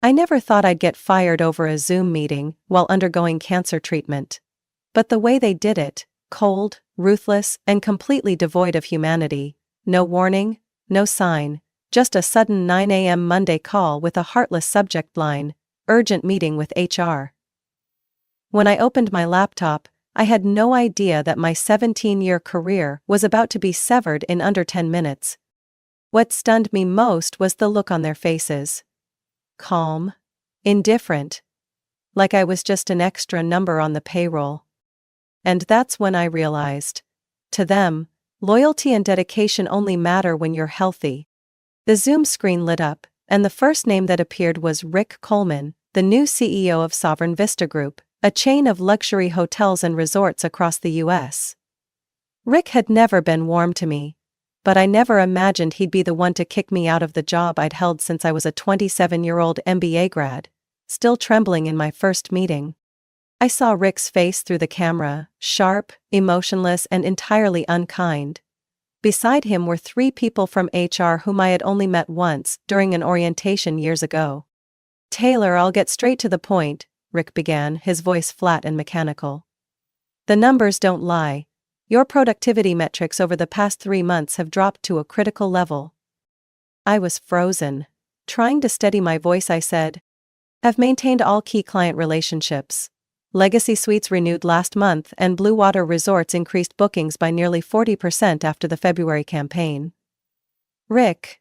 I never thought I'd get fired over a Zoom meeting while undergoing cancer treatment. But the way they did it, cold, ruthless, and completely devoid of humanity. No warning, no sign, just a sudden 9 a.m. Monday call with a heartless subject line, urgent meeting with HR. When I opened my laptop, I had no idea that my 17-year career was about to be severed in under 10 minutes. What stunned me most was the look on their faces. Calm, indifferent, like I was just an extra number on the payroll. And that's when I realized, to them, loyalty and dedication only matter when you're healthy. The Zoom screen lit up, and the first name that appeared was Rick Coleman, the new CEO of Sovereign Vista Group, a chain of luxury hotels and resorts across the U.S. Rick had never been warm to me, but I never imagined he'd be the one to kick me out of the job I'd held since I was a 27-year-old MBA grad, still trembling in my first meeting. I saw Rick's face through the camera, sharp, emotionless, and entirely unkind. Beside him were 3 people from HR whom I had only met once during an orientation years ago. "Taylor, I'll get straight to the point," Rick began, his voice flat and mechanical. "The numbers don't lie. Your productivity metrics over the past 3 months have dropped to a critical level." I was frozen. Trying to steady my voice, I said, "I've maintained all key client relationships. Legacy Suites renewed last month, and Blue Water Resorts increased bookings by nearly 40% after the February campaign." "Rick,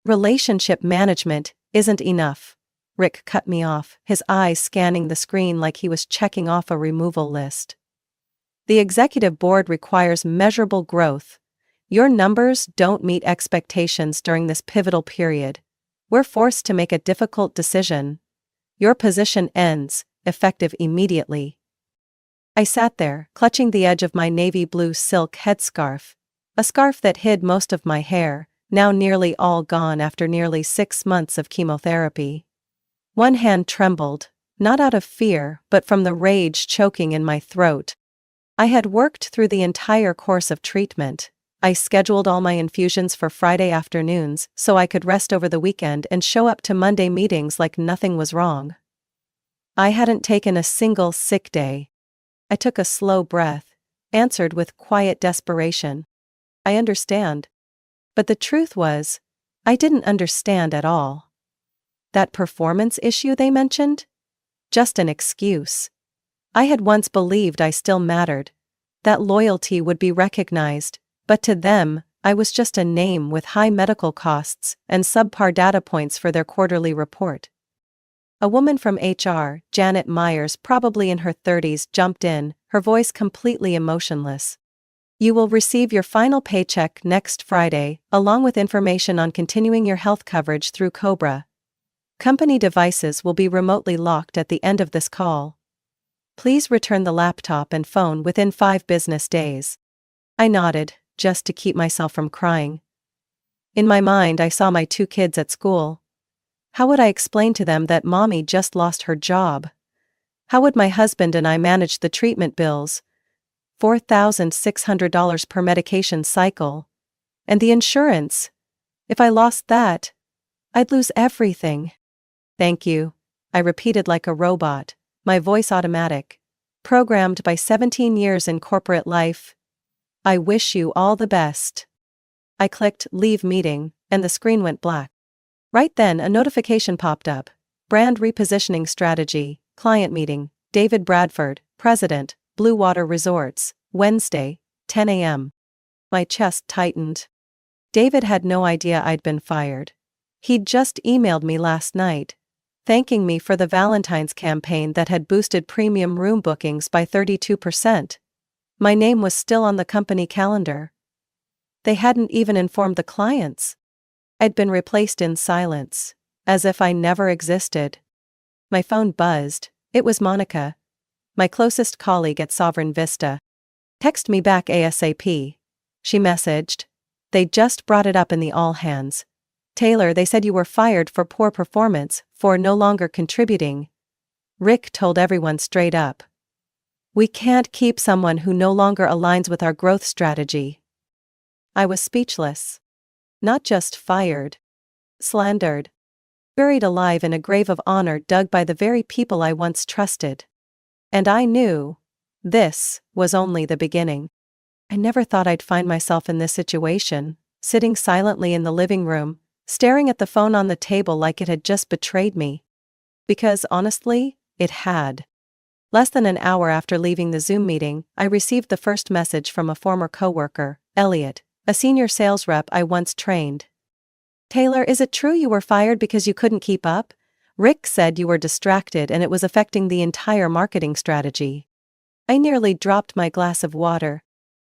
relationship management isn't enough." Rick cut me off, his eyes scanning the screen like he was checking off a removal list. "The executive board requires measurable growth. Your numbers don't meet expectations during this pivotal period. We're forced to make a difficult decision. Your position ends, effective immediately." I sat there, clutching the edge of my navy blue silk headscarf, a scarf that hid most of my hair, now nearly all gone after nearly 6 months of chemotherapy. One hand trembled, not out of fear but from the rage choking in my throat. I had worked through the entire course of treatment. I scheduled all my infusions for Friday afternoons so I could rest over the weekend and show up to Monday meetings like nothing was wrong. I hadn't taken a single sick day. I took a slow breath, answered with quiet desperation. "I understand." But the truth was, I didn't understand at all. That performance issue they mentioned? Just an excuse. I had once believed I still mattered, that loyalty would be recognized, but to them, I was just a name with high medical costs and subpar data points for their quarterly report. A woman from HR, Janet Myers, probably in her 30s, jumped in, her voice completely emotionless. "You will receive your final paycheck next Friday, along with information on continuing your health coverage through Cobra. Company devices will be remotely locked at the end of this call. Please return the laptop and phone within 5 business days." I nodded, just to keep myself from crying. In my mind, I saw my 2 kids at school. How would I explain to them that Mommy just lost her job? How would my husband and I manage the treatment bills? $4,600 per medication cycle. And the insurance. If I lost that, I'd lose everything. "Thank you," I repeated like a robot, my voice automatic, programmed by 17 years in corporate life. "I wish you all the best." I clicked "Leave meeting," and the screen went black. Right then, a notification popped up. "Brand repositioning strategy, client meeting, David Bradford, President, Blue Water Resorts, Wednesday, 10 a.m. My chest tightened. David had no idea I'd been fired. He'd just emailed me last night, thanking me for the Valentine's campaign that had boosted premium room bookings by 32%. My name was still on the company calendar. They hadn't even informed the clients. I'd been replaced in silence, as if I never existed. My phone buzzed. It was Monica, my closest colleague at Sovereign Vista. "Text me back ASAP," she messaged. "They just brought it up in the all hands. Taylor, they said you were fired for poor performance, for no longer contributing." Rick told everyone straight up. "We can't keep someone who no longer aligns with our growth strategy." I was speechless. Not just fired. Slandered. buried alive in a grave of honor dug by the very people I once trusted. And I knew this was only the beginning. I never thought I'd find myself in this situation, sitting silently in the living room, staring at the phone on the table like it had just betrayed me. Because honestly, it had. Less than an hour after leaving the Zoom meeting, I received the first message from a former coworker, Elliot, a senior sales rep I once trained. "Taylor, is it true you were fired because you couldn't keep up? Rick said you were distracted and it was affecting the entire marketing strategy." I nearly dropped my glass of water.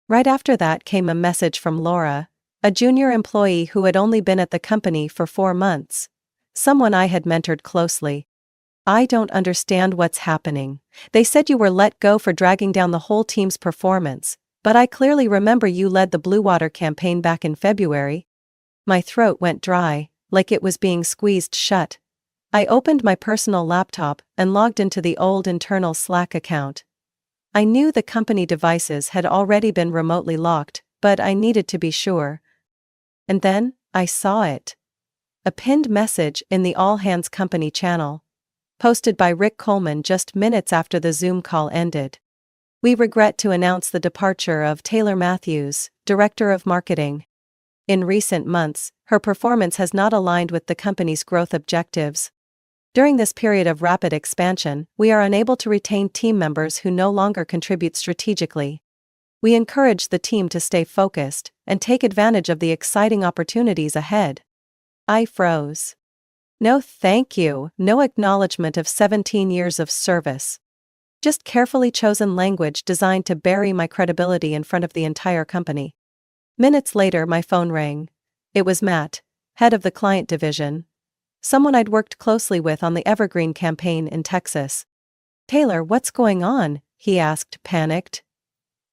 Right after that came a message from Laura, a junior employee who had only been at the company for 4 months. Someone I had mentored closely. "I don't understand what's happening. They said you were let go for dragging down the whole team's performance, but I clearly remember you led the Blue Water campaign back in February." My throat went dry, like it was being squeezed shut. I opened my personal laptop and logged into the old internal Slack account. I knew the company devices had already been remotely locked, but I needed to be sure. And then, I saw it. A pinned message in the All Hands Company channel, posted by Rick Coleman just minutes after the Zoom call ended. "We regret to announce the departure of Taylor Matthews, Director of Marketing. In recent months, her performance has not aligned with the company's growth objectives. During this period of rapid expansion, we are unable to retain team members who no longer contribute strategically. We encourage the team to stay focused and take advantage of the exciting opportunities ahead." I froze. No thank you, no acknowledgement of 17 years of service. Just carefully chosen language designed to bury my credibility in front of the entire company. Minutes later, my phone rang. It was Matt, head of the client division. Someone I'd worked closely with on the Evergreen campaign in Texas. "Taylor, what's going on?" he asked, panicked.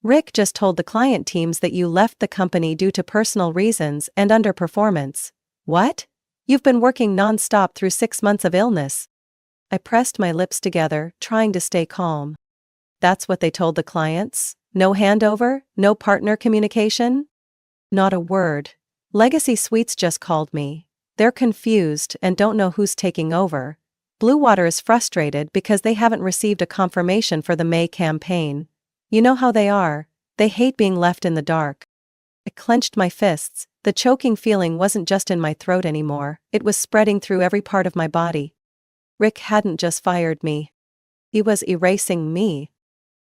"Rick just told the client teams that you left the company due to personal reasons and underperformance." "What? You've been working non-stop through 6 months of illness." I pressed my lips together, trying to stay calm. "That's what they told the clients? No handover? No partner communication?" "Not a word. Legacy Suites just called me. They're confused and don't know who's taking over. Blue Water is frustrated because they haven't received a confirmation for the May campaign. You know how they are. They hate being left in the dark." I clenched my fists. The choking feeling wasn't just in my throat anymore, it was spreading through every part of my body. Rick hadn't just fired me. He was erasing me.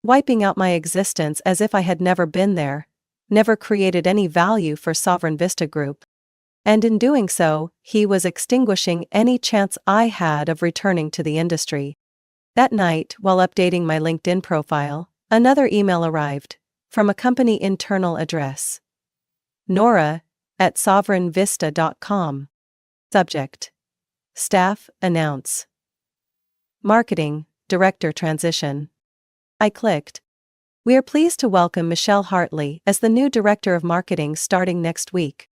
Wiping out my existence as if I had never been there. Never created any value for Sovereign Vista Group. And in doing so, he was extinguishing any chance I had of returning to the industry. That night, while updating my LinkedIn profile, another email arrived, from a company internal address. Nora@sovereignvista.com. Subject: Staff announce. Marketing Director transition. I clicked. "We are pleased to welcome Michelle Hartley as the new Director of Marketing starting next week.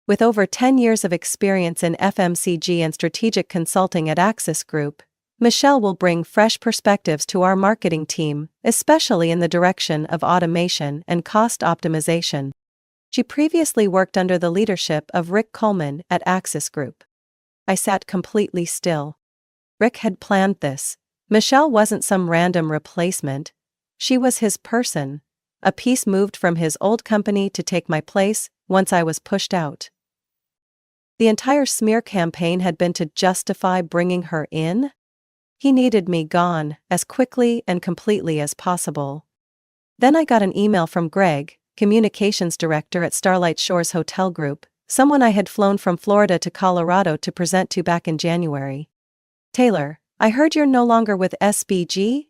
With over 10 years of experience in FMCG and strategic consulting at Axis Group, Michelle will bring fresh perspectives to our marketing team, especially in the direction of automation and cost optimization." She previously worked under the leadership of Rick Coleman at Axis Group. I sat completely still. Rick had planned this. Michelle wasn't some random replacement. She was his person. A piece moved from his old company to take my place once I was pushed out. The entire smear campaign had been to justify bringing her in? He needed me gone as quickly and completely as possible. Then I got an email from Greg, Communications Director at Starlight Shores Hotel Group, someone I had flown from Florida to Colorado to present to back in January. "Taylor, I heard you're no longer with SBG?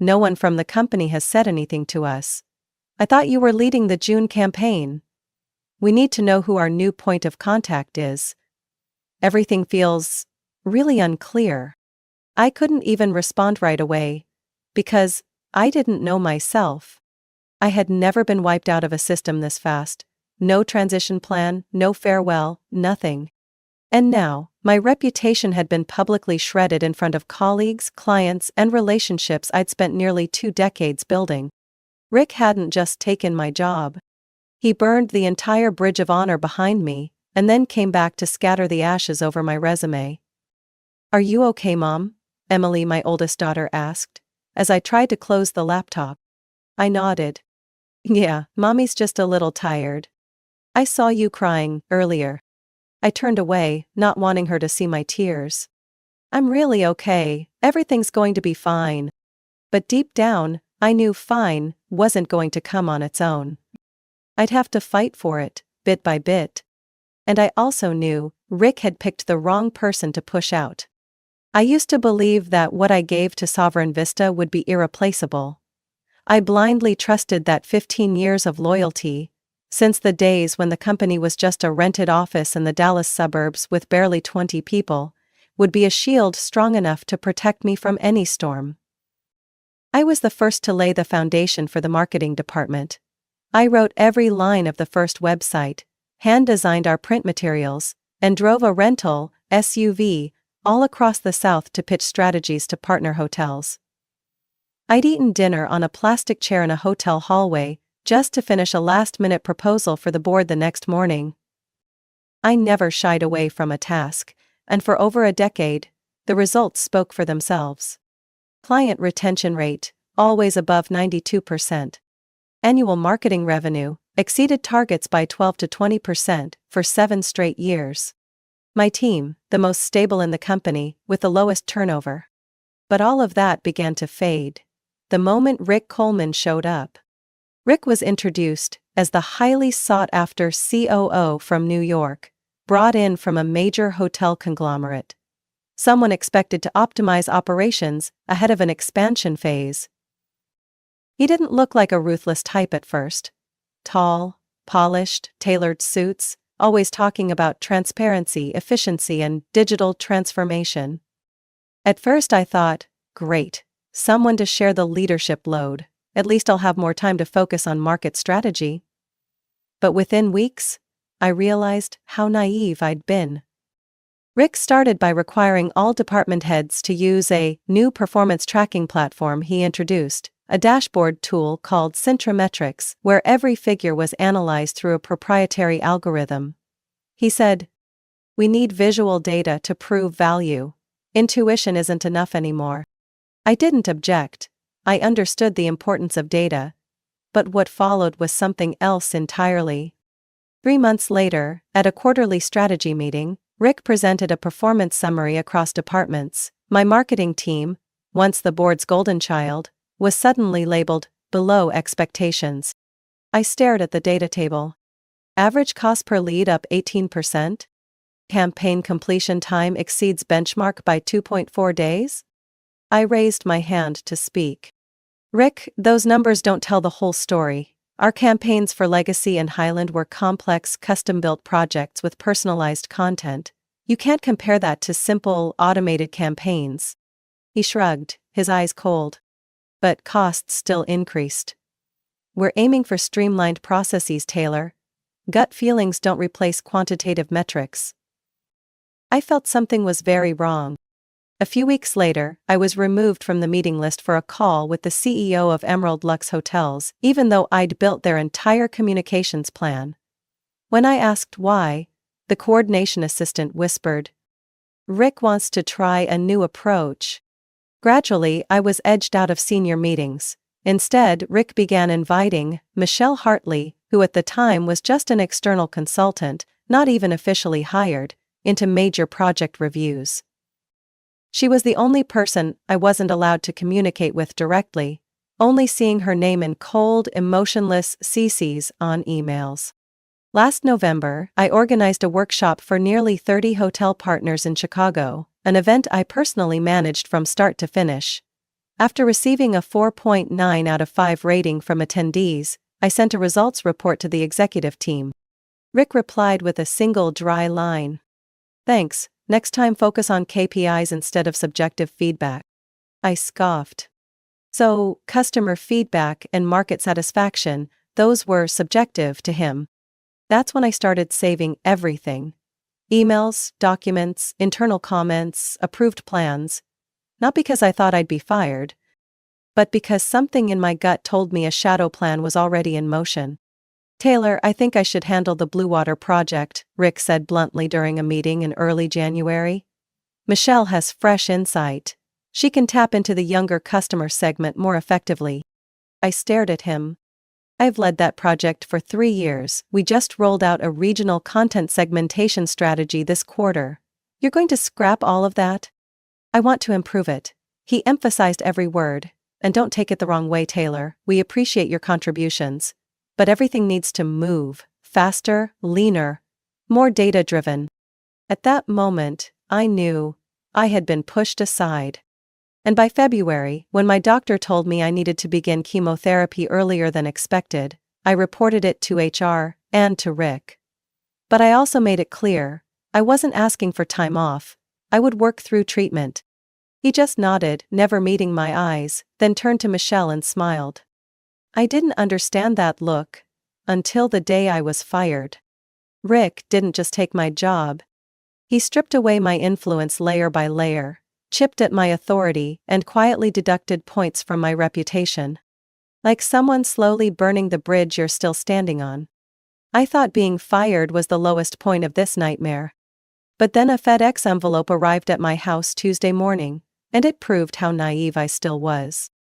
No one from the company has said anything to us. I thought you were leading the June campaign. We need to know who our new point of contact is. Everything feels really unclear." I couldn't even respond right away, because I didn't know myself. I had never been wiped out of a system this fast. No transition plan, no farewell, nothing. And now, my reputation had been publicly shredded in front of colleagues, clients, and relationships I'd spent nearly 2 decades building. Rick hadn't just taken my job. He burned the entire bridge of honor behind me, and then came back to scatter the ashes over my resume. "Are you okay, Mom?" Emily, my oldest daughter, asked, as I tried to close the laptop. I nodded. "Yeah, Mommy's just a little tired. I saw you crying earlier." I turned away, not wanting her to see my tears. "I'm really okay, everything's going to be fine." But deep down, I knew fine wasn't going to come on its own. I'd have to fight for it, bit by bit. And I also knew Rick had picked the wrong person to push out. I used to believe that what I gave to Sovereign Vista would be irreplaceable. I blindly trusted that 15 years of loyalty, since the days when the company was just a rented office in the Dallas suburbs with barely 20 people, would be a shield strong enough to protect me from any storm. I was the first to lay the foundation for the marketing department. I wrote every line of the first website, hand-designed our print materials, and drove a rental SUV all across the South to pitch strategies to partner hotels. I'd eaten dinner on a plastic chair in a hotel hallway, just to finish a last-minute proposal for the board the next morning. I never shied away from a task, and for over a decade, the results spoke for themselves. Client retention rate, always above 92%. Annual marketing revenue, exceeded targets by 12 to 20% for 7 straight years. My team, the most stable in the company, with the lowest turnover. But all of that began to fade the moment Rick Coleman showed up. Rick was introduced as the highly sought-after COO from New York, brought in from a major hotel conglomerate. Someone expected to optimize operations ahead of an expansion phase. He didn't look like a ruthless type at first. Tall, polished, tailored suits, always talking about transparency, efficiency, and digital transformation. At first I thought, great, someone to share the leadership load. At least I'll have more time to focus on market strategy. But within weeks, I realized how naive I'd been. Rick started by requiring all department heads to use a new performance tracking platform he introduced, a dashboard tool called Cintrametrics, where every figure was analyzed through a proprietary algorithm. He said, "We need visual data to prove value. Intuition isn't enough anymore." I didn't object. I understood the importance of data. But what followed was something else entirely. 3 months later, at a quarterly strategy meeting, Rick presented a performance summary across departments. My marketing team, once the board's golden child, was suddenly labeled below expectations. I stared at the data table. Average cost per lead up 18%? Campaign completion time exceeds benchmark by 2.4 days? I raised my hand to speak. "Rick, those numbers don't tell the whole story. Our campaigns for Legacy and Highland were complex, custom-built projects with personalized content. You can't compare that to simple, automated campaigns." He shrugged, his eyes cold. "But costs still increased. We're aiming for streamlined processes, Taylor. Gut feelings don't replace quantitative metrics." I felt something was very wrong. A few weeks later, I was removed from the meeting list for a call with the CEO of Emerald Lux Hotels, even though I'd built their entire communications plan. When I asked why, the coordination assistant whispered, "Rick wants to try a new approach." Gradually, I was edged out of senior meetings. Instead, Rick began inviting Michelle Hartley, who at the time was just an external consultant, not even officially hired, into major project reviews. She was the only person I wasn't allowed to communicate with directly, only seeing her name in cold, emotionless CCs on emails. Last November, I organized a workshop for nearly 30 hotel partners in Chicago, an event I personally managed from start to finish. After receiving a 4.9 out of 5 rating from attendees, I sent a results report to the executive team. Rick replied with a single dry line. "Thanks. Next time focus on KPIs instead of subjective feedback." I scoffed. So, customer feedback and market satisfaction, those were subjective to him. That's when I started saving everything. Emails, documents, internal comments, approved plans. Not because I thought I'd be fired, but because something in my gut told me a shadow plan was already in motion. "Taylor, I think I should handle the Blue Water project," Rick said bluntly during a meeting in early January. Michelle has fresh insight. She can tap into the younger customer segment more effectively. I stared at him. I've led that project for 3 years. We just rolled out a regional content segmentation strategy this quarter. You're going to scrap all of that? I want to improve it. He emphasized every word. And don't take it the wrong way, Taylor. We appreciate your contributions. But everything needs to move. Faster, leaner, more data-driven. At that moment, I knew I had been pushed aside. And by February, when my doctor told me I needed to begin chemotherapy earlier than expected, I reported it to HR and to Rick. But I also made it clear, I wasn't asking for time off. I would work through treatment. He just nodded, never meeting my eyes, then turned to Michelle and smiled. I didn't understand that look until the day I was fired. Rick didn't just take my job. He stripped away my influence layer by layer, chipped at my authority, and quietly deducted points from my reputation. Like someone slowly burning the bridge you're still standing on. I thought being fired was the lowest point of this nightmare. But then a FedEx envelope arrived at my house Tuesday morning, and it proved how naive I still was.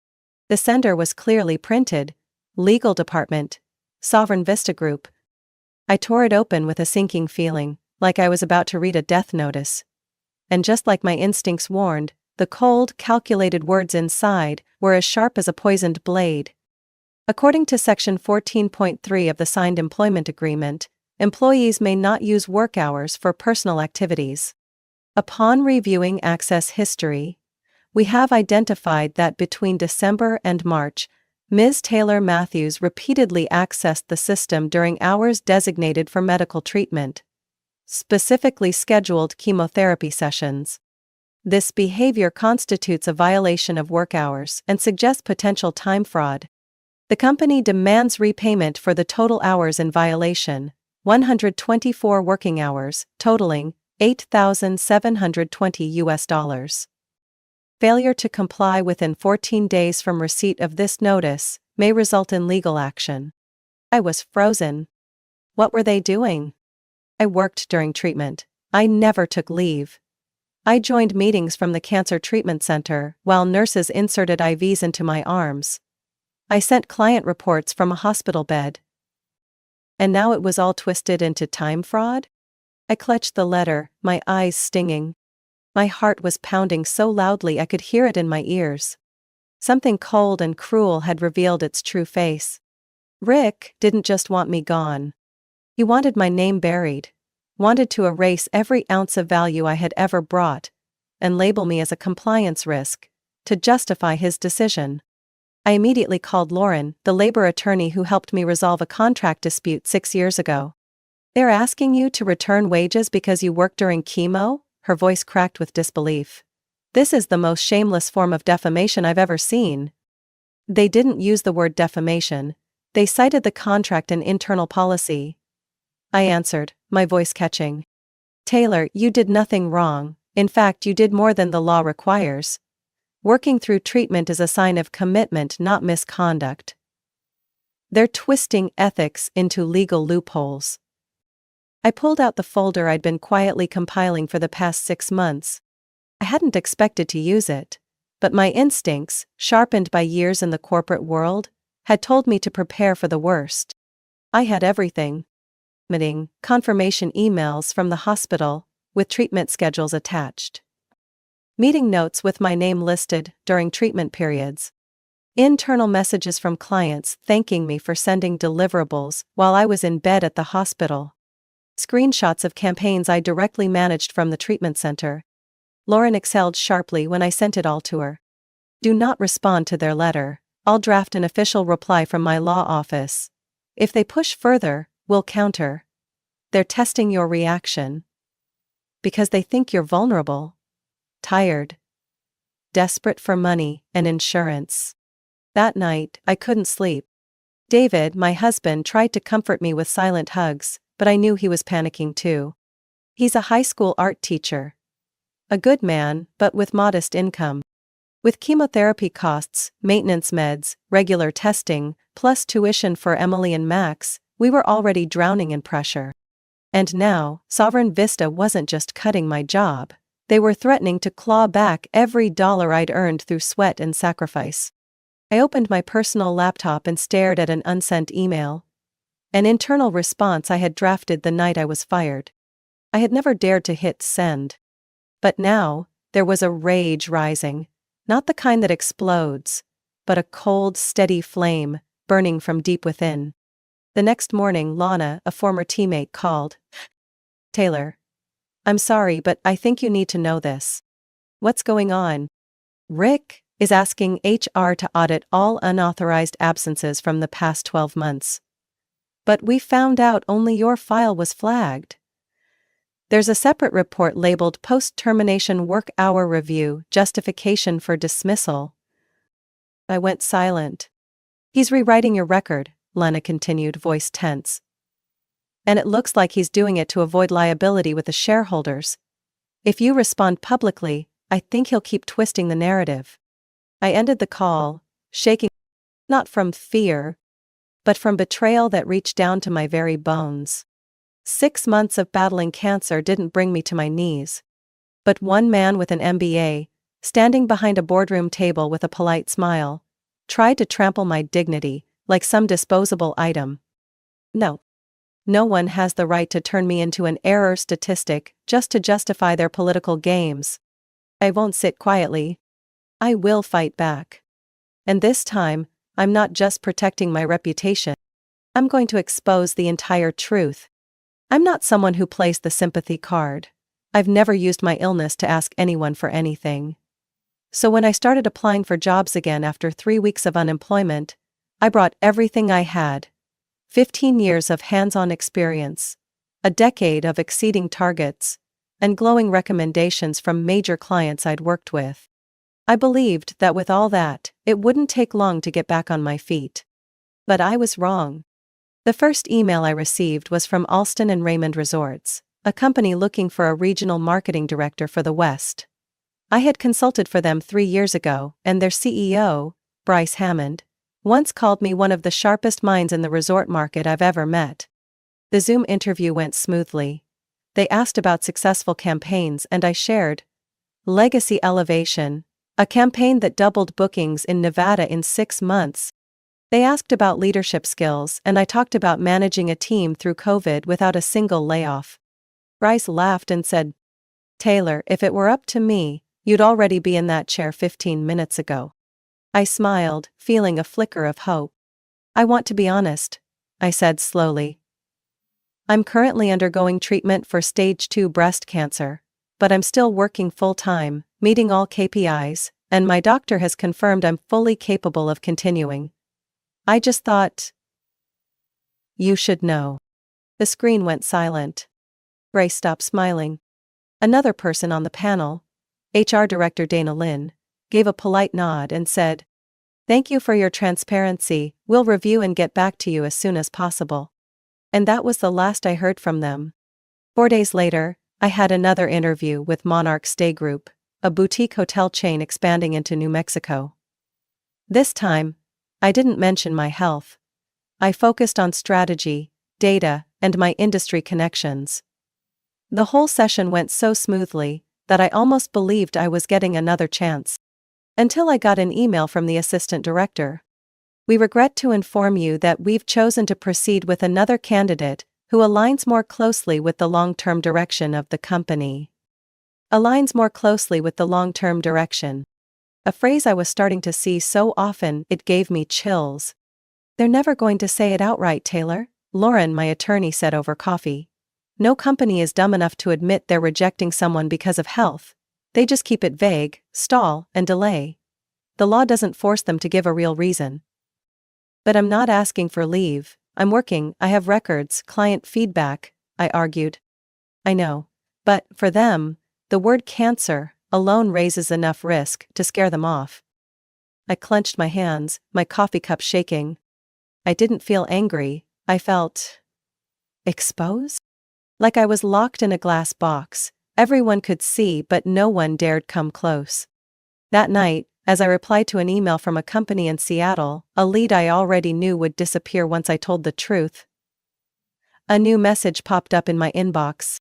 The sender was clearly printed, Legal Department, Sovereign Vista Group. I tore it open with a sinking feeling, like I was about to read a death notice. And just like my instincts warned, the cold, calculated words inside were as sharp as a poisoned blade. According to Section 14.3 of the signed employment agreement, employees may not use work hours for personal activities. Upon reviewing access history, we have identified that between December and March, Ms. Taylor Matthews repeatedly accessed the system during hours designated for medical treatment, specifically scheduled chemotherapy sessions. This behavior constitutes a violation of work hours and suggests potential time fraud. The company demands repayment for the total hours in violation, 124 working hours, totaling $8,720. Failure to comply within 14 days from receipt of this notice may result in legal action. I was frozen. What were they doing? I worked during treatment. I never took leave. I joined meetings from the cancer treatment center while nurses inserted IVs into my arms. I sent client reports from a hospital bed. And now it was all twisted into time fraud? I clutched the letter, my eyes stinging. My heart was pounding so loudly I could hear it in my ears. Something cold and cruel had revealed its true face. Rick didn't just want me gone. He wanted my name buried, wanted to erase every ounce of value I had ever brought, and label me as a compliance risk, to justify his decision. I immediately called Lauren, the labor attorney who helped me resolve a contract dispute 6 years ago. They're asking you to return wages because you worked during chemo? Her voice cracked with disbelief. This is the most shameless form of defamation I've ever seen. They didn't use the word defamation. They cited the contract and internal policy. I answered, my voice catching. Taylor, you did nothing wrong. In fact, you did more than the law requires. Working through treatment is a sign of commitment, not misconduct. They're twisting ethics into legal loopholes. I pulled out the folder I'd been quietly compiling for the past 6 months. I hadn't expected to use it, but my instincts, sharpened by years in the corporate world, had told me to prepare for the worst. I had everything. Confirmation emails from the hospital, with treatment schedules attached. Meeting notes with my name listed during treatment periods. Internal messages from clients thanking me for sending deliverables while I was in bed at the hospital. Screenshots of campaigns I directly managed from the treatment center. Lauren exhaled sharply when I sent it all to her. Do not respond to their letter. I'll draft an official reply from my law office. If they push further, we'll counter. They're testing your reaction. Because they think you're vulnerable. Tired. Desperate for money and insurance. That night, I couldn't sleep. David, my husband, tried to comfort me with silent hugs, but I knew he was panicking too. He's a high school art teacher. A good man, but with modest income. With chemotherapy costs, maintenance meds, regular testing, plus tuition for Emily and Max, we were already drowning in pressure. And now, Sovereign Vista wasn't just cutting my job, They were threatening to claw back every dollar I'd earned through sweat and sacrifice. I opened my personal laptop and stared at an unsent email. An internal response I had drafted the night I was fired. I had never dared to hit send. But now, there was a rage rising. Not the kind that explodes, but a cold, steady flame, burning from deep within. The next morning, Lana, a former teammate, called. "Taylor. I'm sorry, but I think you need to know this." "What's going on?" "Rick is asking HR to audit all unauthorized absences from the past 12 months. But we found out only your file was flagged. There's a separate report labeled Post-Termination Work Hour Review, Justification for Dismissal." I went silent. "He's rewriting your record," Lana continued, voice tense. "And it looks like he's doing it to avoid liability with the shareholders. If you respond publicly, I think he'll keep twisting the narrative." I ended the call, shaking, not from fear, but from betrayal that reached down to my very bones. 6 months of battling cancer didn't bring me to my knees. But one man with an MBA, standing behind a boardroom table with a polite smile, tried to trample my dignity, like some disposable item. No. No one has the right to turn me into an error statistic just to justify their political games. I won't sit quietly. I will fight back. And this time, I'm not just protecting my reputation. I'm going to expose the entire truth. I'm not someone who plays the sympathy card. I've never used my illness to ask anyone for anything. So when I started applying for jobs again after 3 weeks of unemployment, I brought everything I had. 15 years of hands-on experience, a decade of exceeding targets, and glowing recommendations from major clients I'd worked with. I believed that with all that, it wouldn't take long to get back on my feet. But I was wrong. The first email I received was from Alston and Raymond Resorts, a company looking for a regional marketing director for the West. I had consulted for them 3 years ago, and their CEO, Bryce Hammond, once called me one of the sharpest minds in the resort market I've ever met. The Zoom interview went smoothly. They asked about successful campaigns and I shared Legacy Elevation, a campaign that doubled bookings in Nevada in 6 months. They asked about leadership skills and I talked about managing a team through COVID without a single layoff. Bryce laughed and said, "Taylor, if it were up to me, you'd already be in that chair 15 minutes ago." I smiled, feeling a flicker of hope. "I want to be honest," I said slowly. "I'm currently undergoing treatment for stage 2 breast cancer, but I'm still working full-time, meeting all KPIs, and my doctor has confirmed I'm fully capable of continuing. I just thought you should know." The screen went silent. Ray stopped smiling. Another person on the panel, HR Director Dana Lynn, gave a polite nod and said, "Thank you for your transparency, we'll review and get back to you as soon as possible." And that was the last I heard from them. 4 days later, I had another interview with Monarch Stay Group, a boutique hotel chain expanding into New Mexico. This time, I didn't mention my health. I focused on strategy, data, and my industry connections. The whole session went so smoothly that I almost believed I was getting another chance. Until I got an email from the assistant director. "We regret to inform you that we've chosen to proceed with another candidate who aligns more closely with the long-term direction of the company." Aligns more closely with the long-term direction. A phrase I was starting to see so often it gave me chills. "They're never going to say it outright, Taylor," Lauren, my attorney, said over coffee. "No company is dumb enough to admit they're rejecting someone because of health. They just keep it vague, stall, and delay. The law doesn't force them to give a real reason." "But I'm not asking for leave, I'm working, I have records, client feedback," I argued. "I know. But, for them, the word cancer alone raises enough risk to scare them off." I clenched my hands, my coffee cup shaking. I didn't feel angry, I felt exposed? Like I was locked in a glass box, everyone could see but no one dared come close. That night, as I replied to an email from a company in Seattle, a lead I already knew would disappear once I told the truth, a new message popped up in my inbox.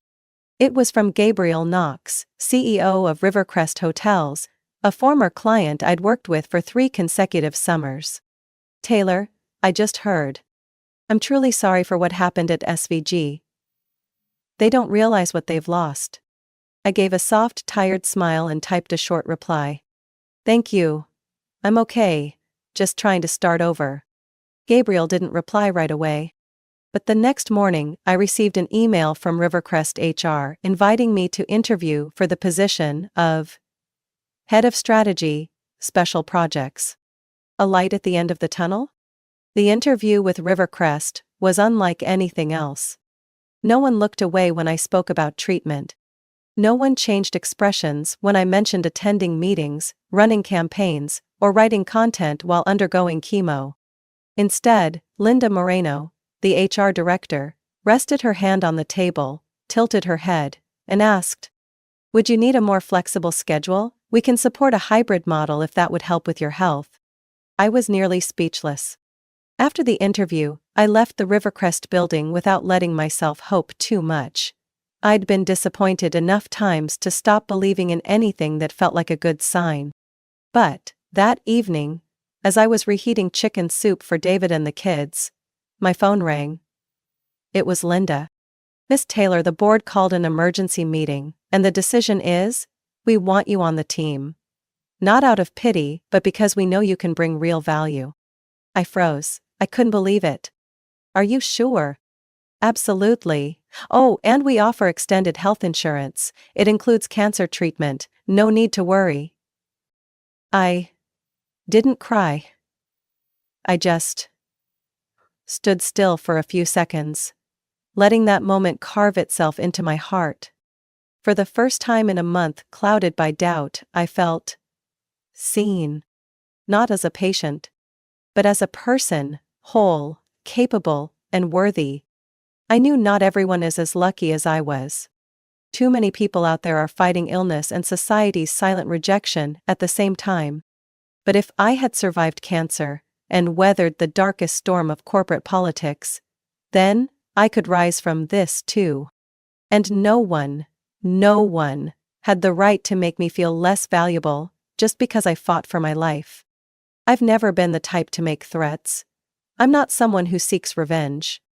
It was from Gabriel Knox, CEO of Rivercrest Hotels, a former client I'd worked with for 3 consecutive summers. "Taylor, I just heard. I'm truly sorry for what happened at SVG. They don't realize what they've lost." I gave a soft, tired smile and typed a short reply. "Thank you. I'm okay, just trying to start over." Gabriel didn't reply right away. But the next morning, I received an email from Rivercrest HR inviting me to interview for the position of Head of Strategy, Special Projects. A light at the end of the tunnel? The interview with Rivercrest was unlike anything else. No one looked away when I spoke about treatment. No one changed expressions when I mentioned attending meetings, running campaigns, or writing content while undergoing chemo. Instead, Linda Moreno, the HR director, rested her hand on the table, tilted her head, and asked, "Would you need a more flexible schedule? We can support a hybrid model if that would help with your health." I was nearly speechless. After the interview, I left the Rivercrest building without letting myself hope too much. I'd been disappointed enough times to stop believing in anything that felt like a good sign. But, that evening, as I was reheating chicken soup for David and the kids, my phone rang. It was Linda. "Miss Taylor, the board called an emergency meeting, and the decision is, we want you on the team. Not out of pity, but because we know you can bring real value." I froze. I couldn't believe it. "Are you sure?" "Absolutely. Oh, and we offer extended health insurance. It includes cancer treatment. No need to worry." I didn't cry. I just stood still for a few seconds, letting that moment carve itself into my heart. For the first time in a month clouded by doubt, I felt seen. Not as a patient, but as a person, whole, capable, and worthy. I knew not everyone is as lucky as I was. Too many people out there are fighting illness and society's silent rejection at the same time. But if I had survived cancer, and weathered the darkest storm of corporate politics, then I could rise from this too. And no one had the right to make me feel less valuable just because I fought for my life. I've never been the type to make threats. I'm not someone who seeks revenge.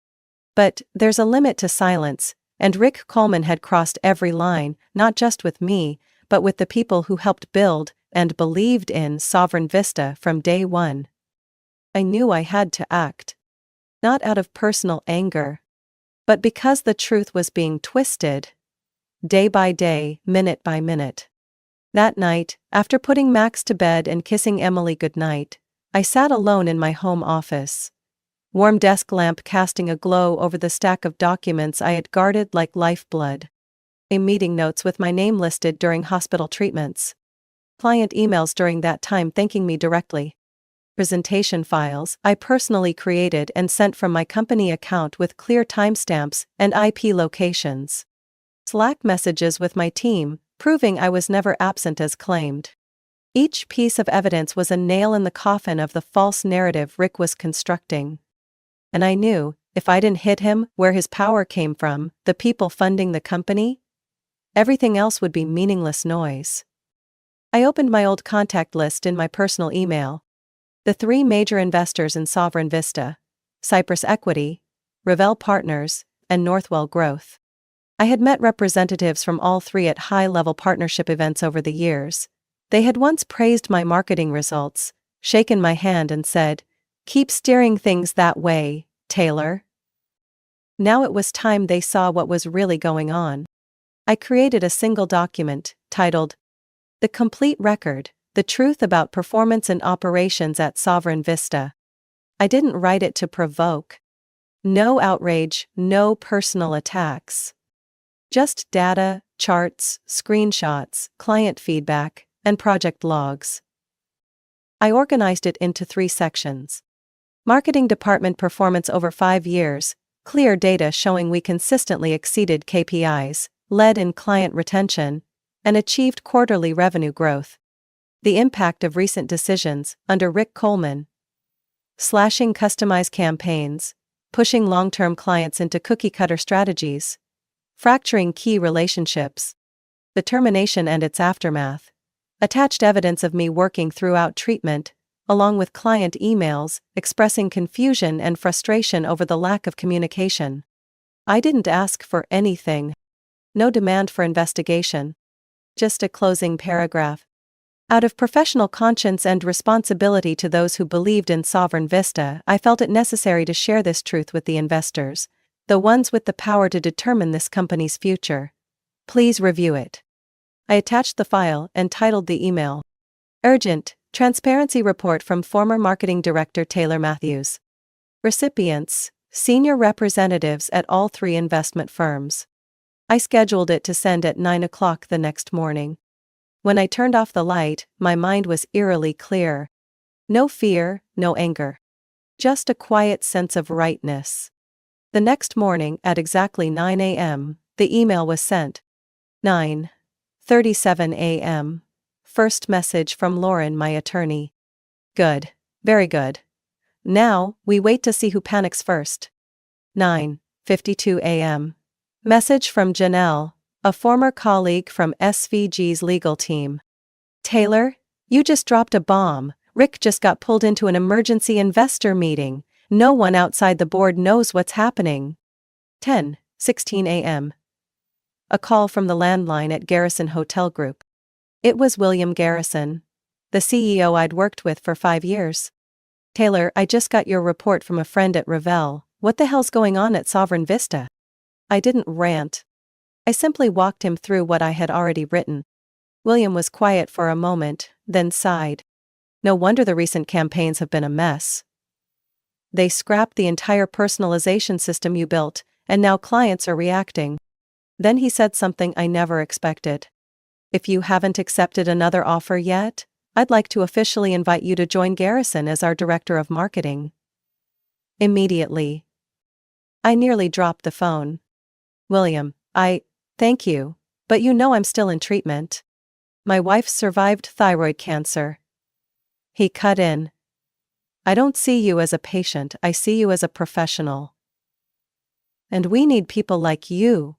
But there's a limit to silence, and Rick Coleman had crossed every line, not just with me, but with the people who helped build and believed in Sovereign Vista from day one. I knew I had to act. Not out of personal anger, but because the truth was being twisted, day by day, minute by minute. That night, after putting Max to bed and kissing Emily goodnight, I sat alone in my home office. Warm desk lamp casting a glow over the stack of documents I had guarded like lifeblood. Meeting notes with my name listed during hospital treatments. Client emails during that time thanking me directly. Presentation files I personally created and sent from my company account with clear timestamps and IP locations. Slack messages with my team, proving I was never absent as claimed. Each piece of evidence was a nail in the coffin of the false narrative Rick was constructing. And I knew, if I didn't hit him where his power came from, the people funding the company, everything else would be meaningless noise. I opened my old contact list in my personal email. The 3 major investors in Sovereign Vista, Cypress Equity, Revel Partners, and Northwell Growth. I had met representatives from all 3 at high-level partnership events over the years. They had once praised my marketing results, shaken my hand and said, "Keep steering things that way, Taylor." Now it was time they saw what was really going on. I created a single document, titled, "The Complete Record, The Truth About Performance and Operations at Sovereign Vista." I didn't write it to provoke. No outrage, no personal attacks. Just data, charts, screenshots, client feedback, and project logs. I organized it into 3 sections. Marketing department performance over 5 years, clear data showing we consistently exceeded KPIs, led in client retention, and achieved quarterly revenue growth. The impact of recent decisions under Rick Coleman. Slashing customized campaigns, pushing long-term clients into cookie-cutter strategies, fracturing key relationships. The termination and its aftermath. Attached evidence of me working throughout treatment, along with client emails expressing confusion and frustration over the lack of communication. I didn't ask for anything. No demand for investigation. Just a closing paragraph. Out of professional conscience and responsibility to those who believed in Sovereign Vista, I felt it necessary to share this truth with the investors, the ones with the power to determine this company's future. Please review it. I attached the file and titled the email, Urgent, Transparency Report from Former Marketing Director Taylor Matthews. Recipients, senior representatives at all 3 investment firms. I scheduled it to send at 9 o'clock the next morning. When I turned off the light, my mind was eerily clear. No fear, no anger. Just a quiet sense of rightness. The next morning at exactly 9 a.m., the email was sent. 9:37 a.m. First message from Lauren, my attorney. Good. Very good. Now, we wait to see who panics first. 9:52 a.m. Message from Janelle, a former colleague from SVG's legal team. Taylor, you just dropped a bomb. Rick just got pulled into an emergency investor meeting. No one outside the board knows what's happening. 10:16 a.m. A call from the landline at Garrison Hotel Group. It was William Garrison, the CEO I'd worked with for 5 years. Taylor, I just got your report from a friend at Revel. What the hell's going on at Sovereign Vista? I didn't rant. I simply walked him through what I had already written. William was quiet for a moment, then sighed. No wonder the recent campaigns have been a mess. They scrapped the entire personalization system you built, and now clients are reacting. Then he said something I never expected. If you haven't accepted another offer yet, I'd like to officially invite you to join Garrison as our director of marketing. Immediately. I nearly dropped the phone. William, thank you, but you know I'm still in treatment. My wife survived thyroid cancer. He cut in. I don't see you as a patient, I see you as a professional. And we need people like you.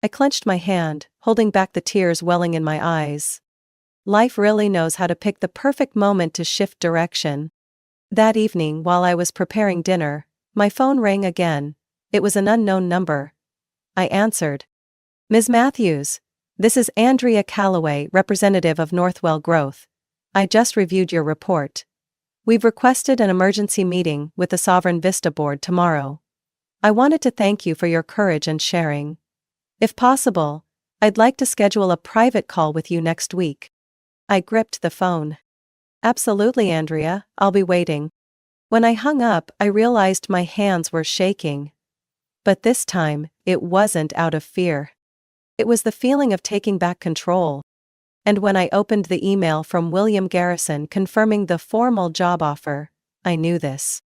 I clenched my hand, holding back the tears welling in my eyes. Life really knows how to pick the perfect moment to shift direction. That evening, while I was preparing dinner, my phone rang again. It was an unknown number. I answered. Ms. Matthews, this is Andrea Calloway, representative of Northwell Growth. I just reviewed your report. We've requested an emergency meeting with the Sovereign Vista board tomorrow. I wanted to thank you for your courage and sharing. If possible, I'd like to schedule a private call with you next week. I gripped the phone. Absolutely, Andrea, I'll be waiting. When I hung up, I realized my hands were shaking. But this time, it wasn't out of fear. It was the feeling of taking back control. And when I opened the email from William Garrison confirming the formal job offer, I knew this.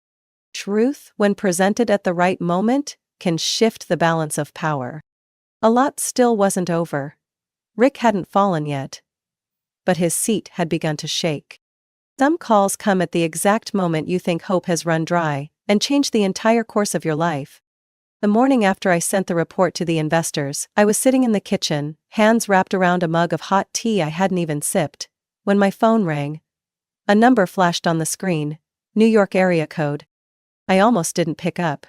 Truth, when presented at the right moment, can shift the balance of power. A lot still wasn't over. Rick hadn't fallen yet. But his seat had begun to shake. Some calls come at the exact moment you think hope has run dry, and change the entire course of your life. The morning after I sent the report to the investors, I was sitting in the kitchen, hands wrapped around a mug of hot tea I hadn't even sipped, when my phone rang. A number flashed on the screen, New York area code. I almost didn't pick up.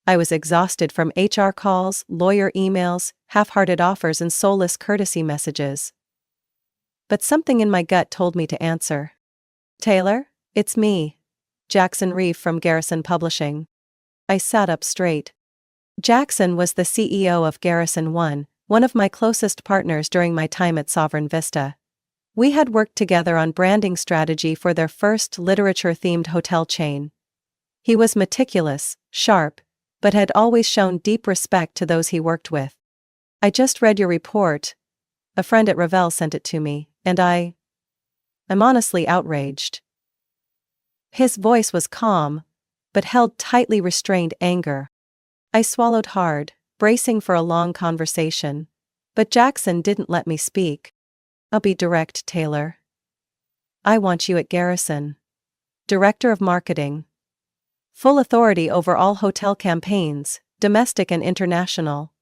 I was exhausted from HR calls, lawyer emails, half-hearted offers and soulless courtesy messages. But something in my gut told me to answer. Taylor, it's me. Jackson Reeve from Garrison Publishing. I sat up straight. Jackson was the CEO of Garrison one of my closest partners during my time at Sovereign Vista. We had worked together on branding strategy for their first literature-themed hotel chain. He was meticulous, sharp, but had always shown deep respect to those he worked with. I just read your report. A friend at Revel sent it to me, and I'm honestly outraged. His voice was calm, but held tightly restrained anger. I swallowed hard, bracing for a long conversation. But Jackson didn't let me speak. I'll be direct, Taylor. I want you at Garrison. Director of Marketing. Full authority over all hotel campaigns, domestic and international.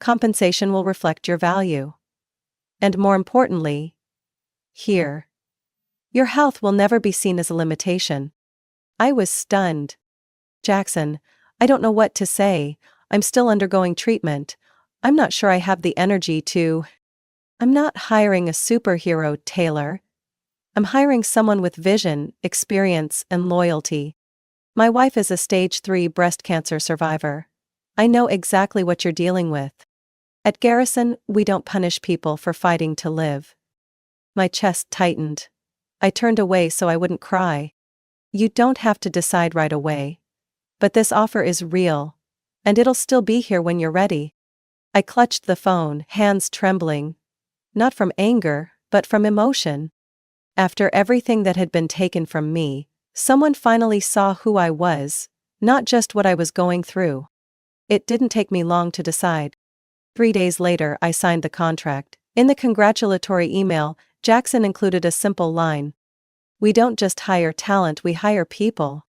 compensation will reflect your value. And more importantly, here, your health will never be seen as a limitation. I was stunned. Jackson, I don't know what to say. I'm still undergoing treatment. I'm not sure I have the energy to. I'm not hiring a superhero, Taylor. I'm hiring someone with vision, experience, and loyalty. My wife is a stage 3 breast cancer survivor. I know exactly what you're dealing with. At Garrison, we don't punish people for fighting to live. My chest tightened. I turned away so I wouldn't cry. You don't have to decide right away. But this offer is real. And it'll still be here when you're ready. I clutched the phone, hands trembling. Not from anger, but from emotion. After everything that had been taken from me, someone finally saw who I was, not just what I was going through. It didn't take me long to decide. 3 days later, I signed the contract. In the congratulatory email, Jackson included a simple line. We don't just hire talent, we hire people.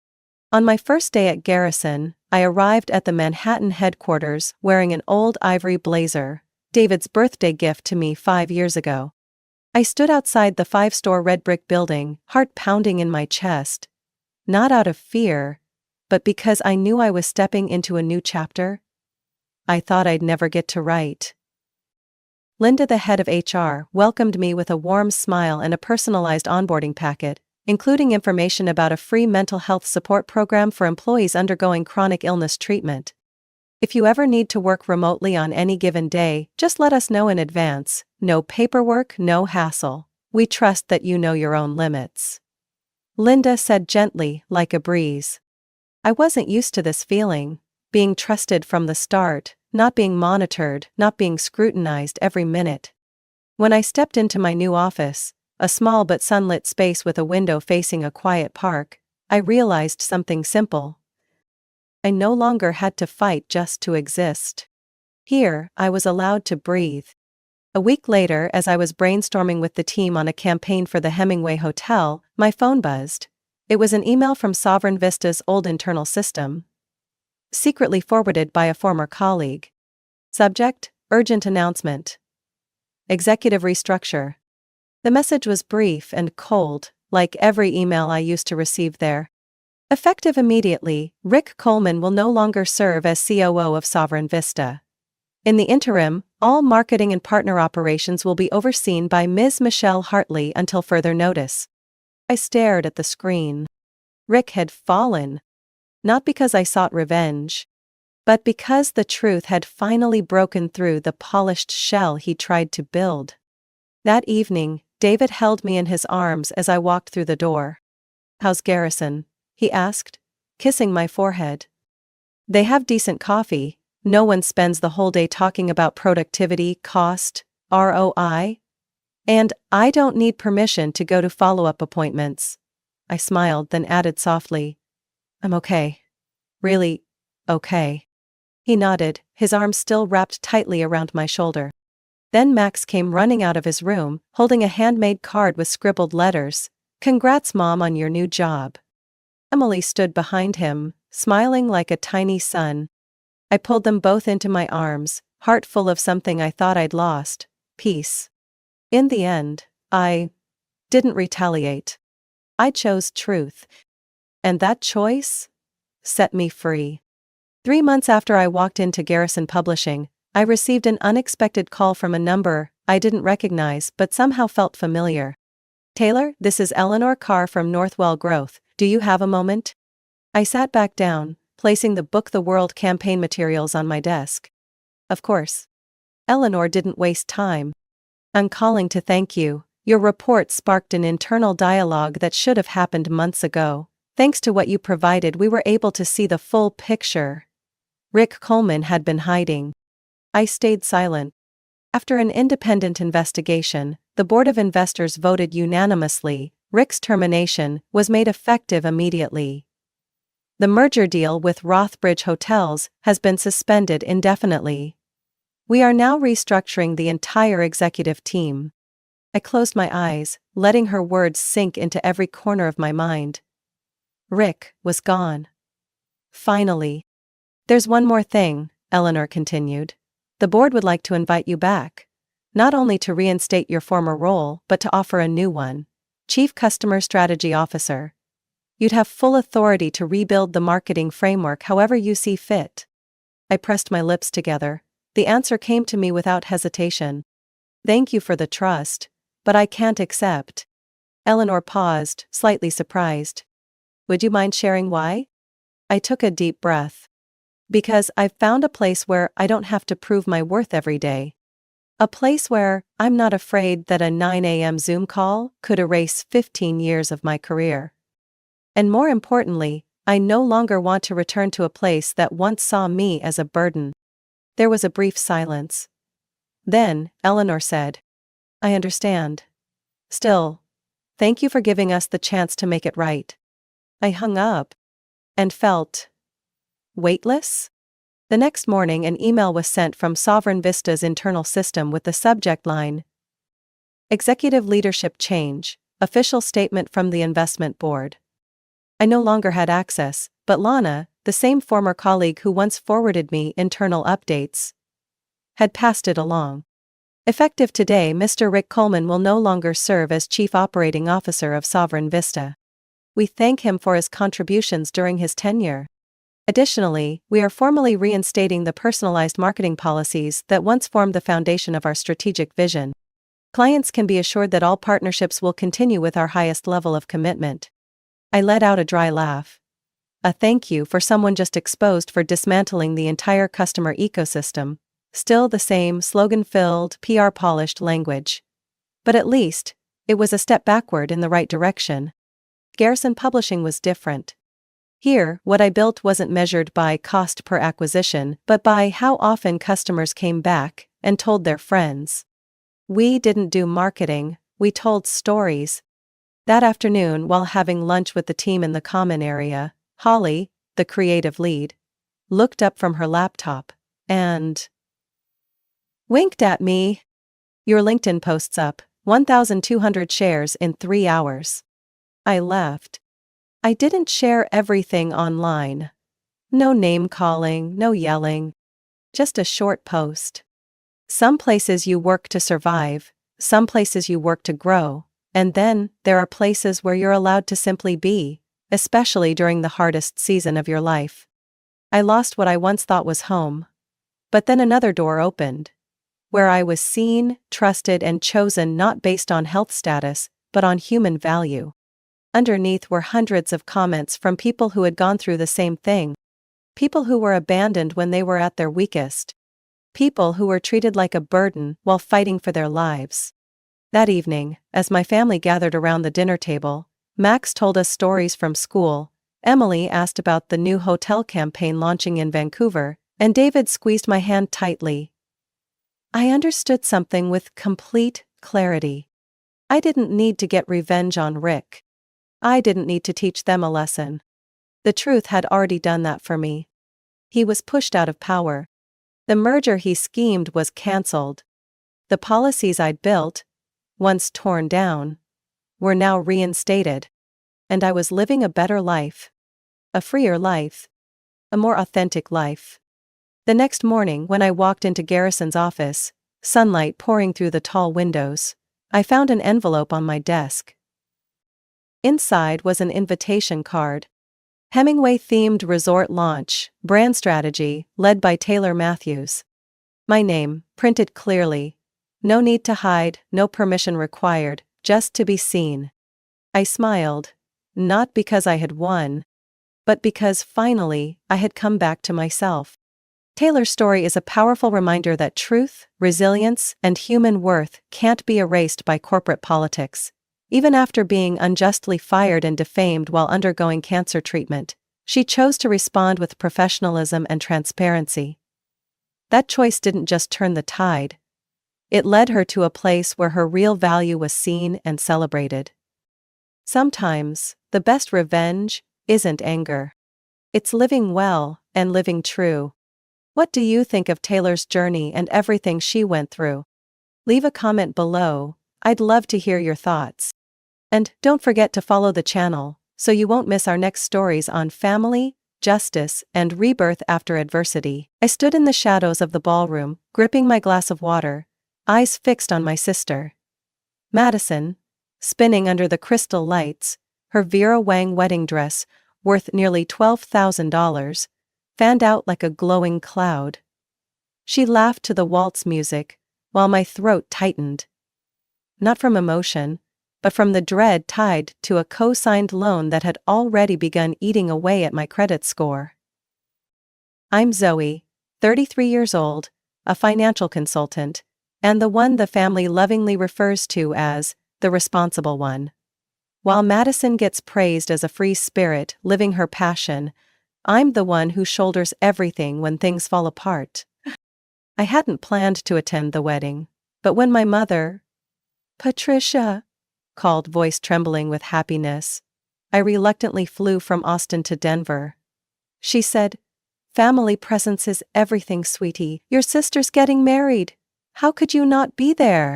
On my first day at Garrison, I arrived at the Manhattan headquarters wearing an old ivory blazer, David's birthday gift to me 5 years ago. I stood outside the 5-story red brick building, heart pounding in my chest. Not out of fear, but because I knew I was stepping into a new chapter. I thought I'd never get to write. Linda, the head of HR, welcomed me with a warm smile and a personalized onboarding packet, including information about a free mental health support program for employees undergoing chronic illness treatment. If you ever need to work remotely on any given day, just let us know in advance. No paperwork, no hassle. We trust that you know your own limits. Linda said gently, like a breeze. I wasn't used to this feeling, being trusted from the start, not being monitored, not being scrutinized every minute. When I stepped into my new office, a small but sunlit space with a window facing a quiet park, I realized something simple. I no longer had to fight just to exist. Here, I was allowed to breathe. A week later, as I was brainstorming with the team on a campaign for the Hemingway Hotel, my phone buzzed. It was an email from Sovereign Vista's old internal system, secretly forwarded by a former colleague. Subject: Urgent announcement. Executive restructure. The message was brief and cold, like every email I used to receive there. Effective immediately, Rick Coleman will no longer serve as COO of Sovereign Vista. In the interim, all marketing and partner operations will be overseen by Ms. Michelle Hartley until further notice. I stared at the screen. Rick had fallen. Not because I sought revenge, but because the truth had finally broken through the polished shell he tried to build. That evening, David held me in his arms as I walked through the door. How's Garrison? He asked, kissing my forehead. They have decent coffee. No one spends the whole day talking about productivity, cost, ROI. And I don't need permission to go to follow-up appointments. I smiled, then added softly, I'm okay. Really, okay. He nodded, his arm still wrapped tightly around my shoulder. Then Max came running out of his room, holding a handmade card with scribbled letters. Congrats, Mom, on your new job. Emily stood behind him, smiling like a tiny son. I pulled them both into my arms, heart full of something I thought I'd lost, peace. In the end, I didn't retaliate. I chose truth. And that choice set me free. 3 months after I walked into Garrison Publishing, I received an unexpected call from a number I didn't recognize but somehow felt familiar. Taylor, this is Eleanor Carr from Northwell Growth. Do you have a moment? I sat back down, placing the Book the World campaign materials on my desk. Of course. Eleanor didn't waste time. I'm calling to thank you. Your report sparked an internal dialogue that should have happened months ago. Thanks to what you provided, we were able to see the full picture. Rick Coleman had been hiding. I stayed silent. After an independent investigation, the Board of Investors voted unanimously. Rick's termination was made effective immediately. The merger deal with Rothbridge Hotels has been suspended indefinitely. We are now restructuring the entire executive team. I closed my eyes, letting her words sink into every corner of my mind. Rick was gone. Finally. There's one more thing, Eleanor continued. The board would like to invite you back. Not only to reinstate your former role, but to offer a new one. Chief Customer Strategy Officer. You'd have full authority to rebuild the marketing framework however you see fit. I pressed my lips together. The answer came to me without hesitation. Thank you for the trust, but I can't accept. Eleanor paused, slightly surprised. Would you mind sharing why? I took a deep breath. Because I've found a place where I don't have to prove my worth every day. A place where I'm not afraid that a 9 a.m. Zoom call could erase 15 years of my career. And more importantly, I no longer want to return to a place that once saw me as a burden. There was a brief silence. Then, Eleanor said, I understand. Still, thank you for giving us the chance to make it right. I hung up and felt weightless. The next morning, an email was sent from Sovereign Vista's internal system with the subject line, Executive Leadership Change, Official Statement from the Investment Board. I no longer had access, but Lana, the same former colleague who once forwarded me internal updates, had passed it along. Effective today, Mr. Rick Coleman will no longer serve as Chief Operating Officer of Sovereign Vista. We thank him for his contributions during his tenure. Additionally, we are formally reinstating the personalized marketing policies that once formed the foundation of our strategic vision. Clients can be assured that all partnerships will continue with our highest level of commitment. I let out a dry laugh. A thank you for someone just exposed for dismantling the entire customer ecosystem. Still the same slogan-filled, PR-polished language. But at least, it was a step backward in the right direction. Garrison Publishing was different. Here, what I built wasn't measured by cost per acquisition, but by how often customers came back and told their friends. We didn't do marketing, we told stories. That afternoon, while having lunch with the team in the common area, Holly, the creative lead, looked up from her laptop and winked at me. Your LinkedIn post's up 1,200 shares in 3 hours. I laughed. I didn't share everything online. No name calling, no yelling. Just a short post. Some places you work to survive, some places you work to grow, and then there are places where you're allowed to simply be, especially during the hardest season of your life. I lost what I once thought was home. But then another door opened, where I was seen, trusted, and chosen not based on health status, but on human value. Underneath were hundreds of comments from people who had gone through the same thing. People who were abandoned when they were at their weakest. People who were treated like a burden while fighting for their lives. That evening, as my family gathered around the dinner table, Max told us stories from school, Emily asked about the new hotel campaign launching in Vancouver, and David squeezed my hand tightly. I understood something with complete clarity. I didn't need to get revenge on Rick. I didn't need to teach them a lesson. The truth had already done that for me. He was pushed out of power. The merger he schemed was cancelled. The policies I'd built, once torn down, were now reinstated. And I was living a better life. A freer life. A more authentic life. The next morning, when I walked into Garrison's office, sunlight pouring through the tall windows, I found an envelope on my desk. Inside was an invitation card. Hemingway-themed resort launch, brand strategy, led by Taylor Matthews. My name, printed clearly. No need to hide, no permission required, just to be seen. I smiled, not because I had won, but because finally, I had come back to myself. Taylor's story is a powerful reminder that truth, resilience, and human worth can't be erased by corporate politics. Even after being unjustly fired and defamed while undergoing cancer treatment, she chose to respond with professionalism and transparency. That choice didn't just turn the tide. It led her to a place where her real value was seen and celebrated. Sometimes, the best revenge isn't anger. It's living well and living true. What do you think of Taylor's journey and everything she went through? Leave a comment below. I'd love to hear your thoughts. And don't forget to follow the channel, so you won't miss our next stories on family, justice, and rebirth after adversity. I stood in the shadows of the ballroom, gripping my glass of water, eyes fixed on my sister. Madison, spinning under the crystal lights, her Vera Wang wedding dress, worth nearly $12,000, fanned out like a glowing cloud. She laughed to the waltz music, while my throat tightened. Not from emotion, but from the dread tied to a co-signed loan that had already begun eating away at my credit score. I'm Zoe, 33 years old, a financial consultant, and the one the family lovingly refers to as the responsible one. While Madison gets praised as a free spirit living her passion, I'm the one who shoulders everything when things fall apart. I hadn't planned to attend the wedding, but when my mother, Patricia, called, voice trembling with happiness, I reluctantly flew from Austin to Denver. She said, "Family presence is everything, sweetie. Your sister's getting married. How could you not be there?"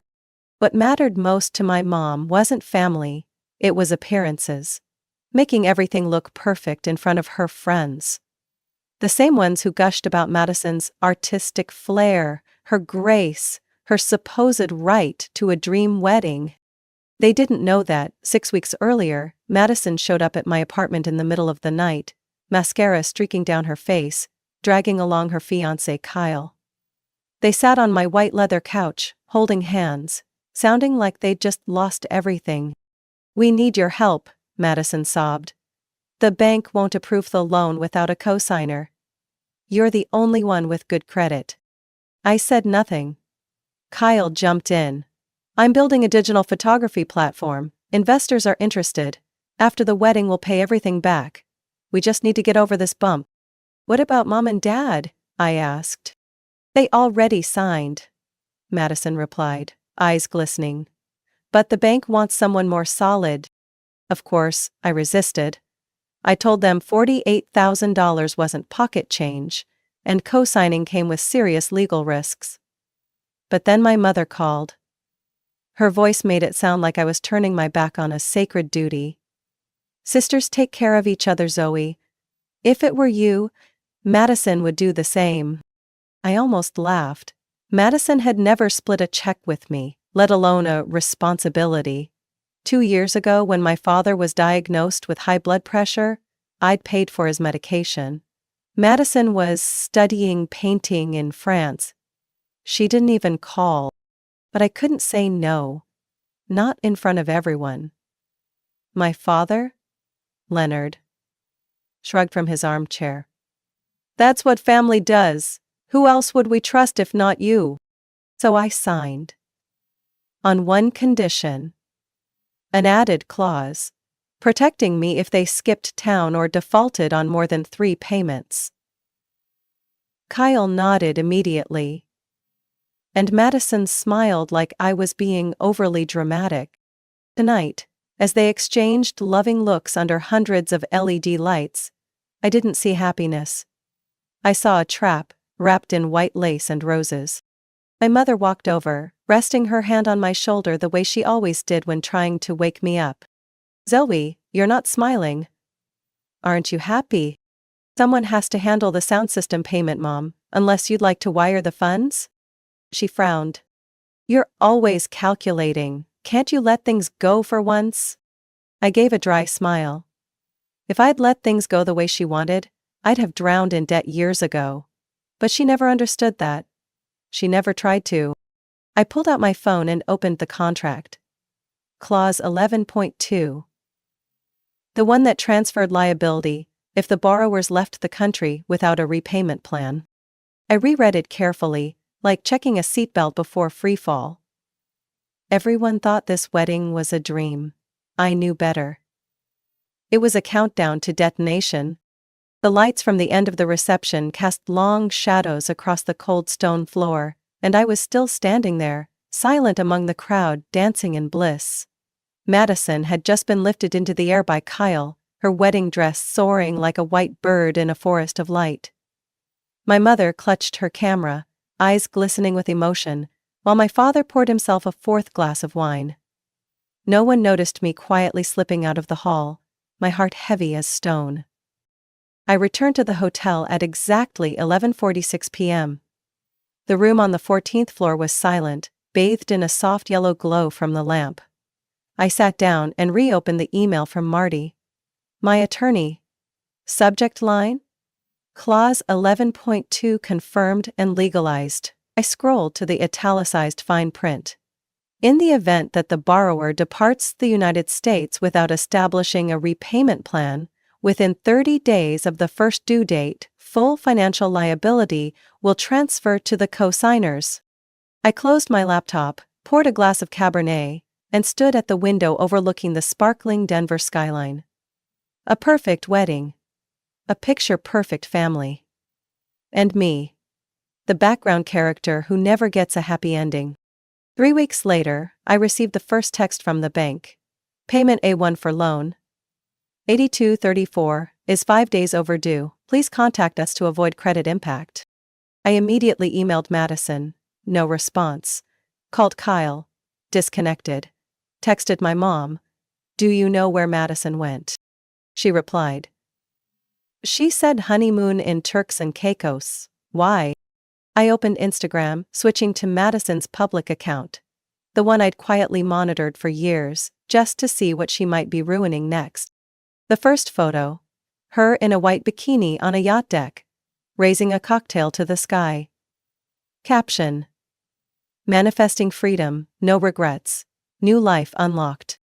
What mattered most to my mom wasn't family, it was appearances. Making everything look perfect in front of her friends. The same ones who gushed about Madison's artistic flair, her grace, her supposed right to a dream wedding. They didn't know that, 6 weeks earlier, Madison showed up at my apartment in the middle of the night, mascara streaking down her face, dragging along her fiancé Kyle. They sat on my white leather couch, holding hands, sounding like they'd just lost everything. "We need your help," Madison sobbed. "The bank won't approve the loan without a cosigner. You're the only one with good credit." I said nothing. Kyle jumped in. "I'm building a digital photography platform. Investors are interested. After the wedding we'll pay everything back. We just need to get over this bump." "What about Mom and Dad?" I asked. "They already signed," Madison replied, eyes glistening. "But the bank wants someone more solid." Of course, I resisted. I told them $48,000 wasn't pocket change, and co-signing came with serious legal risks. But then my mother called. Her voice made it sound like I was turning my back on a sacred duty. "Sisters take care of each other, Zoe. If it were you, Madison would do the same." I almost laughed. Madison had never split a check with me, let alone a responsibility. 2 years ago, when my father was diagnosed with high blood pressure, I'd paid for his medication. Madison was studying painting in France. She didn't even call. But I couldn't say no. Not in front of everyone. "My father?" Leonard shrugged from his armchair. "That's what family does. Who else would we trust if not you?" So I signed. On one condition. An added clause, protecting me if they skipped town or defaulted on more than 3 payments. Kyle nodded immediately. And Madison smiled like I was being overly dramatic. Tonight, as they exchanged loving looks under hundreds of LED lights, I didn't see happiness. I saw a trap, wrapped in white lace and roses. My mother walked over, resting her hand on my shoulder the way she always did when trying to wake me up. "Zoe, you're not smiling. Aren't you happy? Someone has to handle the sound system payment, Mom, unless you'd like to wire the funds?" She frowned. "You're always calculating. Can't you let things go for once?" I gave a dry smile. If I'd let things go the way she wanted, I'd have drowned in debt years ago. But she never understood that. She never tried to. I pulled out my phone and opened the contract. Clause 11.2. The one that transferred liability if the borrowers left the country without a repayment plan. I reread it carefully, like checking a seatbelt before freefall. Everyone thought this wedding was a dream. I knew better. It was a countdown to detonation. The lights from the end of the reception cast long shadows across the cold stone floor, and I was still standing there, silent among the crowd dancing in bliss. Madison had just been lifted into the air by Kyle, her wedding dress soaring like a white bird in a forest of light. My mother clutched her camera, eyes glistening with emotion, while my father poured himself a 4th glass of wine. No one noticed me quietly slipping out of the hall, my heart heavy as stone. I returned to the hotel at exactly 11:46 p.m. The room on the 14th floor was silent, bathed in a soft yellow glow from the lamp. I sat down and reopened the email from Marty. My attorney. Subject line? Clause 11.2 confirmed and legalized. I scrolled to the italicized fine print. In the event that the borrower departs the United States without establishing a repayment plan, within 30 days of the first due date, full financial liability will transfer to the co-signers. I closed my laptop, poured a glass of Cabernet, and stood at the window overlooking the sparkling Denver skyline. A perfect wedding. A picture-perfect family. And me. The background character who never gets a happy ending. 3 weeks later, I received the first text from the bank. Payment A1 for loan. 8234 is 5 days overdue. Please contact us to avoid credit impact. I immediately emailed Madison. No response. Called Kyle. Disconnected. Texted my mom. Do you know where Madison went? She replied. She said honeymoon in Turks and Caicos. Why? I opened Instagram, switching to Madison's public account. The one I'd quietly monitored for years, just to see what she might be ruining next. The first photo. Her in a white bikini on a yacht deck. Raising a cocktail to the sky. Caption. Manifesting freedom, no regrets. New life unlocked.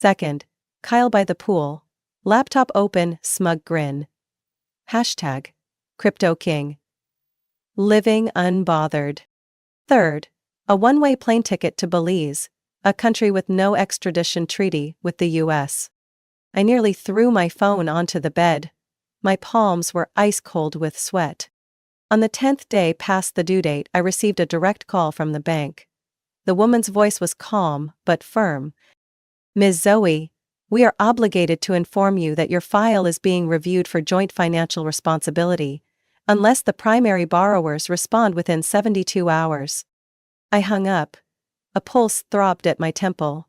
Second. Kyle by the pool. Laptop open, smug grin. Hashtag. Crypto King. Living unbothered. Third. A one-way plane ticket to Belize, a country with no extradition treaty with the U.S. I nearly threw my phone onto the bed. My palms were ice-cold with sweat. On the 10th day past the due date, I received a direct call from the bank. The woman's voice was calm, but firm. Ms. Zoe, we are obligated to inform you that your file is being reviewed for joint financial responsibility, unless the primary borrowers respond within 72 hours. I hung up. A pulse throbbed at my temple.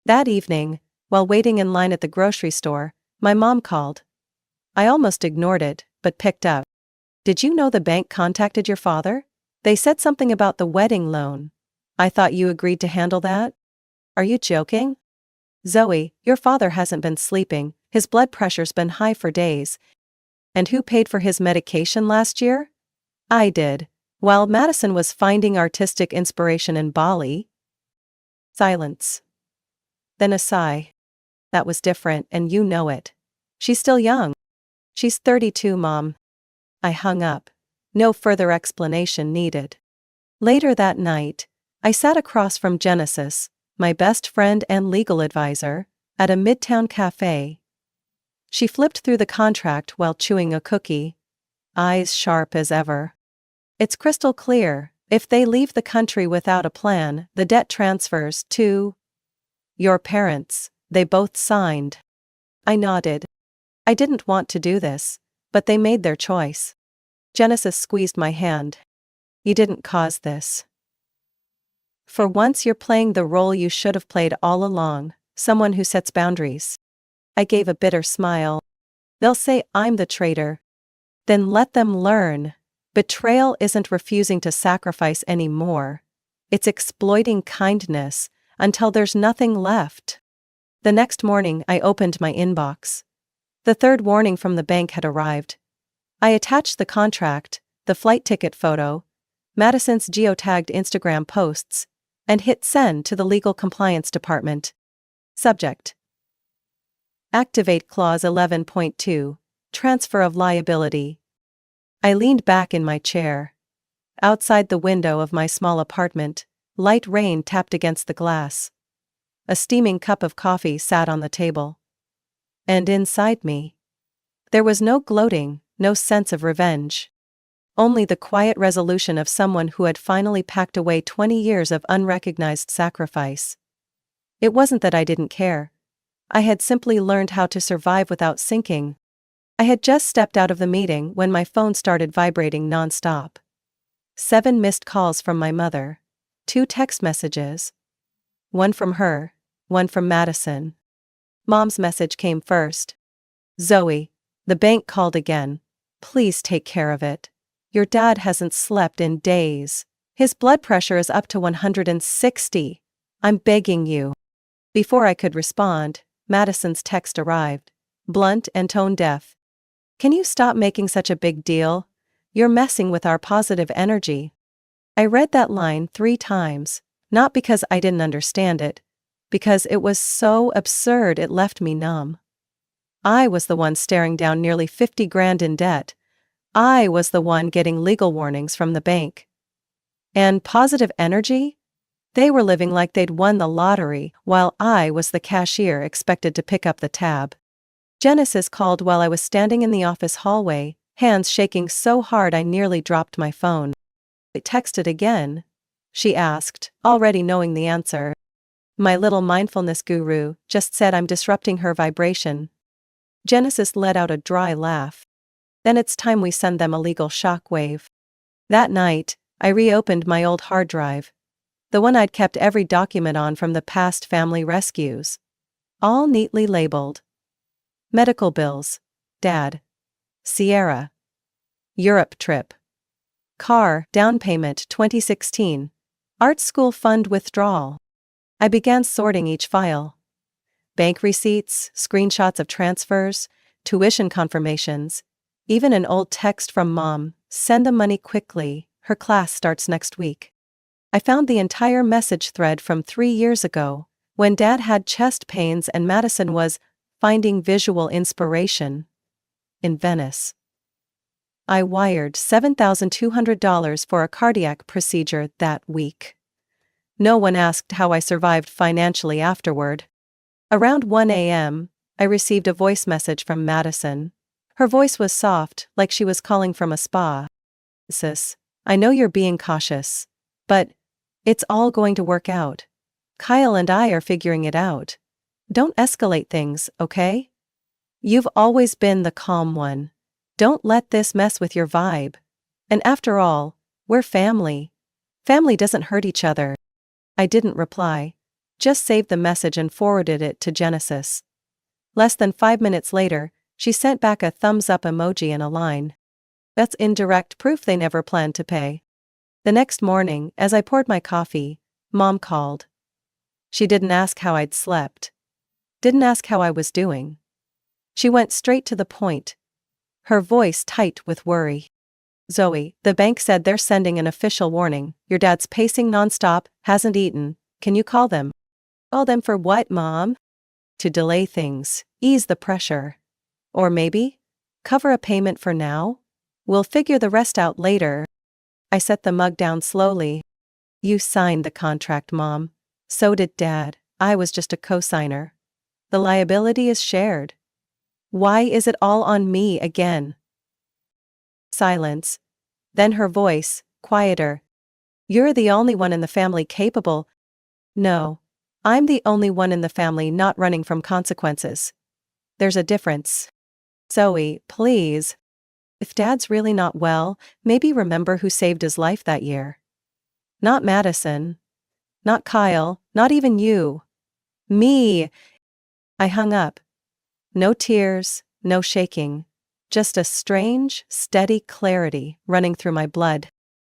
That evening, while waiting in line at the grocery store, my mom called. I almost ignored it, but picked up. Did you know the bank contacted your father? They said something about the wedding loan. I thought you agreed to handle that? Are you joking? Zoe, your father hasn't been sleeping, his blood pressure's been high for days. And who paid for his medication last year? I did. While Madison was finding artistic inspiration in Bali. Silence. Then a sigh. That was different, and you know it. She's still young. She's 32, Mom. I hung up. No further explanation needed. Later that night, I sat across from Genesis, my best friend and legal advisor, at a midtown cafe. She flipped through the contract while chewing a cookie, eyes sharp as ever. It's crystal clear, if they leave the country without a plan, the debt transfers to your parents. They both signed. I nodded. I didn't want to do this, but they made their choice. Genesis squeezed my hand. You didn't cause this. For once you're playing the role you should have played all along, someone who sets boundaries. I gave a bitter smile. They'll say I'm the traitor. Then let them learn. Betrayal isn't refusing to sacrifice anymore. It's exploiting kindness until there's nothing left. The next morning I opened my inbox. The third warning from the bank had arrived. I attached the contract, the flight ticket photo, Madison's geotagged Instagram posts, and hit send to the legal compliance department. Subject. Activate Clause 11.2, Transfer of Liability. I leaned back in my chair. Outside the window of my small apartment, light rain tapped against the glass. A steaming cup of coffee sat on the table. And inside me, there was no gloating, no sense of revenge. Only the quiet resolution of someone who had finally packed away 20 years of unrecognized sacrifice. It wasn't that I didn't care. I had simply learned how to survive without sinking. I had just stepped out of the meeting when my phone started vibrating nonstop. 7 missed calls from my mother. 2 text messages. One from her, one from Madison. Mom's message came first. Zoe, The bank called again. Please take care of it. Your dad hasn't slept in days. His blood pressure is up to 160. I'm begging you. Before I could respond, Madison's text arrived. Blunt and tone deaf. Can you stop making such a big deal? You're messing with our positive energy. I read that line 3 times, not because I didn't understand it, because it was so absurd it left me numb. I was the one staring down nearly 50 grand in debt. I was the one getting legal warnings from the bank. And positive energy? They were living like they'd won the lottery, while I was the cashier expected to pick up the tab. Genesis called while I was standing in the office hallway, hands shaking so hard I nearly dropped my phone. I texted again, she asked, already knowing the answer. My little mindfulness guru just said I'm disrupting her vibration. Genesis let out a dry laugh. Then it's time we send them a legal shockwave. That night, I reopened my old hard drive. The one I'd kept every document on from the past family rescues. All neatly labeled. Medical bills. Dad. Sierra. Europe trip. Car, down payment 2016. Art school fund withdrawal. I began sorting each file. Bank receipts, screenshots of transfers, tuition confirmations, even an old text from Mom, send the money quickly, her class starts next week. I found the entire message thread from 3 years ago, when Dad had chest pains and Madison was finding visual inspiration in Venice. I wired $7,200 for a cardiac procedure that week. No one asked how I survived financially afterward. Around 1 a.m., I received a voice message from Madison. Her voice was soft, like she was calling from a spa. Sis, I know you're being cautious, but it's all going to work out. Kyle and I are figuring it out. Don't escalate things, okay? You've always been the calm one. Don't let this mess with your vibe. And after all, we're family. Family doesn't hurt each other. I didn't reply. Just saved the message and forwarded it to Genesis. Less than 5 minutes later, she sent back a thumbs-up emoji and a line. That's indirect proof they never planned to pay. The next morning, as I poured my coffee, Mom called. She didn't ask how I'd slept. Didn't ask how I was doing. She went straight to the point. Her voice tight with worry. Zoe, the bank said they're sending an official warning. Your dad's pacing nonstop, hasn't eaten. Can you call them? Call them for what, Mom? To delay things, ease the pressure. Or maybe cover a payment for now? We'll figure the rest out later. I set the mug down slowly. You signed the contract, Mom. So did Dad. I was just a co-signer. The liability is shared. Why is it all on me again? Silence. Then her voice, quieter. You're the only one in the family capable. No. I'm the only one in the family not running from consequences. There's a difference. Zoe, please. If Dad's really not well, maybe remember who saved his life that year. Not Madison. Not Kyle, not even you. Me. I hung up. No tears, no shaking. Just a strange, steady clarity running through my blood.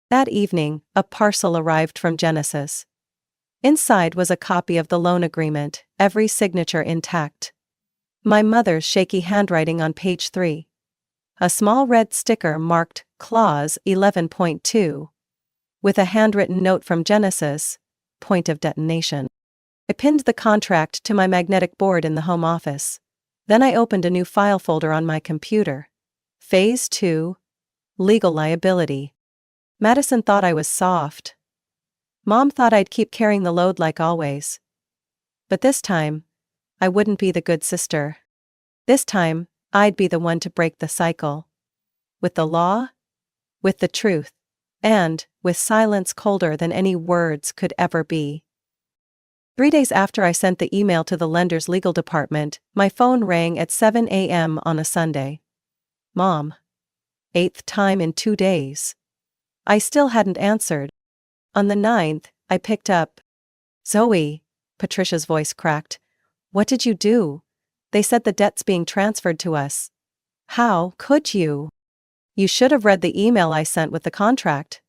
That evening, a parcel arrived from Genesis. Inside was a copy of the loan agreement, every signature intact. My mother's shaky handwriting on page 3. A small red sticker marked Clause 11.2. With a handwritten note from Genesis, point of detonation. I pinned the contract to my magnetic board in the home office. Then I opened a new file folder on my computer. Phase 2. Legal liability. Madison thought I was soft. Mom thought I'd keep carrying the load like always. But this time, I wouldn't be the good sister. This time, I'd be the one to break the cycle. With the law, with the truth, and with silence colder than any words could ever be. 3 days after I sent the email to the lender's legal department, my phone rang at 7 a.m. on a Sunday. Mom. 8th time in 2 days. I still hadn't answered. On the 9th, I picked up. Zoe, Patricia's voice cracked. What did you do? They said the debt's being transferred to us. How could you? You should have read the email I sent with the contract.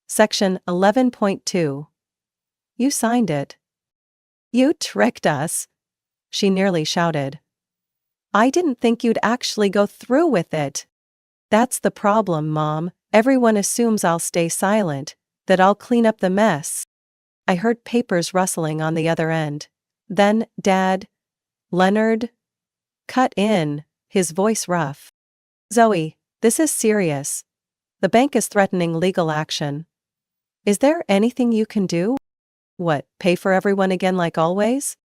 Section 11.2. You signed it. You tricked us, she nearly shouted. I didn't think you'd actually go through with it. That's the problem, Mom. Everyone assumes I'll stay silent, that I'll clean up the mess. I heard papers rustling on the other end. Then, Dad, Leonard, cut in, his voice rough. Zoe, this is serious. The bank is threatening legal action. Is there anything you can do? What, pay for everyone again like always?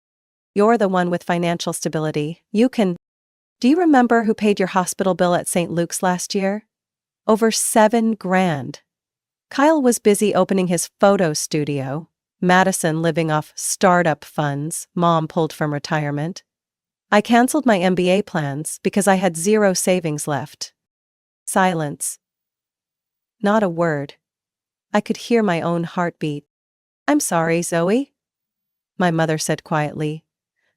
You're the one with financial stability. You can. Do you remember who paid your hospital bill at St. Luke's last year? Over $7,000. Kyle was busy opening his photo studio. Madison living off startup funds Mom pulled from retirement. I canceled my MBA plans because I had zero savings left. Silence. Not a word. I could hear my own heartbeat. I'm sorry, Zoe, my mother said quietly.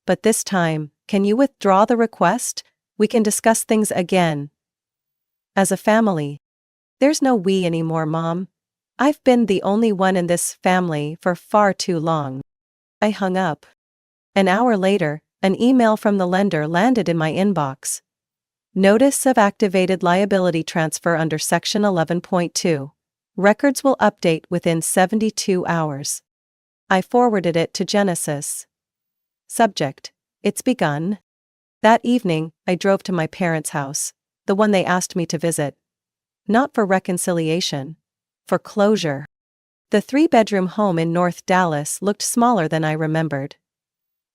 But this time, can you withdraw the request? We can discuss things again. As a family. There's no we anymore, Mom. I've been the only one in this family for far too long. I hung up. An hour later, an email from the lender landed in my inbox. Notice of activated liability transfer under Section 11.2. Records will update within 72 hours. I forwarded it to Genesis. Subject: It's begun. That evening, I drove to my parents' house, the one they asked me to visit. Not for reconciliation. For closure. The 3-bedroom home in North Dallas looked smaller than I remembered.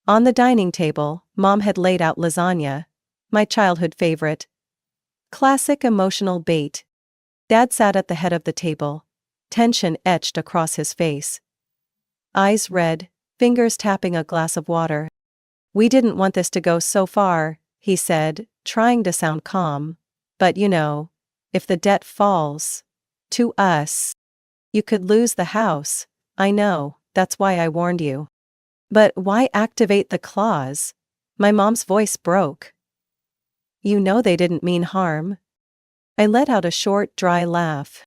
On the dining table, Mom had laid out lasagna, my childhood favorite. Classic emotional bait. Dad sat at the head of the table, tension etched across his face. Eyes red, fingers tapping a glass of water. We didn't want this to go so far, he said, trying to sound calm. But you know, if the debt falls to us, you could lose the house. I know, that's why I warned you. But why activate the clause? My mom's voice broke. You know they didn't mean harm. I let out a short, dry laugh.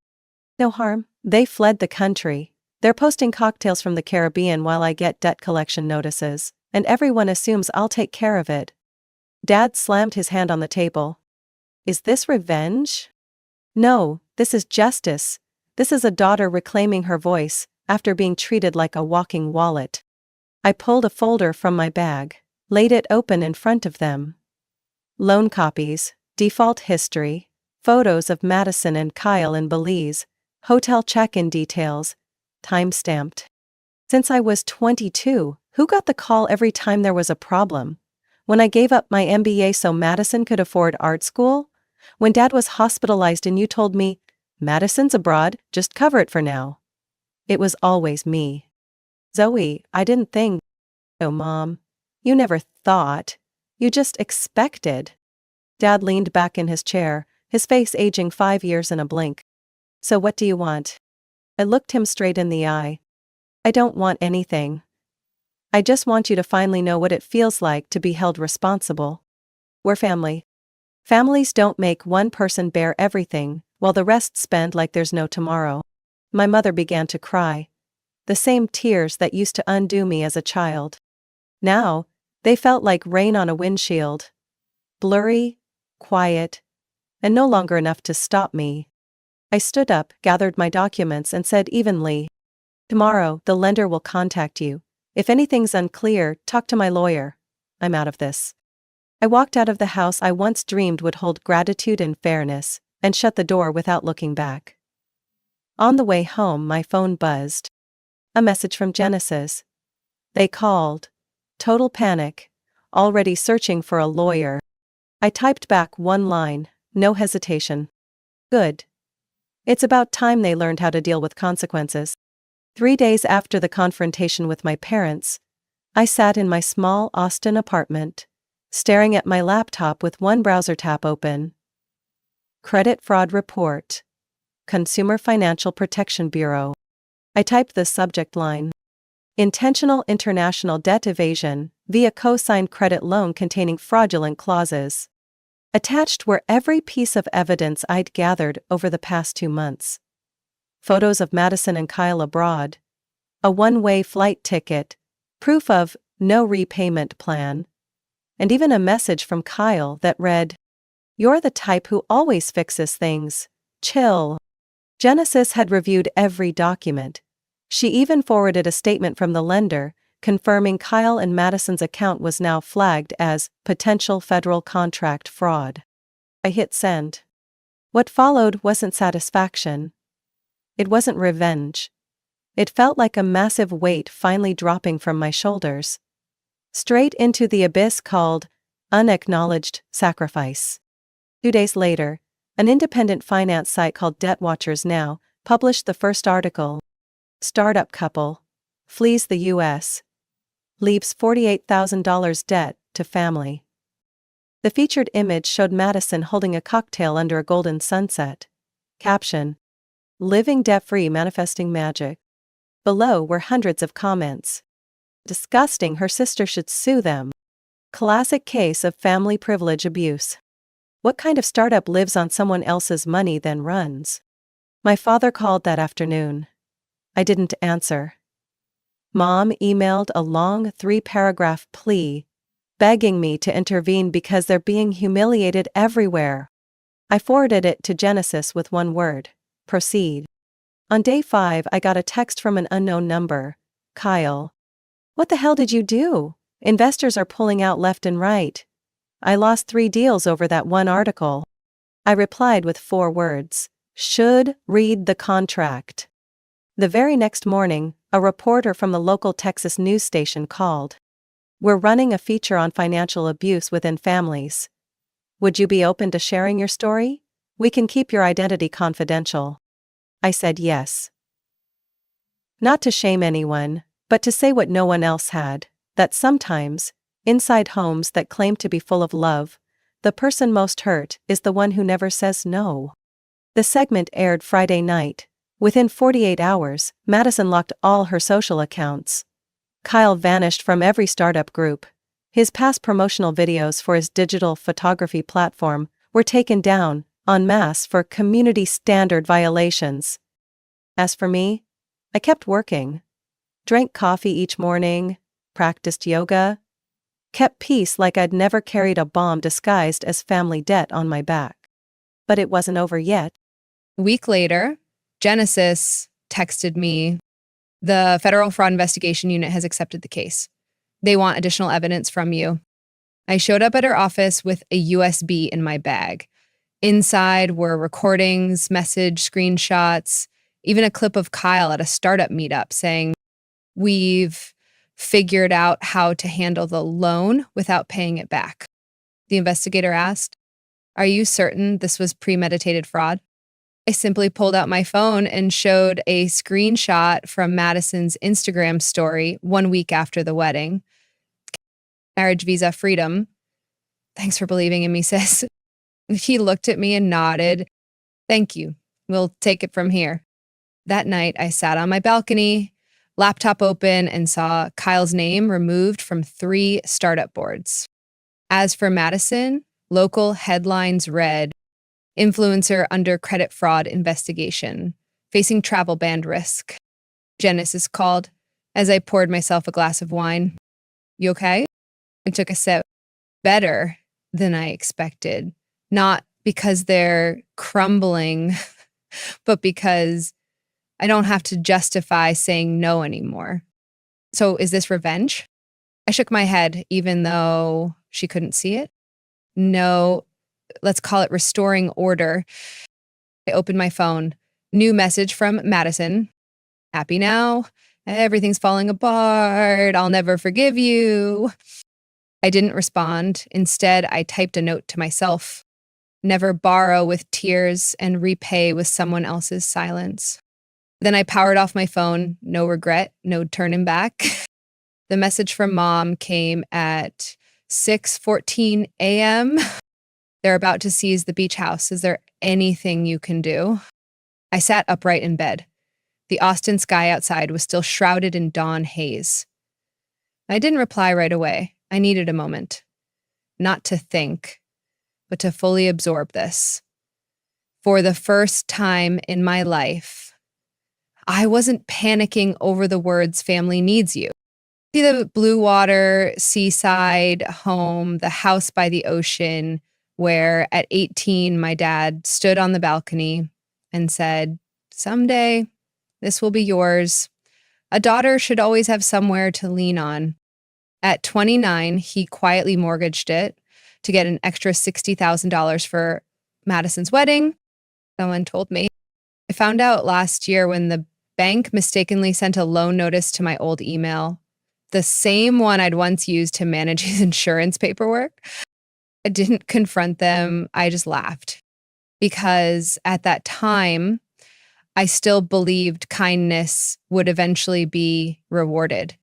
No harm. They fled the country. They're posting cocktails from the Caribbean while I get debt collection notices, and everyone assumes I'll take care of it. Dad slammed his hand on the table. Is this revenge? No, this is justice. This is a daughter reclaiming her voice after being treated like a walking wallet. I pulled a folder from my bag, laid it open in front of them. Loan copies, default history, photos of Madison and Kyle in Belize, hotel check-in details, time-stamped. Since I was 22, who got the call every time there was a problem? When I gave up my MBA so Madison could afford art school? When Dad was hospitalized and you told me, Madison's abroad, just cover it for now. It was always me. Zoe, I didn't think. Oh, Mom. You never thought. You just expected. Dad leaned back in his chair, his face aging 5 years in a blink. So what do you want? I looked him straight in the eye. I don't want anything. I just want you to finally know what it feels like to be held responsible. We're family. Families don't make one person bear everything, while the rest spend like there's no tomorrow. My mother began to cry. The same tears that used to undo me as a child. Now, they felt like rain on a windshield. Blurry, quiet, and no longer enough to stop me. I stood up, gathered my documents, and said evenly, tomorrow, the lender will contact you. If anything's unclear, talk to my lawyer. I'm out of this. I walked out of the house I once dreamed would hold gratitude and fairness, and shut the door without looking back. On the way home, my phone buzzed. A message from Genesis. They called. Total panic. Already searching for a lawyer. I typed back one line, no hesitation. Good. It's about time they learned how to deal with consequences. 3 days after the confrontation with my parents, I sat in my small Austin apartment, staring at my laptop with one browser tab open. Credit fraud report. Consumer Financial Protection Bureau. I typed the subject line. Intentional international debt evasion via co-signed credit loan containing fraudulent clauses. Attached were every piece of evidence I'd gathered over the past 2 months. Photos of Madison and Kyle abroad, a one-way flight ticket, proof of no repayment plan, and even a message from Kyle that read, "You're the type who always fixes things. Chill." Genesis had reviewed every document. She even forwarded a statement from the lender, confirming Kyle and Madison's account was now flagged as potential federal contract fraud. I hit send. What followed wasn't satisfaction. It wasn't revenge. It felt like a massive weight finally dropping from my shoulders. Straight into the abyss called unacknowledged sacrifice. 2 days later, an independent finance site called Debt Watchers Now published the first article. Startup couple flees the U.S., leaves $48,000 debt to family. The featured image showed Madison holding a cocktail under a golden sunset. Caption: "Living debt-free, manifesting magic." Below were hundreds of comments. "Disgusting, her sister should sue them." "Classic case of family privilege abuse." "What kind of startup lives on someone else's money then runs?" My father called that afternoon. I didn't answer. Mom emailed a long 3-paragraph plea, begging me to intervene because they're being humiliated everywhere. I forwarded it to Genesis with one word: proceed. On day 5, I got a text from an unknown number. "Kyle. What the hell did you do? Investors are pulling out left and right. I lost 3 deals over that one article." I replied with 4 words: "Should read the contract." The very next morning, a reporter from the local Texas news station called. "We're running a feature on financial abuse within families. Would you be open to sharing your story? We can keep your identity confidential." I said yes. Not to shame anyone, but to say what no one else had, that sometimes, inside homes that claim to be full of love, the person most hurt is the one who never says no. The segment aired Friday night. Within 48 hours, Madison locked all her social accounts. Kyle vanished from every startup group. His past promotional videos for his digital photography platform were taken down en masse for community standard violations. As for me, I kept working. Drank coffee each morning, practiced yoga, kept peace like I'd never carried a bomb disguised as family debt on my back. But it wasn't over yet. A week later, Genesis texted me, "The Federal Fraud Investigation Unit has accepted the case. They want additional evidence from you." I showed up at her office with a USB in my bag. Inside were recordings, message screenshots, even a clip of Kyle at a startup meetup saying, "We've figured out how to handle the loan without paying it back." The investigator asked, "Are you certain this was premeditated fraud?" I simply pulled out my phone and showed a screenshot from Madison's Instagram story 1 week after the wedding. "Marriage visa freedom. Thanks for believing in me, sis." He looked at me and nodded. "Thank you. We'll take it from here." That night, I sat on my balcony, laptop open, and saw Kyle's name removed from 3 startup boards. As for Madison, local headlines read, "Influencer under credit fraud investigation, facing travel ban risk." Genesis called as I poured myself a glass of wine. "You okay?" I took a sip. Better than I expected. Not because they're crumbling, but because I don't have to justify saying no anymore. "So is this revenge?" I shook my head, even though she couldn't see it. "No, let's call it restoring order." I opened my phone. New message from Madison. "Happy now? Everything's falling apart. I'll never forgive you." I didn't respond. Instead, I typed a note to myself. Never borrow with tears and repay with someone else's silence. Then I powered off my phone. No regret, no turning back. The message from Mom came at 6:14 a.m. "They're about to seize the beach house. Is there anything you can do?" I sat upright in bed. The Austin sky outside was still shrouded in dawn haze. I didn't reply right away. I needed a moment. Not to think, but to fully absorb this. For the first time in my life, I wasn't panicking over the words family needs you. See the blue water, seaside home, the house by the ocean, where at 18, my dad stood on the balcony and said, "Someday, this will be yours. A daughter should always have somewhere to lean on." At 29, he quietly mortgaged it to get an extra $60,000 for Madison's wedding. Someone told me. I found out last year when the bank mistakenly sent a loan notice to my old email, the same one I'd once used to manage his insurance paperwork. I didn't confront them. I just laughed because at that time, I still believed kindness would eventually be rewarded.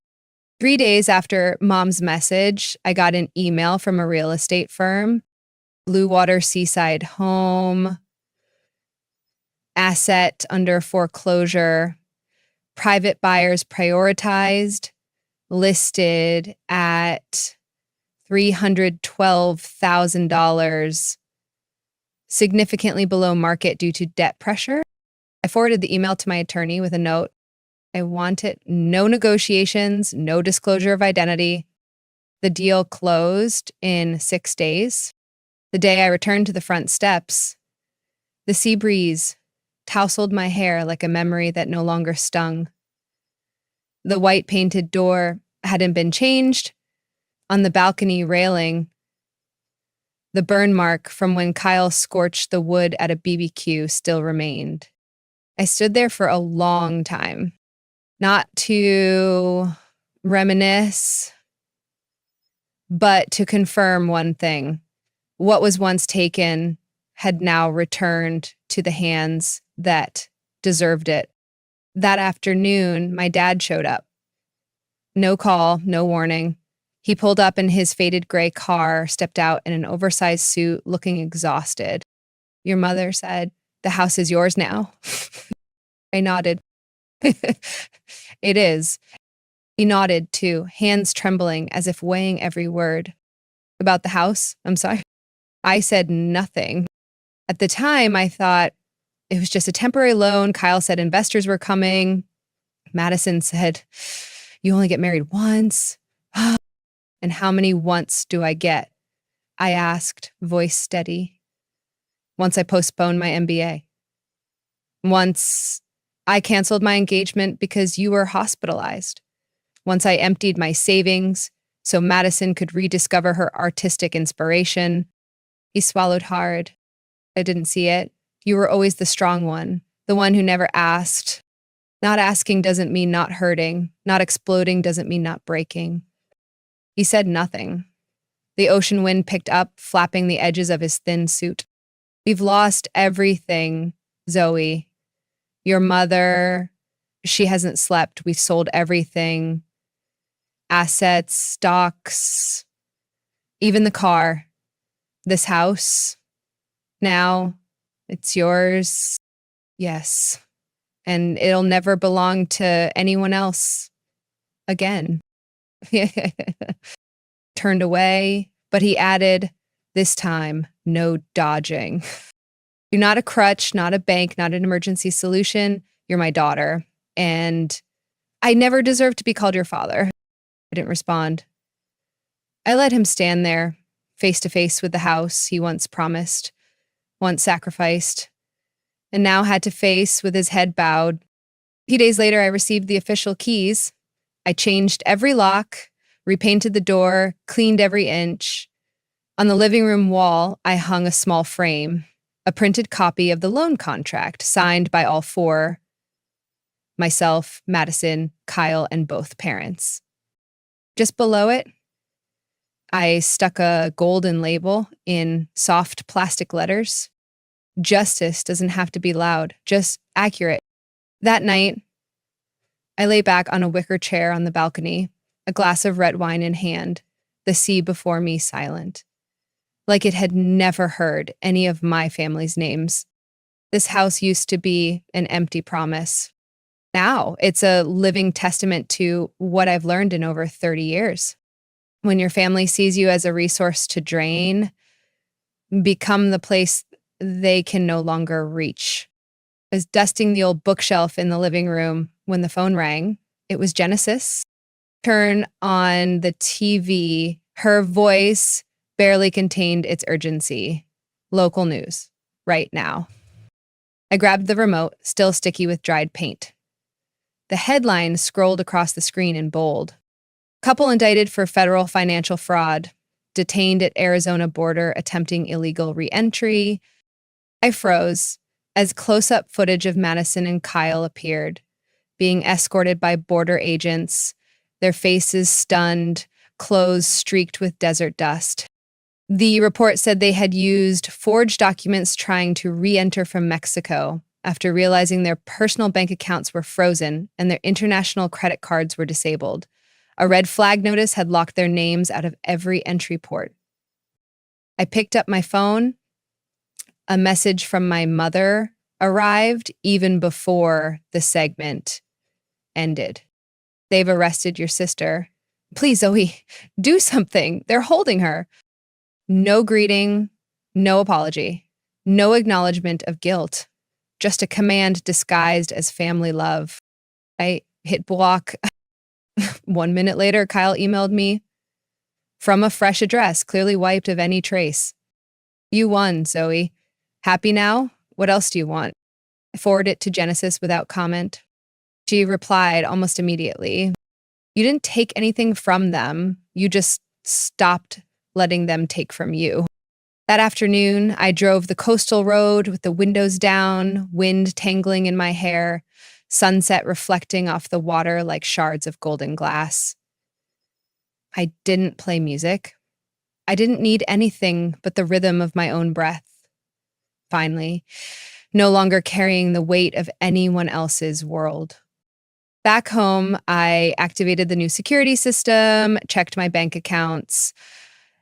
3 days after mom's message, I got an email from a real estate firm, blue water seaside home, asset under foreclosure, private buyers prioritized, listed at $312,000, significantly below market due to debt pressure. I forwarded the email to my attorney with a note. I wanted no negotiations, no disclosure of identity. The deal closed in 6 days. The day I returned to the front steps, the sea breeze tousled my hair like a memory that no longer stung. The white painted door hadn't been changed. On the balcony railing, the burn mark from when Kyle scorched the wood at a BBQ still remained. I stood there for a long time, not to reminisce, but to confirm one thing. What was once taken had now returned to the hands that deserved it. That afternoon, my dad showed up. No call, no warning. He pulled up in his faded gray car, stepped out in an oversized suit, looking exhausted. "Your mother said, 'The house is yours now.'" I nodded. "It is." He nodded too, hands trembling as if weighing every word. "About the house? I'm sorry." I said nothing. At the time, I thought it was just a temporary loan. Kyle said investors were coming. Madison said, "You only get married once." "And how many once do I get?" I asked, voice steady. "Once I postponed my MBA. Once I canceled my engagement because you were hospitalized. Once I emptied my savings so Madison could rediscover her artistic inspiration." He swallowed hard. "I didn't see it. You were always the strong one, the one who never asked. Not asking doesn't mean not hurting. Not exploding doesn't mean not breaking." He said nothing. The ocean wind picked up, flapping the edges of his thin suit. "We've lost everything, Zoe. Your mother, she hasn't slept. We've sold everything. Assets, stocks, even the car. This house. Now, it's yours. Yes. And it'll never belong to anyone else again." Turned away, but he added, "This time, no dodging. You're not a crutch, not a bank, not an emergency solution. You're my daughter. And I never deserved to be called your father." I didn't respond. I let him stand there, face to face with the house he once promised, once sacrificed, and now had to face with his head bowed. A few days later, I received the official keys. I changed every lock, repainted the door, cleaned every inch. On the living room wall, I hung a small frame, a printed copy of the loan contract signed by all four: myself, Madison, Kyle, and both parents. Just below it, I stuck a golden label in soft plastic letters. Justice doesn't have to be loud, just accurate. That night, I lay back on a wicker chair on the balcony, a glass of red wine in hand, the sea before me silent, like it had never heard any of my family's names. This house used to be an empty promise. Now it's a living testament to what I've learned in over 30 years. When your family sees you as a resource to drain, become the place they can no longer reach. I was dusting the old bookshelf in the living room when the phone rang. It was Genesis. Turn on the TV. Her voice barely contained its urgency. Local news, right now. I grabbed the remote, still sticky with dried paint. The headline scrolled across the screen in bold. Couple indicted for federal financial fraud. Detained at Arizona border attempting illegal re-entry. I froze as close-up footage of Madison and Kyle appeared, being escorted by border agents, their faces stunned, clothes streaked with desert dust. The report said they had used forged documents trying to re-enter from Mexico after realizing their personal bank accounts were frozen and their international credit cards were disabled. A red flag notice had locked their names out of every entry port. I picked up my phone. A message from my mother arrived even before the segment ended. They've arrested your sister. Please, Zoe, do something. They're holding her. No greeting, no apology, no acknowledgement of guilt, just a command disguised as family love. I hit block. 1 minute later, Kyle emailed me from a fresh address, clearly wiped of any trace. You won, Zoe. Happy now? What else do you want? I forwarded it to Genesis without comment. She replied almost immediately. You didn't take anything from them. You just stopped letting them take from you. That afternoon, I drove the coastal road with the windows down, wind tangling in my hair, sunset reflecting off the water like shards of golden glass. I didn't play music. I didn't need anything but the rhythm of my own breath. Finally, no longer carrying the weight of anyone else's world. Back home, I activated the new security system, checked my bank accounts.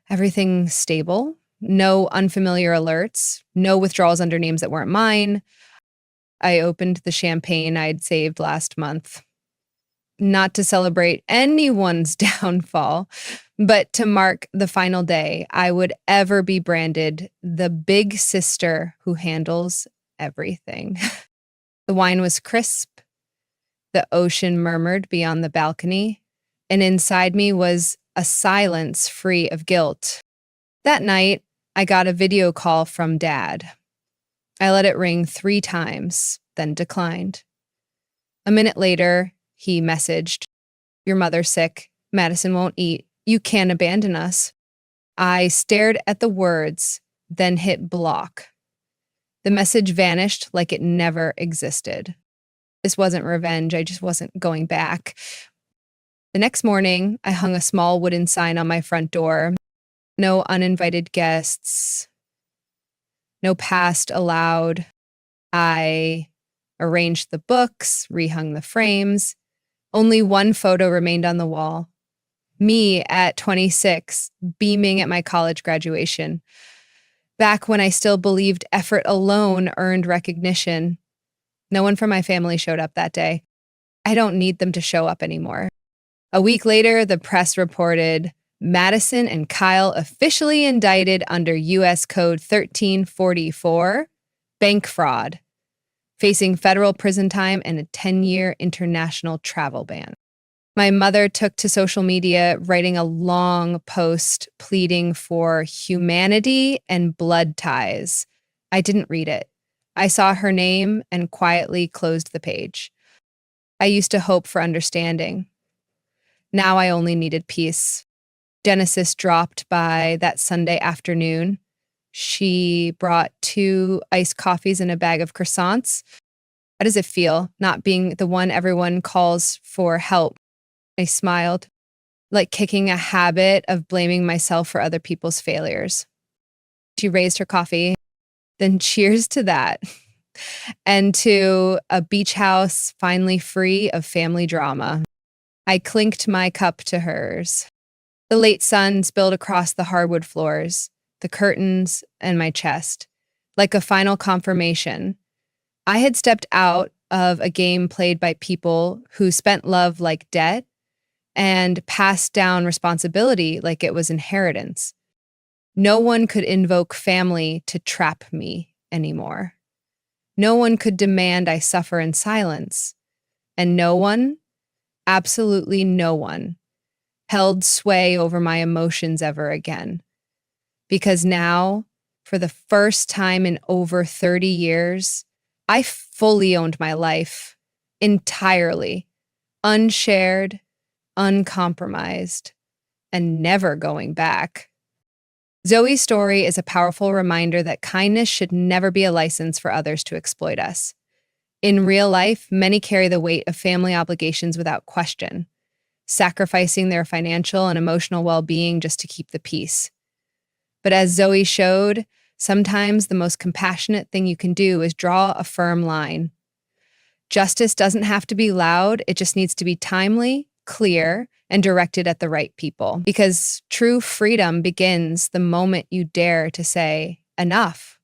Everything stable. No unfamiliar alerts. No withdrawals under names that weren't mine. I opened the champagne I'd saved last month. Not to celebrate anyone's downfall, but to mark the final day I would ever be branded the big sister who handles everything. The wine was crisp. The ocean murmured beyond the balcony, and inside me was a silence free of guilt. That night, I got a video call from Dad. I let it ring 3 times, then declined. A minute later, he messaged, "Your mother's sick. Madison won't eat. You can't abandon us." I stared at the words, then hit block. The message vanished like it never existed. This wasn't revenge. I just wasn't going back. The next morning, I hung a small wooden sign on my front door. No uninvited guests. No past allowed. I arranged the books, rehung the frames. Only one photo remained on the wall. Me at 26, beaming at my college graduation. Back when I still believed effort alone earned recognition. No one from my family showed up that day. I don't need them to show up anymore. A week later, the press reported Madison and Kyle officially indicted under U.S. Code 1344, bank fraud, facing federal prison time and a 10-year international travel ban. My mother took to social media, writing a long post pleading for humanity and blood ties. I didn't read it. I saw her name and quietly closed the page. I used to hope for understanding. Now I only needed peace. Genesis dropped by that Sunday afternoon. She brought 2 iced coffees and a bag of croissants. How does it feel, not being the one everyone calls for help? I smiled, like kicking a habit of blaming myself for other people's failures. She raised her coffee, then cheers to that, and to a beach house finally free of family drama. I clinked my cup to hers. The late sun spilled across the hardwood floors, the curtains, and my chest, like a final confirmation. I had stepped out of a game played by people who spent love like debt and passed down responsibility like it was inheritance. No one could invoke family to trap me anymore. No one could demand I suffer in silence. And no one, absolutely no one, held sway over my emotions ever again. Because now, for the first time in over 30 years, I fully owned my life, entirely, unshared, uncompromised, and never going back. Zoe's story is a powerful reminder that kindness should never be a license for others to exploit us. In real life, many carry the weight of family obligations without question, sacrificing their financial and emotional well-being just to keep the peace. But as Zoe showed, sometimes the most compassionate thing you can do is draw a firm line. Justice doesn't have to be loud, it just needs to be timely, clear, and directed at the right people. Because true freedom begins the moment you dare to say, enough.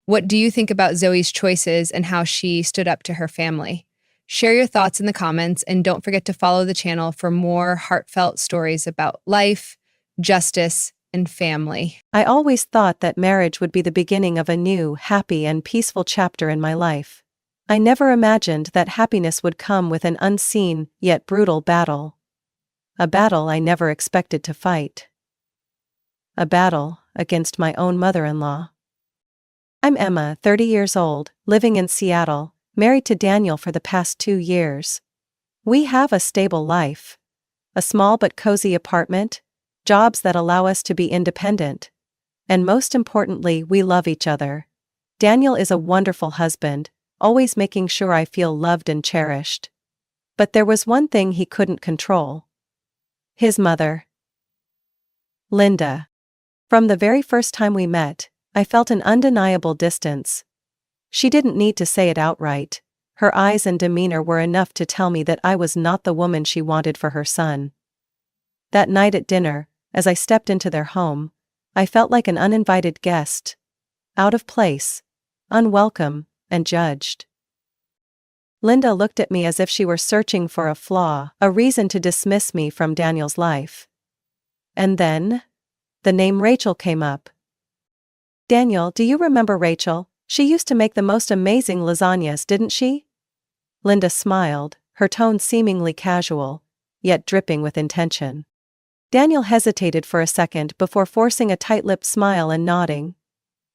What do you think about Zoe's choices and how she stood up to her family? Share your thoughts in the comments, and don't forget to follow the channel for more heartfelt stories about life, justice, and family. I always thought that marriage would be the beginning of a new, happy, and peaceful chapter in my life. I never imagined that happiness would come with an unseen, yet brutal battle. A battle I never expected to fight. A battle against my own mother-in-law. I'm Emma, 30 years old, living in Seattle, married to Daniel for the past 2 years. We have a stable life. A small but cozy apartment, jobs that allow us to be independent. And most importantly, we love each other. Daniel is a wonderful husband, always making sure I feel loved and cherished. But there was one thing he couldn't control. His mother. Linda. From the very first time we met, I felt an undeniable distance. She didn't need to say it outright. Her eyes and demeanor were enough to tell me that I was not the woman she wanted for her son. That night at dinner, as I stepped into their home, I felt like an uninvited guest. Out of place, unwelcome, and judged. Linda looked at me as if she were searching for a flaw, a reason to dismiss me from Daniel's life. And then, the name Rachel came up. Daniel, do you remember Rachel? She used to make the most amazing lasagnas, didn't she? Linda smiled, her tone seemingly casual, yet dripping with intention. Daniel hesitated for a second before forcing a tight-lipped smile and nodding.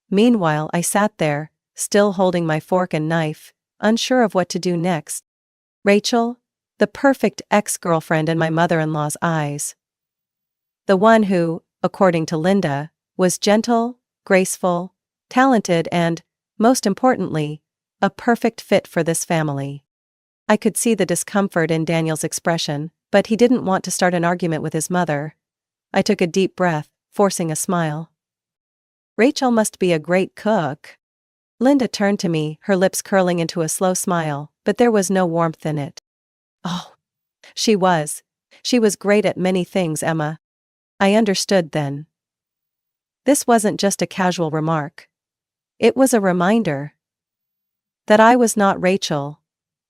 Meanwhile, I sat there, still holding my fork and knife, unsure of what to do next. Rachel, the perfect ex-girlfriend in my mother-in-law's eyes. The one who, according to Linda, was gentle, graceful, talented and, most importantly, a perfect fit for this family. I could see the discomfort in Daniel's expression, but he didn't want to start an argument with his mother. I took a deep breath, forcing a smile. Rachel must be a great cook. Linda turned to me, her lips curling into a slow smile, but there was no warmth in it. Oh, she was. She was great at many things, Emma. I understood then. This wasn't just a casual remark. It was a reminder that I was not Rachel,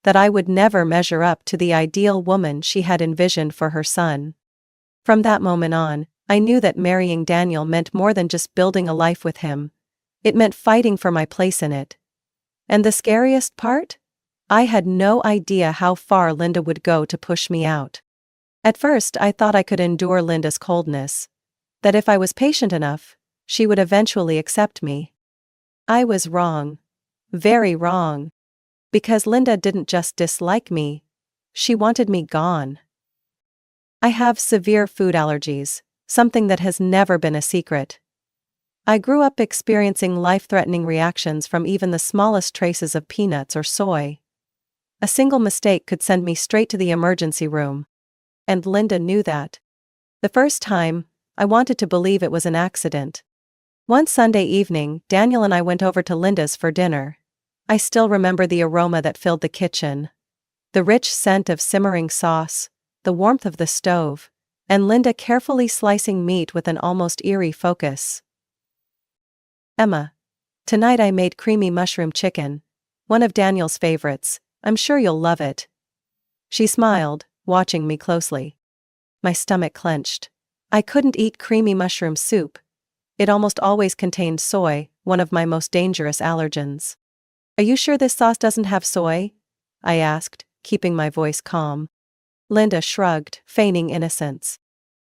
that I would never measure up to the ideal woman she had envisioned for her son. From that moment on, I knew that marrying Daniel meant more than just building a life with him. It meant fighting for my place in it. And the scariest part? I had no idea how far Linda would go to push me out. At first, I thought I could endure Linda's coldness. That if I was patient enough, she would eventually accept me. I was wrong. Very wrong. Because Linda didn't just dislike me. She wanted me gone. I have severe food allergies, something that has never been a secret. I grew up experiencing life-threatening reactions from even the smallest traces of peanuts or soy. A single mistake could send me straight to the emergency room. And Linda knew that. The first time, I wanted to believe it was an accident. One Sunday evening, Daniel and I went over to Linda's for dinner. I still remember the aroma that filled the kitchen. The rich scent of simmering sauce, the warmth of the stove, and Linda carefully slicing meat with an almost eerie focus. Emma, tonight I made creamy mushroom chicken, one of Daniel's favorites. I'm sure you'll love it. She smiled, watching me closely. My stomach clenched. I couldn't eat creamy mushroom soup. It almost always contained soy, one of my most dangerous allergens. Are you sure this sauce doesn't have soy? I asked, keeping my voice calm. Linda shrugged, feigning innocence.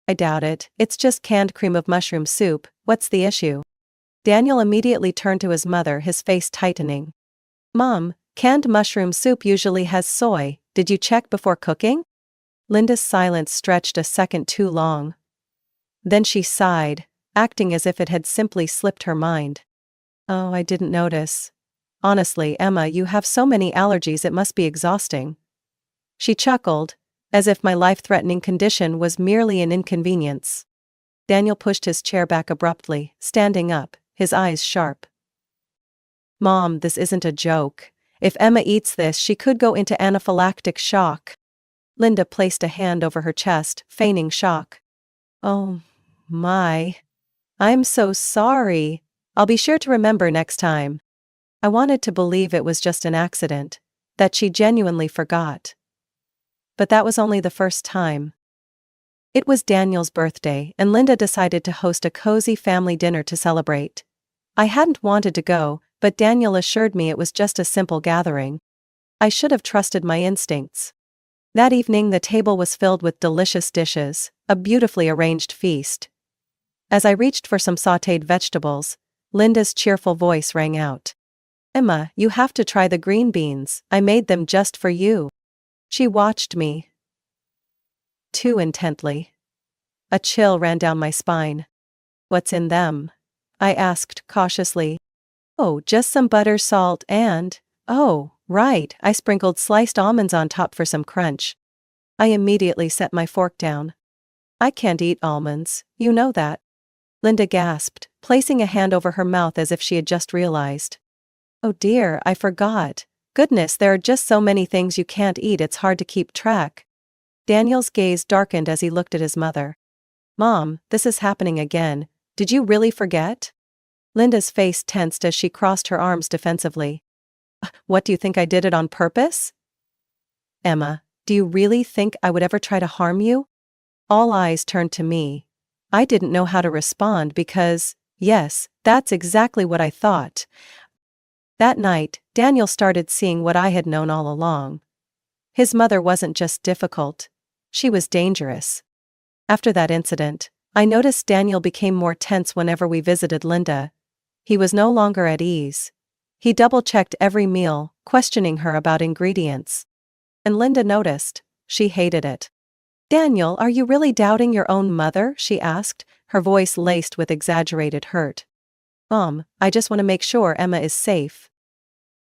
I doubt it, it's just canned cream of mushroom soup, what's the issue? Daniel immediately turned to his mother, his face tightening. Mom, canned mushroom soup usually has soy, did you check before cooking? Linda's silence stretched a second too long. Then she sighed, acting as if it had simply slipped her mind. Oh, I didn't notice. Honestly, Emma, you have so many allergies it must be exhausting. She chuckled, as if my life-threatening condition was merely an inconvenience. Daniel pushed his chair back abruptly, standing up, his eyes sharp. Mom, this isn't a joke. If Emma eats this, she could go into anaphylactic shock. Linda placed a hand over her chest, feigning shock. Oh, my. I'm so sorry. I'll be sure to remember next time. I wanted to believe it was just an accident, that she genuinely forgot. But that was only the first time. It was Daniel's birthday, and Linda decided to host a cozy family dinner to celebrate. I hadn't wanted to go, but Daniel assured me it was just a simple gathering. I should have trusted my instincts. That evening the table was filled with delicious dishes, a beautifully arranged feast. As I reached for some sautéed vegetables, Linda's cheerful voice rang out. Emma, you have to try the green beans, I made them just for you. She watched me too intently. A chill ran down my spine. What's in them? I asked cautiously. Oh, just some butter, salt, and… Oh, right, I sprinkled sliced almonds on top for some crunch. I immediately set my fork down. I can't eat almonds, you know that. Linda gasped, placing a hand over her mouth as if she had just realized. Oh dear, I forgot. Goodness, there are just so many things you can't eat, it's hard to keep track. Daniel's gaze darkened as he looked at his mother. Mom, this is happening again. Did you really forget? Linda's face tensed as she crossed her arms defensively. What, do you think I did it on purpose? Emma, do you really think I would ever try to harm you? All eyes turned to me. I didn't know how to respond because, yes, that's exactly what I thought. That night, Daniel started seeing what I had known all along. His mother wasn't just difficult. She was dangerous. After that incident, I noticed Daniel became more tense whenever we visited Linda. He was no longer at ease. He double-checked every meal, questioning her about ingredients. And Linda noticed. She hated it. Daniel, are you really doubting your own mother? She asked, her voice laced with exaggerated hurt. Mom, I just want to make sure Emma is safe.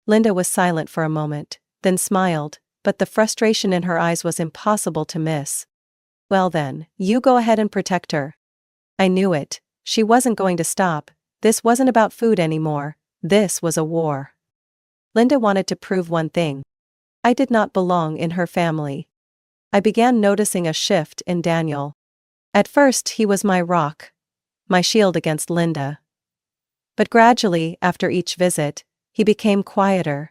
Linda was silent for a moment, then smiled, but the frustration in her eyes was impossible to miss. Well then, you go ahead and protect her. I knew it. She wasn't going to stop. This wasn't about food anymore. This was a war. Linda wanted to prove one thing. I did not belong in her family. I began noticing a shift in Daniel. At first he was my rock, my shield against Linda. But gradually, after each visit, he became quieter.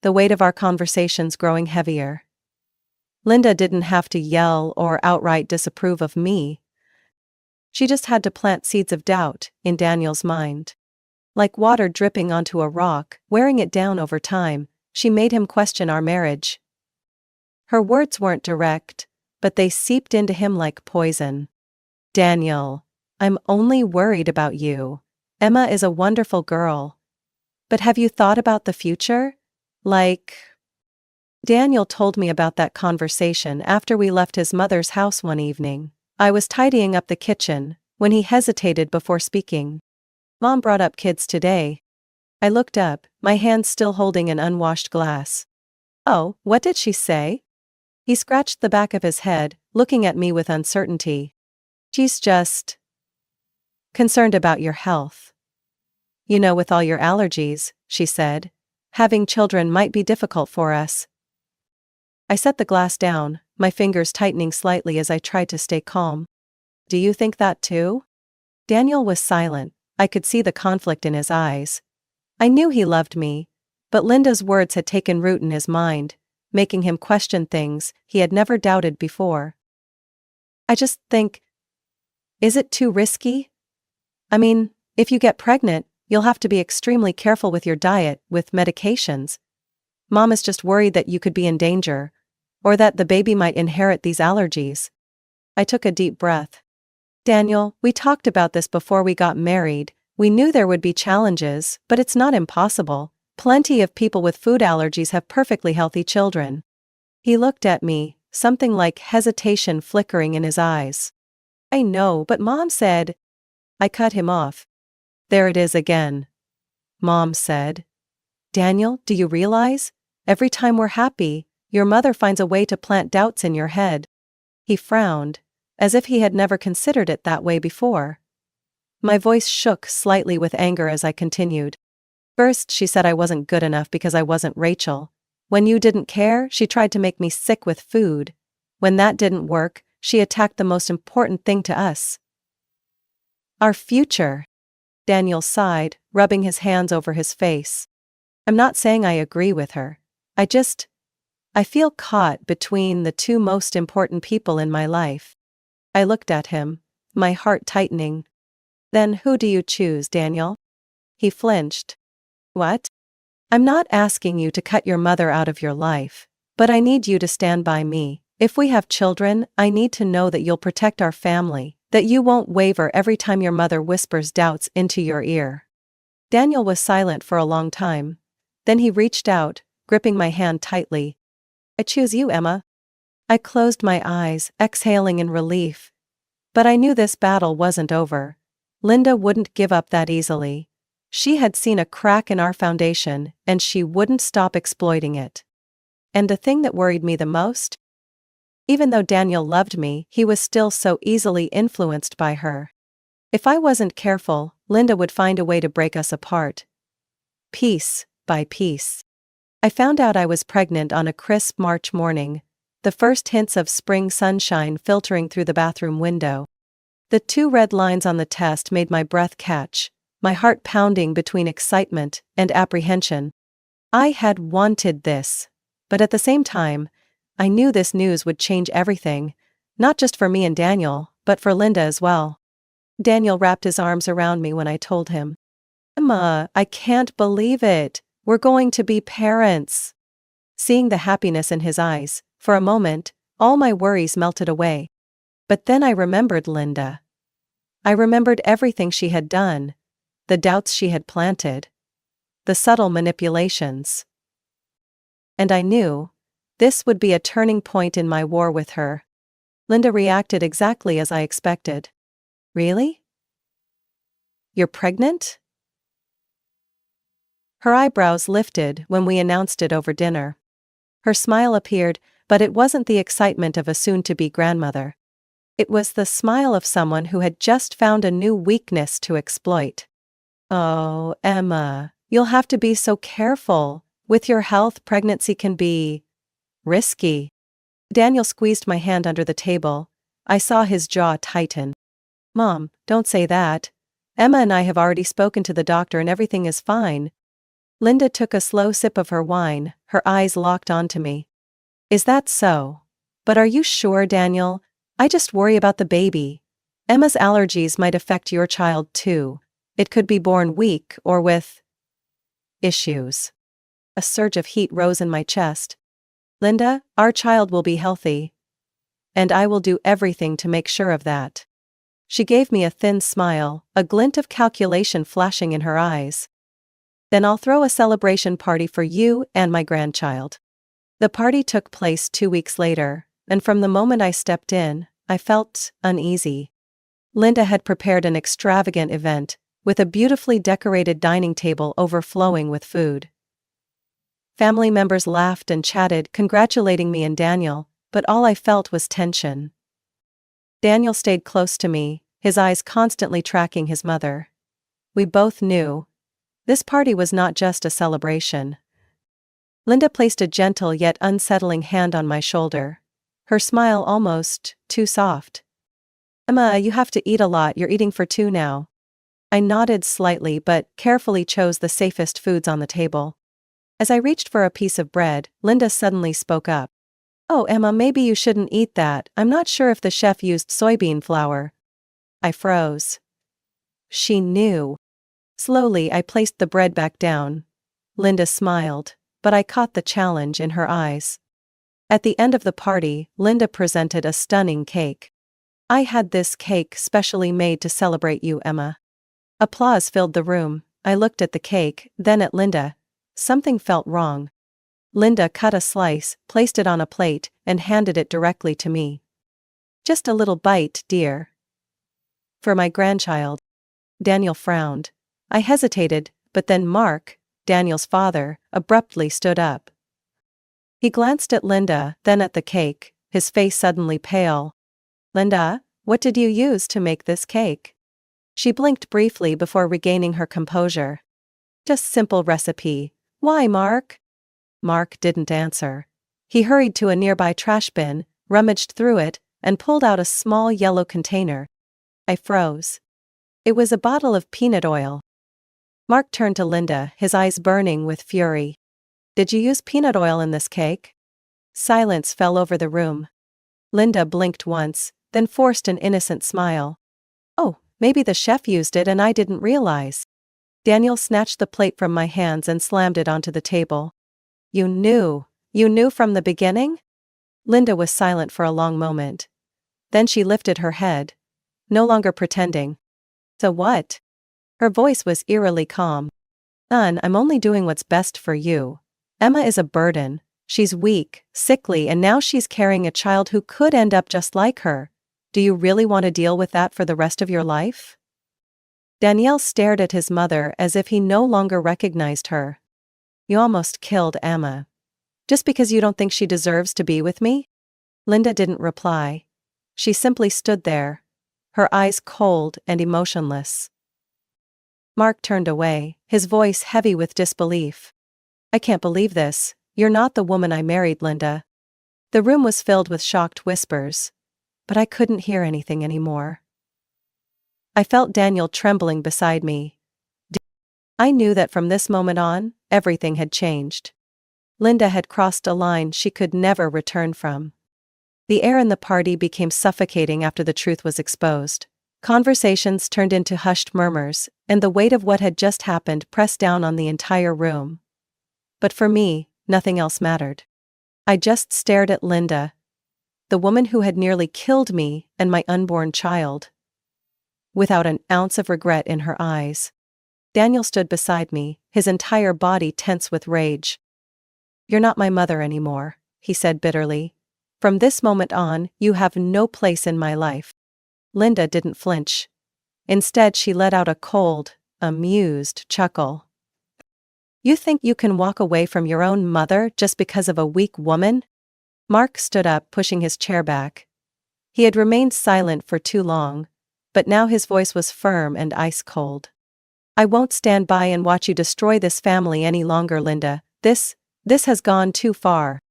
The weight of our conversations growing heavier. Linda didn't have to yell or outright disapprove of me. She just had to plant seeds of doubt in Daniel's mind. Like water dripping onto a rock, wearing it down over time, she made him question our marriage. Her words weren't direct, but they seeped into him like poison. Daniel, I'm only worried about you. Emma is a wonderful girl. But have you thought about the future? Daniel told me about that conversation after we left his mother's house one evening. I was tidying up the kitchen, when he hesitated before speaking. Mom brought up kids today. I looked up, my hand still holding an unwashed glass. Oh, what did she say? He scratched the back of his head, looking at me with uncertainty. She's just concerned about your health. You know, with all your allergies, she said, having children might be difficult for us. I set the glass down, my fingers tightening slightly as I tried to stay calm. Do you think that too? Daniel was silent. I could see the conflict in his eyes. I knew he loved me, but Linda's words had taken root in his mind, making him question things he had never doubted before. I just think, is it too risky? I mean, if you get pregnant, you'll have to be extremely careful with your diet, with medications. Mom is just worried that you could be in danger, or that the baby might inherit these allergies. I took a deep breath. Daniel, we talked about this before we got married. We knew there would be challenges, but it's not impossible. Plenty of people with food allergies have perfectly healthy children. He looked at me, something like hesitation flickering in his eyes. I know, but Mom said. I cut him off. There it is again. Mom said. Daniel, do you realize? Every time we're happy, your mother finds a way to plant doubts in your head. He frowned, as if he had never considered it that way before. My voice shook slightly with anger as I continued. First, she said I wasn't good enough because I wasn't Rachel. When you didn't care, she tried to make me sick with food. When that didn't work, she attacked the most important thing to us. Our future. Daniel sighed, rubbing his hands over his face. I'm not saying I agree with her. I feel caught between the two most important people in my life. I looked at him, my heart tightening. Then who do you choose, Daniel? He flinched. What? I'm not asking you to cut your mother out of your life, but I need you to stand by me. If we have children, I need to know that you'll protect our family, that you won't waver every time your mother whispers doubts into your ear. Daniel was silent for a long time. Then he reached out, gripping my hand tightly. I choose you, Emma. I closed my eyes, exhaling in relief. But I knew this battle wasn't over. Linda wouldn't give up that easily. She had seen a crack in our foundation, and she wouldn't stop exploiting it. And the thing that worried me the most? Even though Daniel loved me, he was still so easily influenced by her. If I wasn't careful, Linda would find a way to break us apart. Piece by piece. I found out I was pregnant on a crisp March morning, the first hints of spring sunshine filtering through the bathroom window. The 2 red lines on the test made my breath catch, my heart pounding between excitement and apprehension. I had wanted this, but at the same time, I knew this news would change everything, not just for me and Daniel, but for Linda as well. Daniel wrapped his arms around me when I told him. Emma, I can't believe it. We're going to be parents. Seeing the happiness in his eyes, for a moment, all my worries melted away. But then I remembered Linda. I remembered everything she had done, the doubts she had planted, the subtle manipulations. And I knew this would be a turning point in my war with her. Linda reacted exactly as I expected. Really? You're pregnant? Her eyebrows lifted when we announced it over dinner. Her smile appeared, but it wasn't the excitement of a soon-to-be grandmother. It was the smile of someone who had just found a new weakness to exploit. Oh, Emma, you'll have to be so careful. With your health, pregnancy can be risky. Daniel squeezed my hand under the table. I saw his jaw tighten. Mom, don't say that. Emma and I have already spoken to the doctor and everything is fine. Linda took a slow sip of her wine, her eyes locked onto me. Is that so? But are you sure, Daniel? I just worry about the baby. Emma's allergies might affect your child too. It could be born weak or with issues. A surge of heat rose in my chest. Linda, our child will be healthy. And I will do everything to make sure of that. She gave me a thin smile, a glint of calculation flashing in her eyes. Then I'll throw a celebration party for you and my grandchild. The party took place 2 weeks later, and from the moment I stepped in, I felt uneasy. Linda had prepared an extravagant event, with a beautifully decorated dining table overflowing with food. Family members laughed and chatted, congratulating me and Daniel, but all I felt was tension. Daniel stayed close to me, his eyes constantly tracking his mother. We both knew this party was not just a celebration. Linda placed a gentle yet unsettling hand on my shoulder, her smile almost too soft. Emma, you have to eat a lot, you're eating for 2 now. I nodded slightly but carefully chose the safest foods on the table. As I reached for a piece of bread, Linda suddenly spoke up. Oh, Emma, maybe you shouldn't eat that. I'm not sure if the chef used soybean flour. I froze. She knew. Slowly I placed the bread back down. Linda smiled, but I caught the challenge in her eyes. At the end of the party, Linda presented a stunning cake. "I had this cake specially made to celebrate you, Emma." Applause filled the room. I looked at the cake, then at Linda. Something felt wrong. Linda cut a slice, placed it on a plate, and handed it directly to me. "Just a little bite, dear. For my grandchild." Daniel frowned. I hesitated, but then Mark, Daniel's father, abruptly stood up. He glanced at Linda, then at the cake, his face suddenly pale. "Linda, what did you use to make this cake?" She blinked briefly before regaining her composure. "Just simple recipe. Why, Mark?" Mark didn't answer. He hurried to a nearby trash bin, rummaged through it, and pulled out a small yellow container. I froze. It was a bottle of peanut oil. Mark turned to Linda, his eyes burning with fury. "Did you use peanut oil in this cake?" Silence fell over the room. Linda blinked once, then forced an innocent smile. "Oh, maybe the chef used it and I didn't realize." Daniel snatched the plate from my hands and slammed it onto the table. You knew from the beginning?" Linda was silent for a long moment. Then she lifted her head. No longer pretending. "So what?" Her voice was eerily calm. "None, I'm only doing what's best for you. Emma is a burden. She's weak, sickly, and now she's carrying a child who could end up just like her. Do you really want to deal with that for the rest of your life?" Daniel stared at his mother as if he no longer recognized her. "You almost killed Emma. Just because you don't think she deserves to be with me?" Linda didn't reply. She simply stood there, her eyes cold and emotionless. Mark turned away, his voice heavy with disbelief. "I can't believe this. You're not the woman I married, Linda." The room was filled with shocked whispers. But I couldn't hear anything anymore. I felt Daniel trembling beside me. I knew that from this moment on, everything had changed. Linda had crossed a line she could never return from. The air in the party became suffocating after the truth was exposed. Conversations turned into hushed murmurs, and the weight of what had just happened pressed down on the entire room. But for me, nothing else mattered. I just stared at Linda, the woman who had nearly killed me and my unborn child, without an ounce of regret in her eyes. Daniel stood beside me, his entire body tense with rage. "You're not my mother anymore," he said bitterly. "From this moment on, you have no place in my life." Linda didn't flinch. Instead, she let out a cold, amused chuckle. "You think you can walk away from your own mother just because of a weak woman?" Mark stood up, pushing his chair back. He had remained silent for too long, but now his voice was firm and ice-cold. "I won't stand by and watch you destroy this family any longer, Linda. This has gone too far."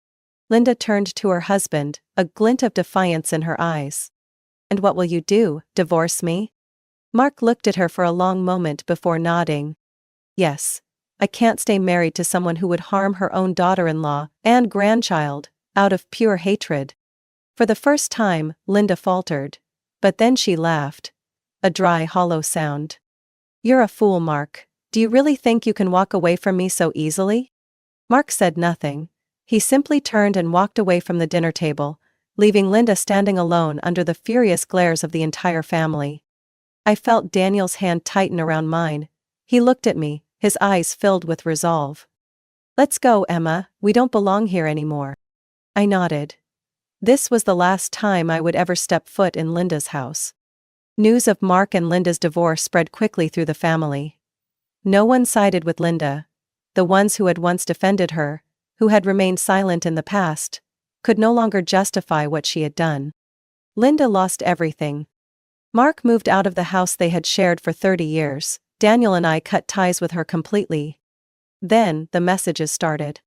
Linda turned to her husband, a glint of defiance in her eyes. "And what will you do, divorce me?" Mark looked at her for a long moment before nodding. "Yes. I can't stay married to someone who would harm her own daughter-in-law and grandchild, out of pure hatred." For the first time, Linda faltered. But then she laughed. A dry, hollow sound. "You're a fool, Mark. Do you really think you can walk away from me so easily?" Mark said nothing. He simply turned and walked away from the dinner table, leaving Linda standing alone under the furious glares of the entire family. I felt Daniel's hand tighten around mine. He looked at me, his eyes filled with resolve. "Let's go, Emma, we don't belong here anymore." I nodded. This was the last time I would ever step foot in Linda's house. News of Mark and Linda's divorce spread quickly through the family. No one sided with Linda. The ones who had once defended her, who had remained silent in the past, could no longer justify what she had done. Linda lost everything. Mark moved out of the house they had shared for 30 years. Daniel and I cut ties with her completely. Then, the messages started.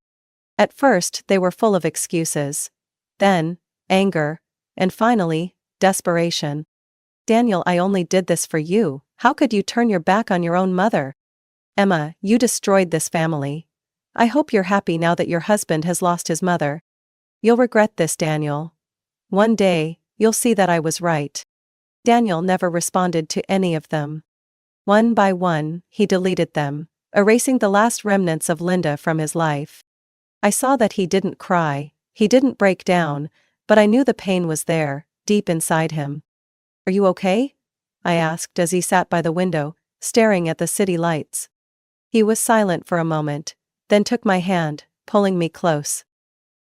At first, they were full of excuses. Then, anger. And finally, desperation. "Daniel, I only did this for you. How could you turn your back on your own mother? Emma, you destroyed this family. I hope you're happy now that your husband has lost his mother. You'll regret this, Daniel. One day, you'll see that I was right." Daniel never responded to any of them. One by one, he deleted them, erasing the last remnants of Linda from his life. I saw that he didn't cry, he didn't break down, but I knew the pain was there, deep inside him. "Are you okay?" I asked as he sat by the window, staring at the city lights. He was silent for a moment, then took my hand, pulling me close.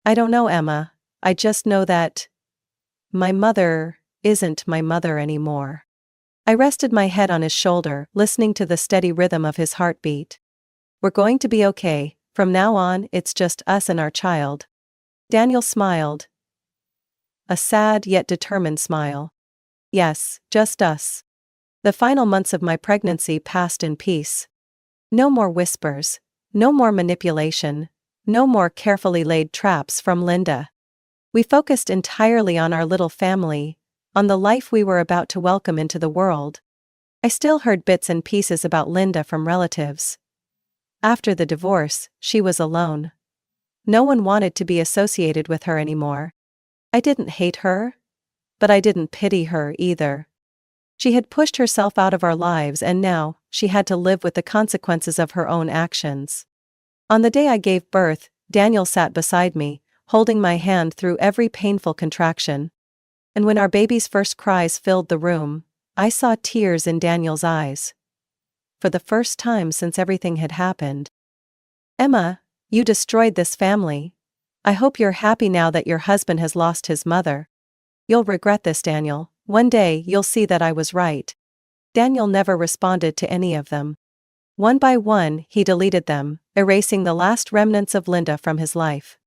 "I don't know, Emma, I just know that my mother isn't my mother anymore." I rested my head on his shoulder, listening to the steady rhythm of his heartbeat. "We're going to be okay, from now on it's just us and our child." Daniel smiled. A sad yet determined smile. "Yes, just us." The final months of my pregnancy passed in peace. No more whispers, no more manipulation, no more carefully laid traps from Linda. We focused entirely on our little family, on the life we were about to welcome into the world. I still heard bits and pieces about Linda from relatives. After the divorce, she was alone. No one wanted to be associated with her anymore. I didn't hate her, but I didn't pity her either. She had pushed herself out of our lives and now, she had to live with the consequences of her own actions. On the day I gave birth, Daniel sat beside me, holding my hand through every painful contraction. And when our baby's first cries filled the room, I saw tears in Daniel's eyes. For the first time since everything had happened. "Emma, you destroyed this family. I hope you're happy now that your husband has lost his mother. You'll regret this, Daniel. One day you'll see that I was right." Daniel never responded to any of them. One by one, he deleted them, erasing the last remnants of Linda from his life.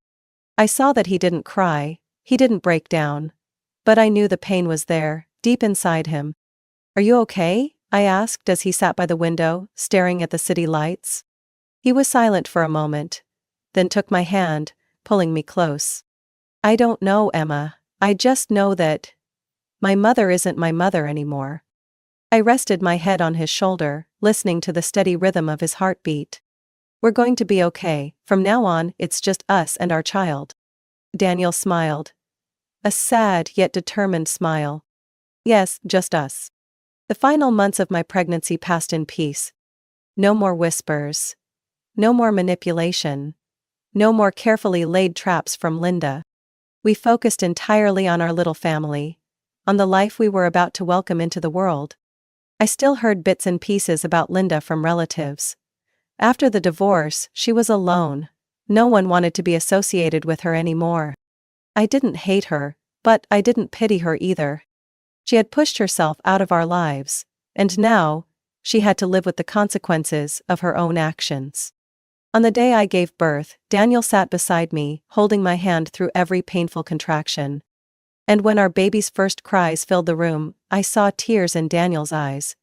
I saw that he didn't cry, he didn't break down. But I knew the pain was there, deep inside him. "Are you okay?" I asked as he sat by the window, staring at the city lights. He was silent for a moment, then took my hand, pulling me close. "I don't know, Emma, I just know that my mother isn't my mother anymore." I rested my head on his shoulder, listening to the steady rhythm of his heartbeat. "We're going to be okay, from now on it's just us and our child." Daniel smiled. A sad yet determined smile. "Yes, just us." The final months of my pregnancy passed in peace. No more whispers. No more manipulation. No more carefully laid traps from Linda. We focused entirely on our little family, on the life we were about to welcome into the world. I still heard bits and pieces about Linda from relatives. After the divorce, she was alone. No one wanted to be associated with her anymore. I didn't hate her, but I didn't pity her either. She had pushed herself out of our lives, and now, she had to live with the consequences of her own actions. On the day I gave birth, Daniel sat beside me, holding my hand through every painful contraction. And when our baby's first cries filled the room, I saw tears in Daniel's eyes.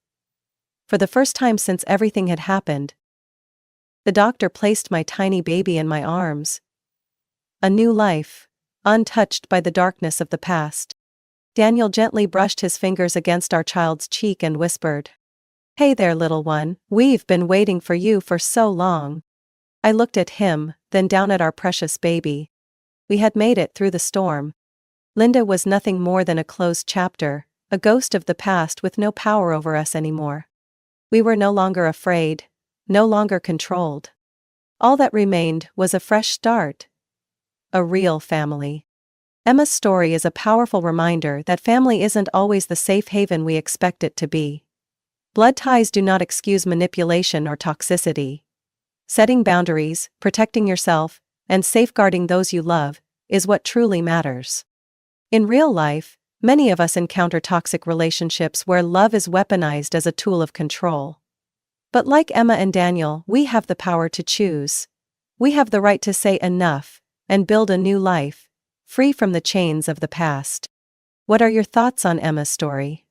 For the first time since everything had happened, the doctor placed my tiny baby in my arms. A new life, untouched by the darkness of the past. Daniel gently brushed his fingers against our child's cheek and whispered, "Hey there, little one, we've been waiting for you for so long." I looked at him, then down at our precious baby. We had made it through the storm. Linda was nothing more than a closed chapter, a ghost of the past with no power over us anymore. We were no longer afraid, no longer controlled. All that remained was a fresh start. A real family. Emma's story is a powerful reminder that family isn't always the safe haven we expect it to be. Blood ties do not excuse manipulation or toxicity. Setting boundaries, protecting yourself, and safeguarding those you love, is what truly matters. In real life, many of us encounter toxic relationships where love is weaponized as a tool of control. But like Emma and Daniel, we have the power to choose. We have the right to say enough, and build a new life, free from the chains of the past. What are your thoughts on Emma's story?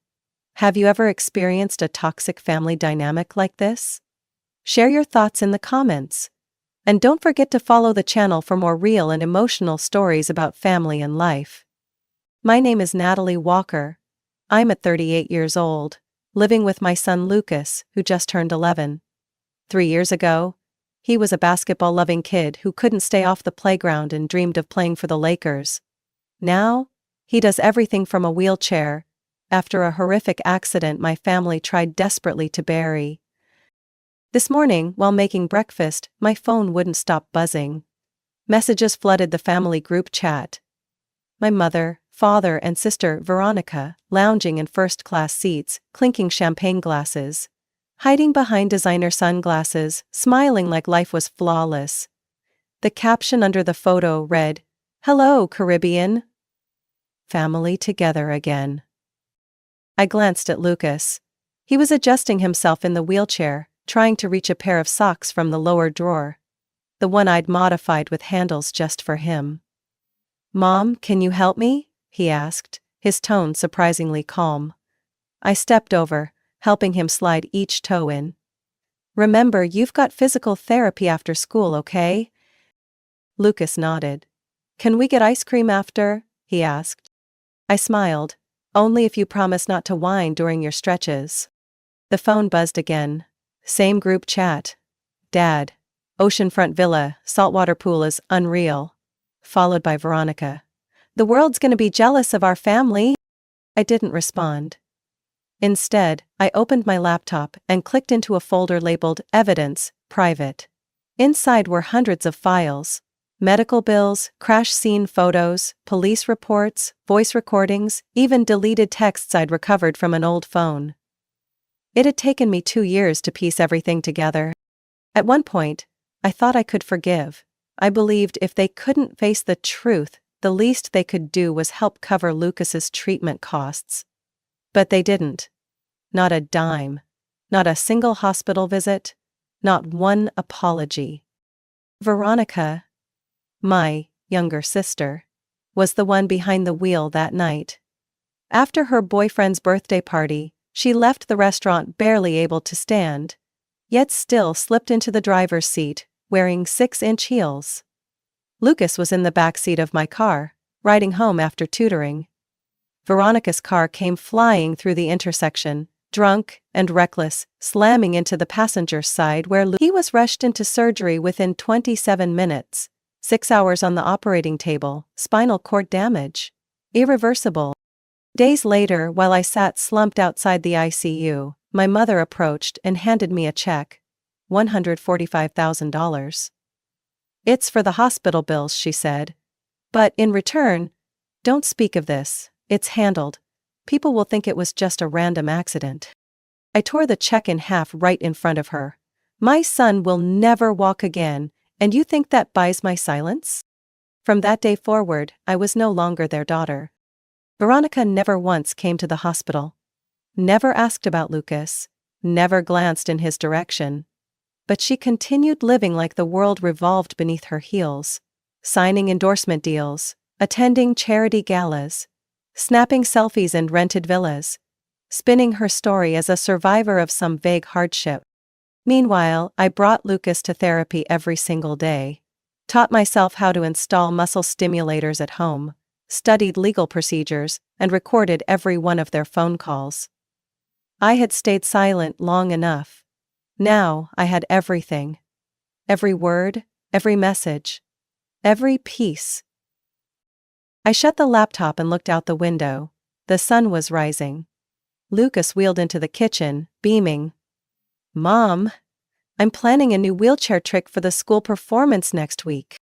Have you ever experienced a toxic family dynamic like this? Share your thoughts in the comments. And don't forget to follow the channel for more real and emotional stories about family and life. My name is Natalie Walker. I'm at 38 years old, living with my son Lucas, who just turned 11. 3 years ago, he was a basketball-loving kid who couldn't stay off the playground and dreamed of playing for the Lakers. Now, he does everything from a wheelchair, after a horrific accident my family tried desperately to bury. This morning, while making breakfast, my phone wouldn't stop buzzing. Messages flooded the family group chat. My mother, father, and sister, Veronica, lounging in first-class seats, clinking champagne glasses, hiding behind designer sunglasses, smiling like life was flawless. The caption under the photo read, "Hello, Caribbean. Family together again." I glanced at Lucas. He was adjusting himself in the wheelchair, trying to reach a pair of socks from the lower drawer. The one I'd modified with handles just for him. "Mom, can you help me?" he asked, his tone surprisingly calm. I stepped over, helping him slide each toe in. "Remember, you've got physical therapy after school, okay?" Lucas nodded. "Can we get ice cream after?" he asked. I smiled. "Only if you promise not to whine during your stretches." The phone buzzed again. Same group chat. "Dad. Oceanfront villa, saltwater pool is unreal." Followed by Veronica. "The world's gonna be jealous of our family." I didn't respond. Instead, I opened my laptop and clicked into a folder labeled Evidence, Private. Inside were hundreds of files. Medical bills, crash scene photos, police reports, voice recordings, even deleted texts I'd recovered from an old phone. It had taken me 2 years to piece everything together. At one point, I thought I could forgive. I believed if they couldn't face the truth, the least they could do was help cover Lucas's treatment costs. But they didn't. Not a dime. Not a single hospital visit. Not one apology. Veronica, my younger sister, was the one behind the wheel that night. After her boyfriend's birthday party, she left the restaurant barely able to stand, yet still slipped into the driver's seat, wearing 6-inch heels. Lucas was in the back seat of my car, riding home after tutoring. Veronica's car came flying through the intersection, drunk and reckless, slamming into the passenger's side where he was rushed into surgery within 27 minutes. 6 hours on the operating table, spinal cord damage. Irreversible. Days later, while I sat slumped outside the ICU, my mother approached and handed me a check. $145,000. "It's for the hospital bills," she said. "But in return, don't speak of this, it's handled. People will think it was just a random accident." I tore the check in half right in front of her. "My son will never walk again, and you think that buys my silence?" From that day forward, I was no longer their daughter. Veronica never once came to the hospital. Never asked about Lucas. Never glanced in his direction. But she continued living like the world revolved beneath her heels. Signing endorsement deals, attending charity galas, snapping selfies in rented villas, spinning her story as a survivor of some vague hardship. Meanwhile, I brought Lucas to therapy every single day. Taught myself how to install muscle stimulators at home, studied legal procedures, and recorded every one of their phone calls. I had stayed silent long enough. Now I had everything. Every word, every message, every piece. I shut the laptop and looked out the window. The sun was rising. Lucas wheeled into the kitchen, beaming. "Mom, I'm planning a new wheelchair trick for the school performance next week."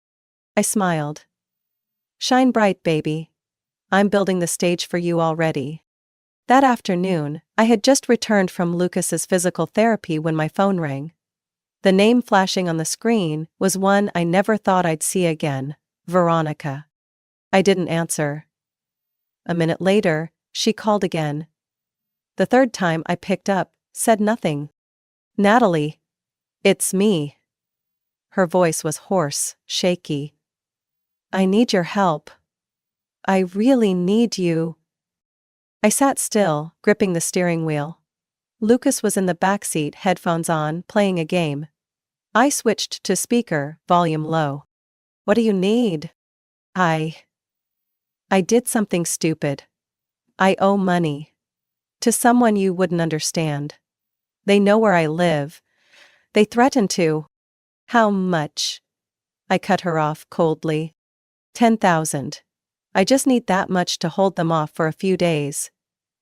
I smiled. "Shine bright, baby. I'm building the stage for you already." That afternoon, I had just returned from Lucas's physical therapy when my phone rang. The name flashing on the screen was one I never thought I'd see again, Veronica. I didn't answer. A minute later, she called again. The third time I picked up, said nothing. "Natalie. It's me." Her voice was hoarse, shaky. "I need your help. I really need you." I sat still, gripping the steering wheel. Lucas was in the backseat, headphones on, playing a game. I switched to speaker, volume low. "What do you need?" I did something stupid. I owe money. To someone you wouldn't understand. They know where I live. They threaten to." "How much?" I cut her off coldly. 10,000. I just need that much to hold them off for a few days.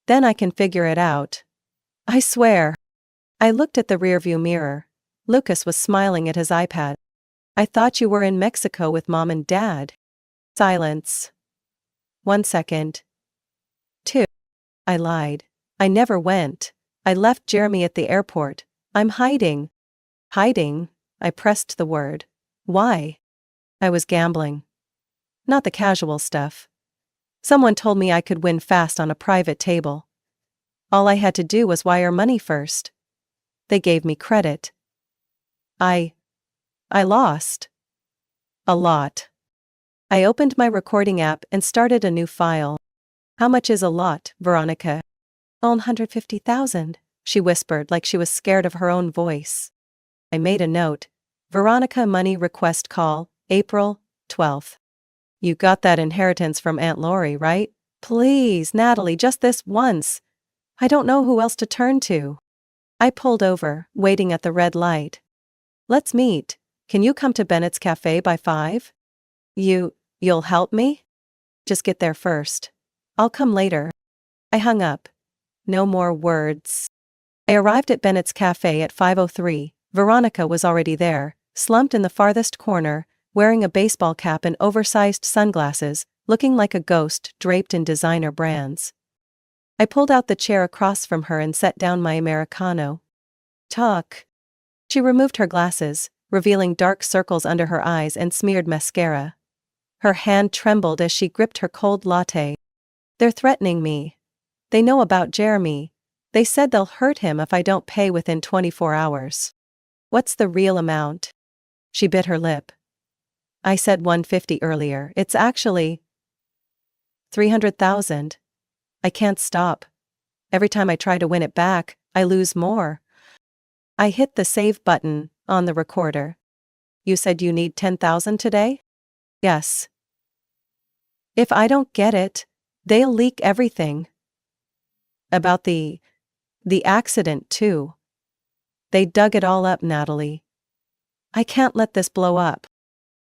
Then I can figure it out. I swear. I looked at the rearview mirror. Lucas was smiling at his iPad. I thought you were in Mexico with Mom and Dad. Silence. 1 second. 2. I lied. I never went. I left Jeremy at the airport. I'm hiding. Hiding? I pressed the word. Why? I was gambling. Not the casual stuff. Someone told me I could win fast on a private table. All I had to do was wire money first. They gave me credit. I lost. A lot. I opened my recording app and started a new file. How much is a lot, Veronica? 150,000, she whispered like she was scared of her own voice. I made a note. Veronica money request call, April 12th. You got that inheritance from Aunt Lori, right? Please, Natalie, just this once. I don't know who else to turn to. I pulled over, waiting at the red light. Let's meet. Can you come to Bennett's Cafe by 5? You'll help me? Just get there first. I'll come later. I hung up. No more words. I arrived at Bennett's Cafe at 5:03. Veronica was already there, slumped in the farthest corner, wearing a baseball cap and oversized sunglasses, looking like a ghost draped in designer brands. I pulled out the chair across from her and set down my Americano. Talk. She removed her glasses, revealing dark circles under her eyes and smeared mascara. Her hand trembled as she gripped her cold latte. They're threatening me. They know about Jeremy. They said they'll hurt him if I don't pay within 24 hours. What's the real amount? She bit her lip. I said 150 earlier. It's actually 300,000. I can't stop. Every time I try to win it back, I lose more. I hit the save button on the recorder. You said you need 10,000 today? Yes. If I don't get it, they'll leak everything. About the accident, too. They dug it all up, Natalie. I can't let this blow up.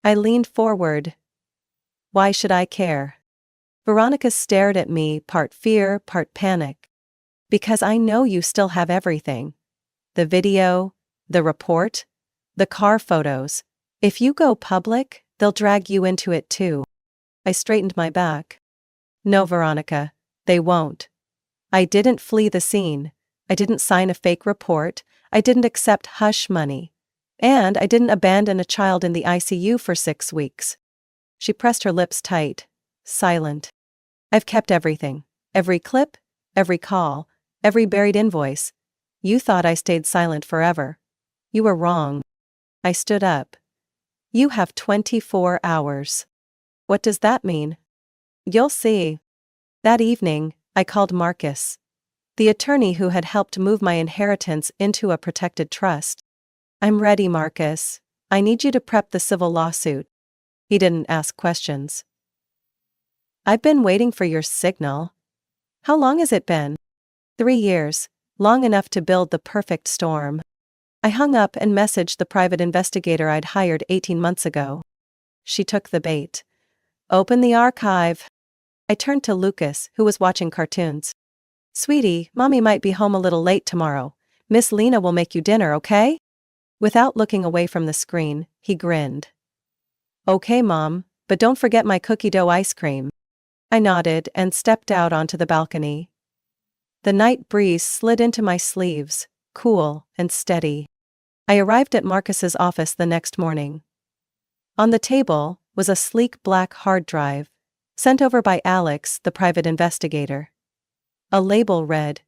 I leaned forward. Why should I care? Veronica stared at me, part fear, part panic. Because I know you still have everything. The video, the report, the car photos. If you go public, they'll drag you into it too. I straightened my back. No, Veronica, they won't. I didn't flee the scene. I didn't sign a fake report. I didn't accept hush money. And I didn't abandon a child in the ICU for 6 weeks. She pressed her lips tight, silent. I've kept everything. Every clip, every call, every buried invoice. You thought I stayed silent forever. You were wrong. I stood up. You have 24 hours. What does that mean? You'll see. That evening, I called Marcus, the attorney who had helped move my inheritance into a protected trust. I'm ready, Marcus. I need you to prep the civil lawsuit. He didn't ask questions. I've been waiting for your signal. How long has it been? 3 years, long enough to build the perfect storm. I hung up and messaged the private investigator I'd hired 18 months ago. She took the bait. Open the archive. I turned to Lucas, who was watching cartoons. Sweetie, Mommy might be home a little late tomorrow. Miss Lena will make you dinner, okay? Without looking away from the screen, he grinned. Okay, Mom, but don't forget my cookie dough ice cream. I nodded and stepped out onto the balcony. The night breeze slid into my sleeves, cool and steady. I arrived at Marcus's office the next morning. On the table was a sleek black hard drive, sent over by Alex, the private investigator. A label read,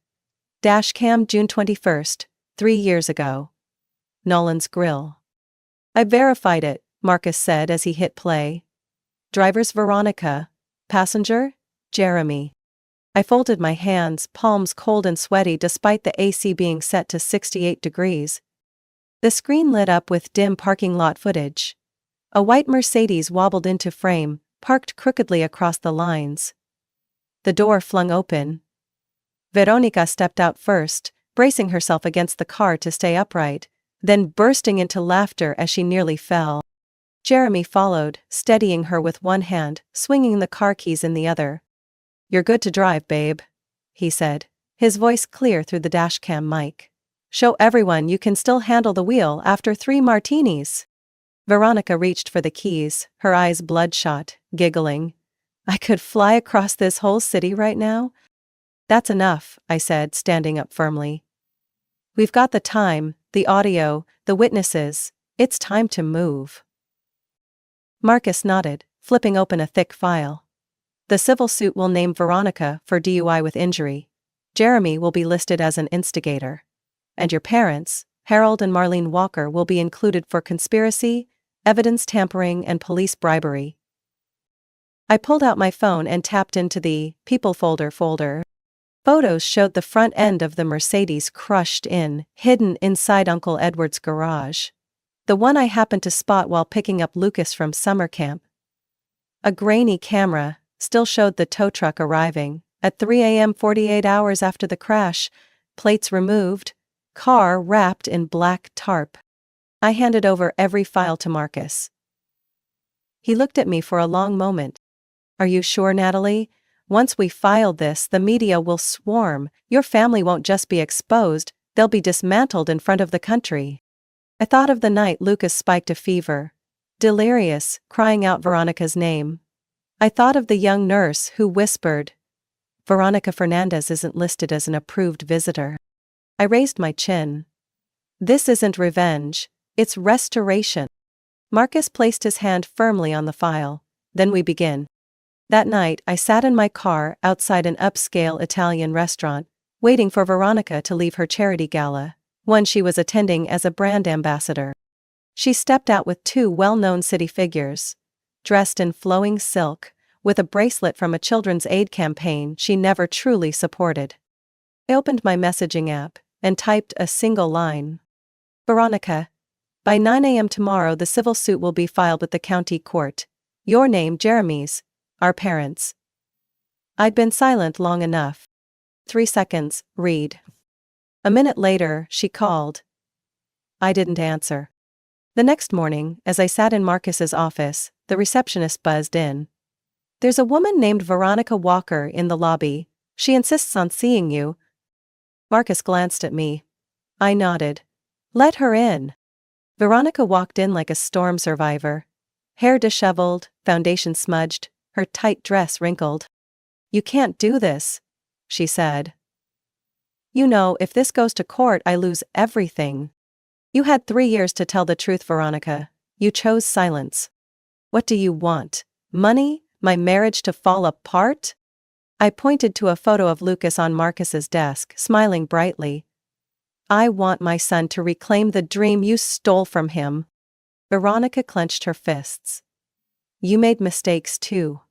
Dashcam June 21st, 3 years ago. Nolan's Grill. I verified it, Marcus said as he hit play. Driver's Veronica. Passenger, Jeremy. I folded my hands, palms cold and sweaty despite the AC being set to 68 degrees. The screen lit up with dim parking lot footage. A white Mercedes wobbled into frame, parked crookedly across the lines. The door flung open. Veronica stepped out first, bracing herself against the car to stay upright, then bursting into laughter as she nearly fell. Jeremy followed, steadying her with one hand, swinging the car keys in the other. You're good to drive, babe. he said, his voice clear through the dashcam mic. Show everyone you can still handle the wheel after 3 martinis. Veronica reached for the keys, her eyes bloodshot, giggling. I could fly across this whole city right now? That's enough, I said, standing up firmly. We've got the time, the audio, the witnesses. It's time to move. Marcus nodded, flipping open a thick file. The civil suit will name Veronica for DUI with injury. Jeremy will be listed as an instigator. And your parents, Harold and Marlene Walker, will be included for conspiracy, evidence tampering, and police bribery. I pulled out my phone and tapped into the People folder. Photos showed the front end of the Mercedes crushed in, hidden inside Uncle Edward's garage. The one I happened to spot while picking up Lucas from summer camp. A grainy camera still showed the tow truck arriving at 3 a.m. 48 hours after the crash, plates removed, car wrapped in black tarp. I handed over every file to Marcus. He looked at me for a long moment. Are you sure, Natalie? Once we filed this, the media will swarm. Your family won't just be exposed, they'll be dismantled in front of the country. I thought of the night Lucas spiked a fever, delirious, crying out Veronica's name. I thought of the young nurse who whispered, Veronica Fernandez isn't listed as an approved visitor. I raised my chin. This isn't revenge, it's restoration. Marcus placed his hand firmly on the file. Then we begin. That night, I sat in my car outside an upscale Italian restaurant, waiting for Veronica to leave her charity gala, one she was attending as a brand ambassador. She stepped out with 2 well-known city figures, dressed in flowing silk, with a bracelet from a children's aid campaign she never truly supported. I opened my messaging app and typed a single line. Veronica, by 9 a.m. tomorrow the civil suit will be filed with the county court. Your name, Jeremy's. Our parents. I'd been silent long enough. 3 seconds, read. A minute later, she called. I didn't answer. The next morning, as I sat in Marcus's office, the receptionist buzzed in. There's a woman named Veronica Walker in the lobby. She insists on seeing you. Marcus glanced at me. I nodded. Let her in. Veronica walked in like a storm survivor. Hair disheveled, foundation smudged, her tight dress wrinkled. You can't do this, she said. You know, if this goes to court, I lose everything. You had 3 years to tell the truth, Veronica. You chose silence. What do you want? Money? My marriage to fall apart? I pointed to a photo of Lucas on Marcus's desk, smiling brightly. I want my son to reclaim the dream you stole from him. Veronica clenched her fists. You made mistakes too.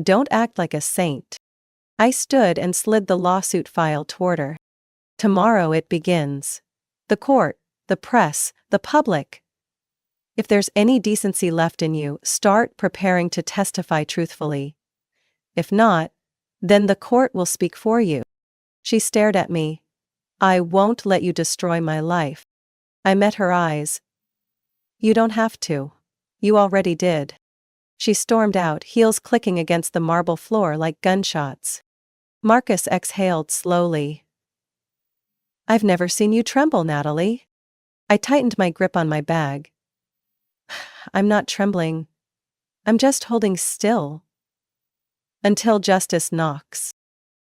Don't act like a saint. I stood and slid the lawsuit file toward her. Tomorrow it begins. The court, the press, the public. If there's any decency left in you, start preparing to testify truthfully. If not, then the court will speak for you. She stared at me. I won't let you destroy my life. I met her eyes. You don't have to. You already did. She stormed out, heels clicking against the marble floor like gunshots. Marcus exhaled slowly. I've never seen you tremble, Natalie. I tightened my grip on my bag. I'm not trembling. I'm just holding still. Until justice knocks.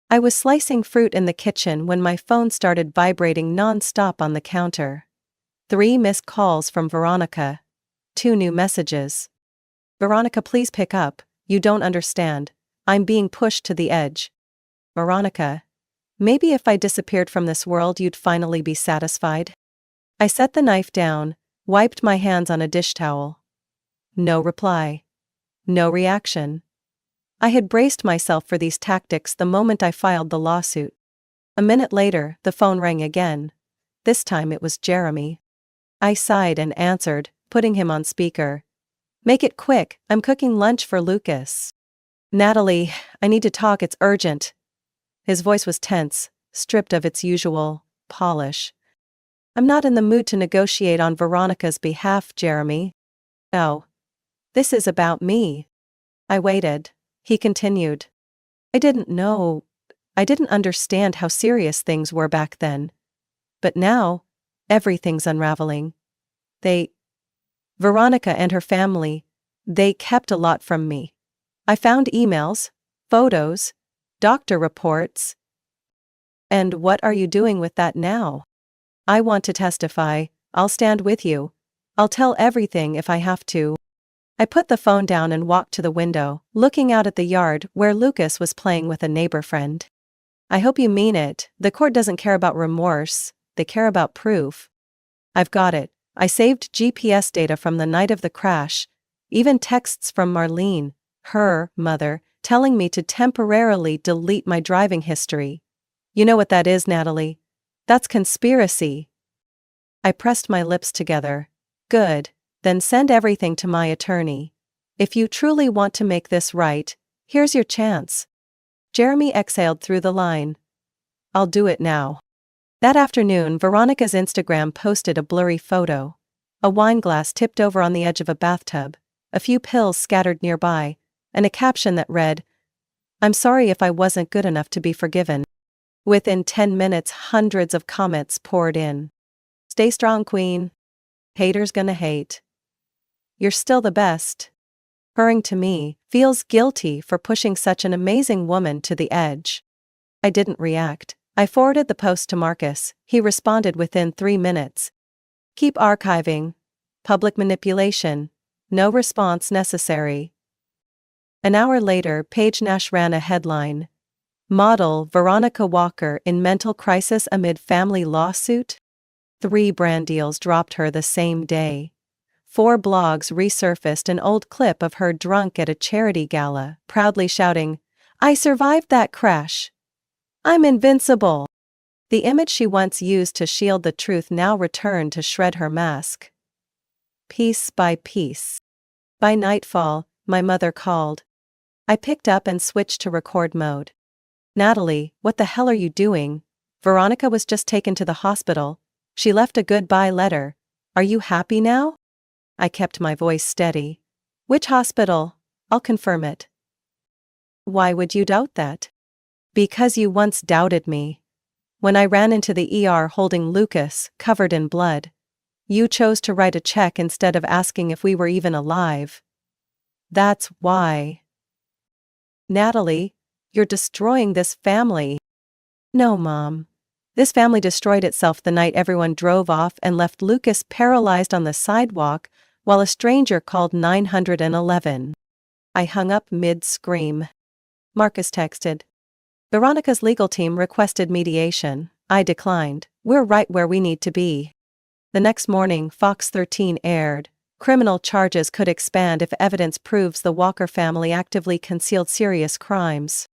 I was slicing fruit in the kitchen when my phone started vibrating non-stop on the counter. 3 missed calls from Veronica. 2 new messages. Veronica, please pick up. You don't understand. I'm being pushed to the edge. Veronica, maybe if I disappeared from this world you'd finally be satisfied. I set the knife down, wiped my hands on a dish towel. No reply. No reaction. I had braced myself for these tactics the moment I filed the lawsuit. A minute later, the phone rang again. This time it was Jeremy. I sighed and answered, putting him on speaker. Make it quick, I'm cooking lunch for Lucas. Natalie, I need to talk, it's urgent. His voice was tense, stripped of its usual polish. I'm not in the mood to negotiate on Veronica's behalf, Jeremy. No. This is about me. I waited. He continued. I didn't know. I didn't understand how serious things were back then. But now, everything's unraveling. Veronica and her family, they kept a lot from me. I found emails, photos, doctor reports. And what are you doing with that now? I want to testify. I'll stand with you. I'll tell everything if I have to. I put the phone down and walked to the window, looking out at the yard where Lucas was playing with a neighbor friend. I hope you mean it. The court doesn't care about remorse, they care about proof. I've got it. I saved GPS data from the night of the crash, even texts from Marlene, her mother, telling me to temporarily delete my driving history. You know what that is, Natalie? That's conspiracy. I pressed my lips together. Good, then send everything to my attorney. If you truly want to make this right, here's your chance. Jeremy exhaled through the line. I'll do it now. That afternoon, Veronica's Instagram posted a blurry photo. A wine glass tipped over on the edge of a bathtub, a few pills scattered nearby, and a caption that read, "I'm sorry if I wasn't good enough to be forgiven." Within 10 minutes, hundreds of comments poured in. Stay strong, queen. Haters gonna hate. You're still the best. Referring to me, feels guilty for pushing such an amazing woman to the edge. I didn't react. I forwarded the post to Marcus. He responded within 3 minutes. Keep archiving. Public manipulation. No response necessary. An hour later, Paige Nash ran a headline. Model Veronica Walker in mental crisis amid family lawsuit? 3 brand deals dropped her the same day. 4 blogs resurfaced an old clip of her drunk at a charity gala, proudly shouting, "I survived that crash. I'm invincible." The image she once used to shield the truth now returned to shred her mask. Piece by piece. By nightfall, my mother called. I picked up and switched to record mode. Natalie, what the hell are you doing? Veronica was just taken to the hospital. She left a goodbye letter. Are you happy now? I kept my voice steady. Which hospital? I'll confirm it. Why would you doubt that? Because you once doubted me. When I ran into the ER holding Lucas, covered in blood. You chose to write a check instead of asking if we were even alive. That's why. Natalie, you're destroying this family. No, Mom. This family destroyed itself the night everyone drove off and left Lucas paralyzed on the sidewalk while a stranger called 911. I hung up mid-scream. Marcus texted. Veronica's legal team requested mediation. I declined. We're right where we need to be. The next morning, Fox 13 aired. Criminal charges could expand if evidence proves the Walker family actively concealed serious crimes.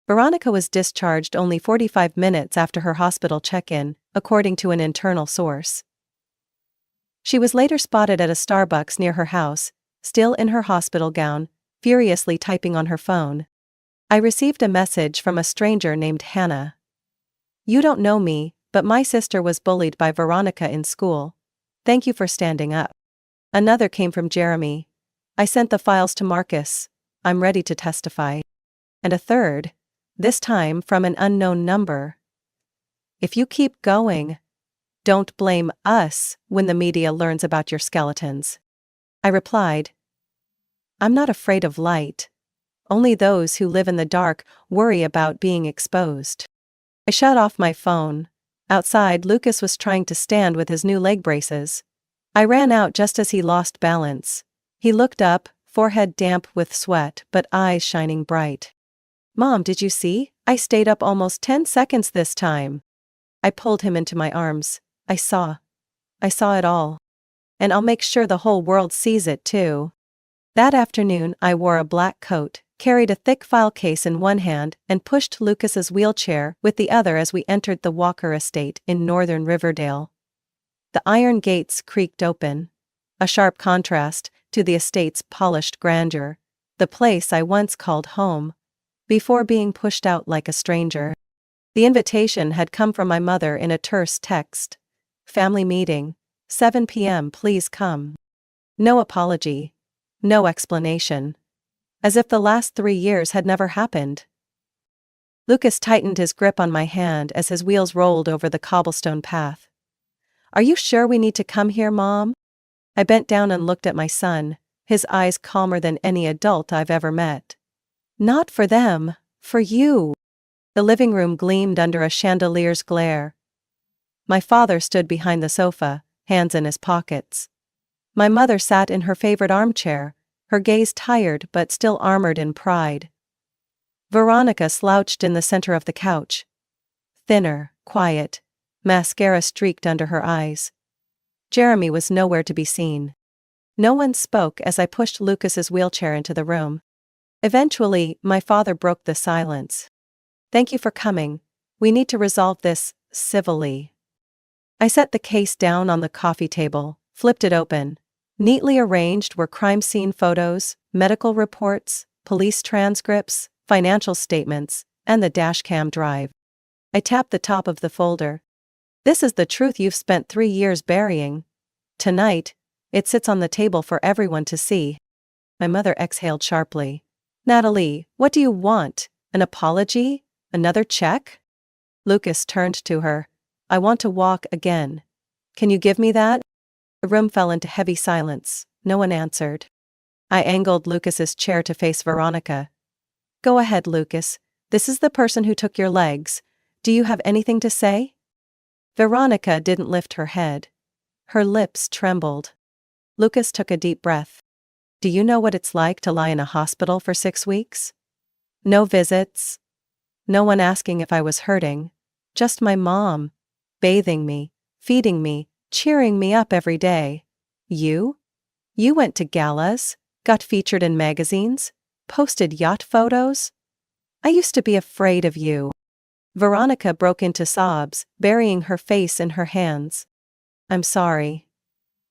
Veronica was discharged only 45 minutes after her hospital check-in, according to an internal source. She was later spotted at a Starbucks near her house, still in her hospital gown, furiously typing on her phone. I received a message from a stranger named Hannah. You don't know me, but my sister was bullied by Veronica in school. Thank you for standing up. Another came from Jeremy. I sent the files to Marcus. I'm ready to testify. And a third, this time from an unknown number. If you keep going, don't blame us when the media learns about your skeletons. I replied, I'm not afraid of light. Only those who live in the dark worry about being exposed. I shut off my phone. Outside, Lucas was trying to stand with his new leg braces. I ran out just as he lost balance. He looked up, forehead damp with sweat but eyes shining bright. Mom, did you see? I stayed up almost 10 seconds this time. I pulled him into my arms. I saw it all. And I'll make sure the whole world sees it too. That afternoon, I wore a black coat, carried a thick file case in one hand, and pushed Lucas's wheelchair with the other as we entered the Walker estate in northern Riverdale. The iron gates creaked open. A sharp contrast to the estate's polished grandeur, the place I once called home, before being pushed out like a stranger. The invitation had come from my mother in a terse text. Family meeting, 7 p.m. please come. No apology. No explanation. As if the last 3 years had never happened. Lucas tightened his grip on my hand as his wheels rolled over the cobblestone path. Are you sure we need to come here, Mom? I bent down and looked at my son, his eyes calmer than any adult I've ever met. Not for them, for you. The living room gleamed under a chandelier's glare. My father stood behind the sofa, hands in his pockets. My mother sat in her favorite armchair, her gaze tired but still armored in pride. Veronica slouched in the center of the couch. Thinner, quiet, mascara streaked under her eyes. Jeremy was nowhere to be seen. No one spoke as I pushed Lucas's wheelchair into the room. Eventually, my father broke the silence. Thank you for coming. We need to resolve this civilly. I set the case down on the coffee table, flipped it open. Neatly arranged were crime scene photos, medical reports, police transcripts, financial statements, and the dashcam drive. I tapped the top of the folder. This is the truth you've spent 3 years burying. Tonight, it sits on the table for everyone to see. My mother exhaled sharply. Natalie, what do you want? An apology? Another check? Lucas turned to her. I want to walk again. Can you give me that? The room fell into heavy silence. No one answered. I angled Lucas's chair to face Veronica. Go ahead, Lucas. This is the person who took your legs. Do you have anything to say? Veronica didn't lift her head. Her lips trembled. Lucas took a deep breath. Do you know what it's like to lie in a hospital for 6 weeks? No visits. No one asking if I was hurting. Just my mom. Bathing me, feeding me, cheering me up every day. You? You went to galas, got featured in magazines, posted yacht photos? I used to be afraid of you. Veronica broke into sobs, burying her face in her hands. I'm sorry.